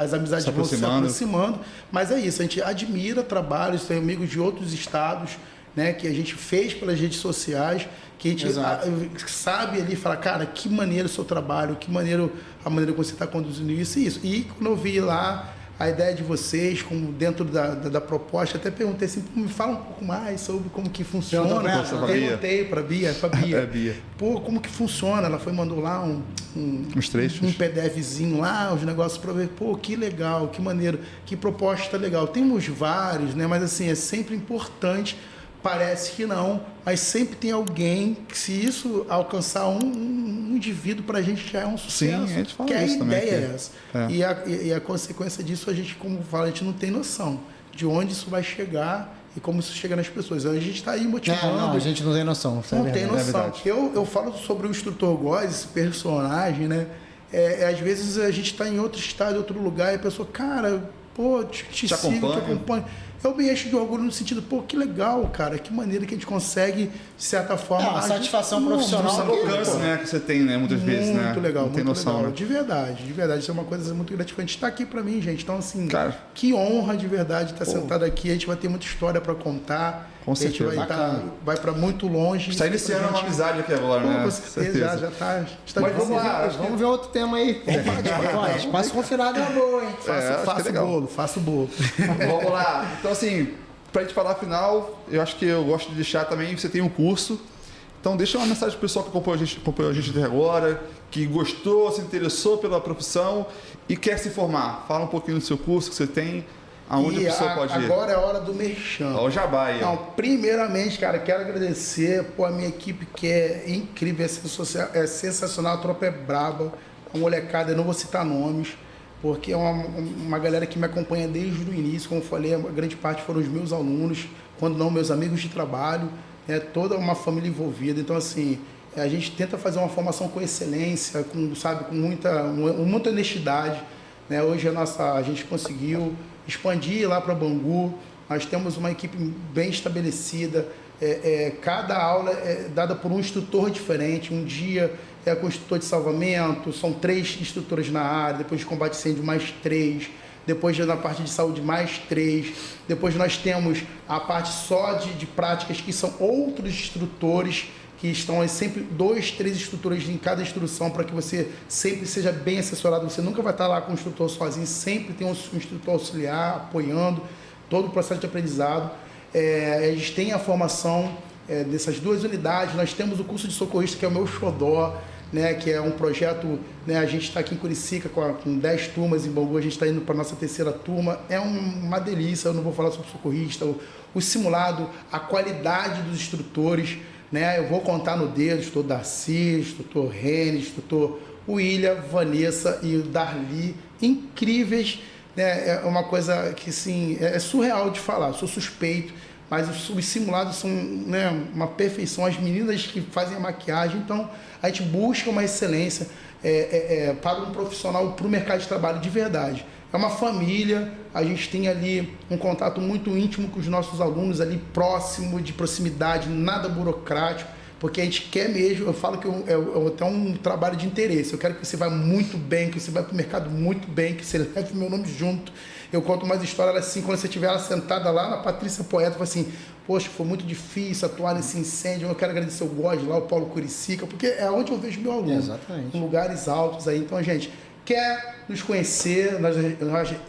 as amizades vão se aproximando. Mas é isso, a gente admira trabalhos, tem amigos de outros estados, né, que a gente fez pelas redes sociais, que a gente sabe ali, fala, cara, que maneiro o seu trabalho, que maneiro a maneira que você está conduzindo isso e isso. E quando eu vi lá a ideia de vocês, como dentro da proposta, até perguntei assim, me fala um pouco mais sobre como que funciona. Perguntei para a Bia. Bia. Pô, como que funciona? Ela mandou lá uns trechos. Um PDFzinho lá, os negócios para ver. Pô, que legal, que maneiro, que proposta legal. Temos vários, né? Mas assim, é sempre importante. Parece que não, mas sempre tem alguém que, se isso alcançar um indivíduo, para a gente já é um sucesso. Sim, a gente fala que isso a também. ideia é essa. E a consequência disso, a gente, como fala, a gente não tem noção de onde isso vai chegar e como isso chega nas pessoas. A gente está aí motivando. Não, a gente não tem noção. Não tem noção. Eu falo sobre o instrutor Góes, esse personagem, né? Às vezes a gente está em outro estado, em outro lugar, e a pessoa, cara, pô, te sigo, te acompanho. eu me encho de orgulho no sentido, pô, que legal, cara, que maneira que a gente consegue, de certa forma... uma satisfação profissional. Esse alcance, né, que você tem, né, muitas vezes, né? Muito legal, não tem muito noção, legal. né? De verdade, isso é uma coisa muito gratificante. Está aqui pra mim, gente, então assim, Cara, que honra de verdade estar sentado aqui, a gente vai ter muita história pra contar. Com certeza. A gente vai para muito longe. está iniciando uma amizade aqui agora, Pô, né? com certeza, já está Mas vamos lá, Vamos ver outro tema aí. Vamos falar de pagode. Espaço confinado é boa, hein? Faço o bolo. Vamos lá. Então, assim, pra gente falar final, eu acho que eu gosto de deixar também, você tem um curso. Então, deixa uma mensagem pro pessoal que acompanhou a gente até agora, que gostou, se interessou pela profissão e quer se formar. Fala um pouquinho do seu curso que você tem. Aonde a pessoa pode ir? Agora é a hora do merchan. Ó, o jabá aí. Não, primeiramente, cara, quero agradecer a minha equipe que é incrível, é sensacional, a tropa é braba, a molecada, eu não vou citar nomes, porque é uma galera que me acompanha desde o início, como eu falei, a grande parte foram os meus alunos, quando não meus amigos de trabalho, toda uma família envolvida, então assim, a gente tenta fazer uma formação com excelência, com muita honestidade, né? Hoje a gente conseguiu expandir lá para Bangu, nós temos uma equipe bem estabelecida, cada aula é dada por um instrutor diferente, um dia é com o instrutor de salvamento, são 3 instrutores na área, depois de combate incêndio mais 3, depois na parte de saúde mais 3, depois nós temos a parte só de práticas que são outros instrutores, que estão sempre 2, 3 instrutores em cada instrução para que você sempre seja bem assessorado. Você nunca vai estar lá com o instrutor sozinho, sempre tem um instrutor auxiliar apoiando todo o processo de aprendizado. A gente tem a formação dessas 2 unidades, nós temos o curso de socorrista, que é o meu xodó, né, que é um projeto, né, a gente está aqui em Curicica com 10 turmas, em Bangu a gente está indo para a nossa 3ª turma, é uma delícia, eu não vou falar sobre socorrista, o simulado, a qualidade dos instrutores, né? Eu vou contar no dedo, instrutor Darcy, instrutor Rene, instrutor William, Vanessa e o Darli, incríveis, né? É uma coisa que assim, é surreal de falar, eu sou suspeito, mas os simulados são, né, uma perfeição, as meninas que fazem a maquiagem, então a gente busca uma excelência para um profissional, para o mercado de trabalho de verdade. É uma família, a gente tem ali um contato muito íntimo com os nossos alunos ali, próximo, de proximidade, nada burocrático, porque a gente quer mesmo, eu falo que é até um trabalho de interesse, eu quero que você vá muito bem, que você vá para o mercado muito bem, que você leve o meu nome junto. Eu conto umas histórias assim, quando você estiver sentada lá na Patrícia Poeta, fala assim, poxa, foi muito difícil atuar nesse incêndio, eu quero agradecer o God lá, o Paulo Curicica, porque é onde eu vejo meu aluno. Exatamente. Em lugares altos aí, então, gente, quer nos conhecer nas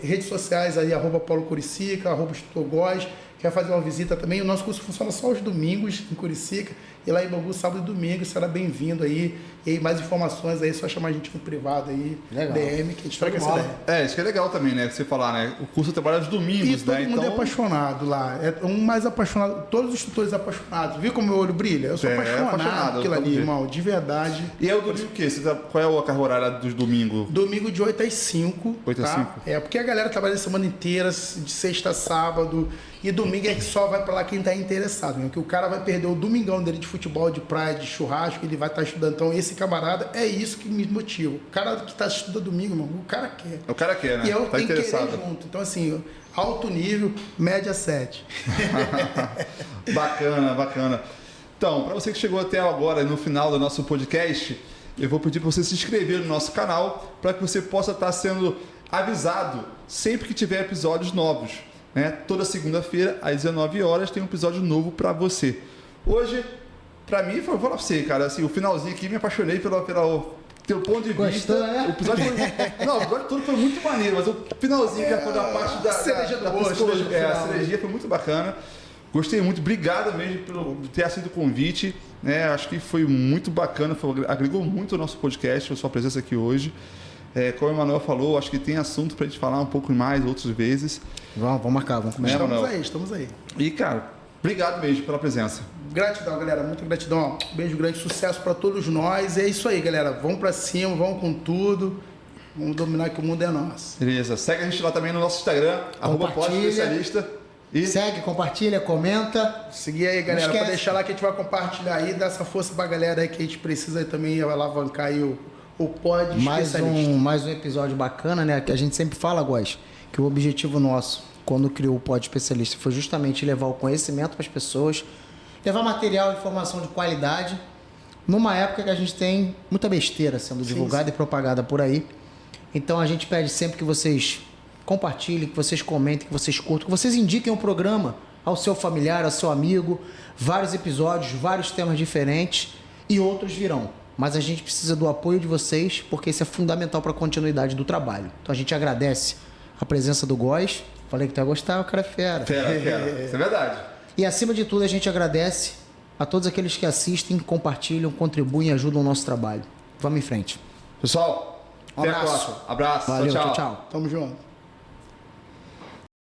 redes sociais aí, @PauloCuricica, @InstrutorGóis, quer fazer uma visita também, o nosso curso funciona só aos domingos em Curicica, e lá em Bangu, sábado e domingo, será bem-vindo aí, e aí, mais informações aí, é só chamar a gente no privado aí, legal. DM, que a gente troca essa ideia. Isso que é legal também, né, você falar, né, o curso trabalha aos domingos, e todo né, mundo é apaixonado lá, é um mais apaixonado, todos os instrutores apaixonados, viu como meu olho brilha? Eu sou apaixonado por aquilo ali, irmão, de verdade. E é o domingo o quê? Qual é a carga horária dos domingos? Domingo de 8 às 5. 8 às 5? Porque a galera trabalha a semana inteira, de sexta a sábado, e domingo é que só vai pra lá quem tá interessado, né? Porque o cara vai perder o domingão dele de futebol, de praia, de churrasco, ele vai estar estudando. Então, esse camarada, é isso que me motiva. O cara que tá estudando domingo, irmão, o cara quer. O cara quer, né? E eu tá tenho que interessado. querer junto. Então, assim, alto nível, média 7. Bacana. Então, para você que chegou até agora, no final do nosso podcast, eu vou pedir para você se inscrever no nosso canal para que você possa estar sendo avisado sempre que tiver episódios novos. Né? Toda segunda-feira, às 19 horas, tem um episódio novo para você. Hoje, para mim, vou falar para você, cara, assim, o finalzinho aqui, me apaixonei pelo teu ponto de vista. Gostou, né? O episódio o episódio todo foi muito maneiro, mas o finalzinho, que foi da parte da cereja do bolo, psicologia, a cerejinha foi muito bacana. Gostei muito, obrigado mesmo por ter aceito o convite. Né? Acho que foi muito bacana, agregou muito ao nosso podcast, a sua presença aqui hoje. Como o Emanuel falou, acho que tem assunto para a gente falar um pouco mais outras vezes. Vamos marcar, vamos começar. Estamos aí. E, cara, obrigado mesmo pela presença. Gratidão, galera, muita gratidão. Beijo grande, sucesso para todos nós. É isso aí, galera. Vamos para cima, vamos com tudo. Vamos dominar que o mundo é nosso. Beleza. Segue a gente lá também no nosso Instagram, @PodEspecialista. E segue, compartilha, comenta. Seguir aí, galera, para deixar lá que a gente vai compartilhar aí, dar essa força pra galera aí que a gente precisa aí também alavancar aí o Pod mais Especialista. Mais um episódio bacana, né? Que a gente sempre fala, Góis, que o objetivo nosso quando criou o Pod Especialista, foi justamente levar o conhecimento para as pessoas, levar material e informação de qualidade, numa época que a gente tem muita besteira sendo divulgada e propagada por aí. Então a gente pede sempre que vocês compartilhem, que vocês comentem, que vocês curtam, que vocês indiquem o programa ao seu familiar, ao seu amigo, vários episódios, vários temas diferentes e outros virão. Mas a gente precisa do apoio de vocês, porque isso é fundamental para a continuidade do trabalho. Então a gente agradece a presença do Góes. Falei que tu ia gostar, o cara é fera. Fera. Isso é verdade. E acima de tudo, a gente agradece a todos aqueles que assistem, compartilham, contribuem e ajudam o nosso trabalho. Vamos em frente. Pessoal, Um até a abraço. próxima. Abraço. Valeu, tchau. tchau. Tamo junto.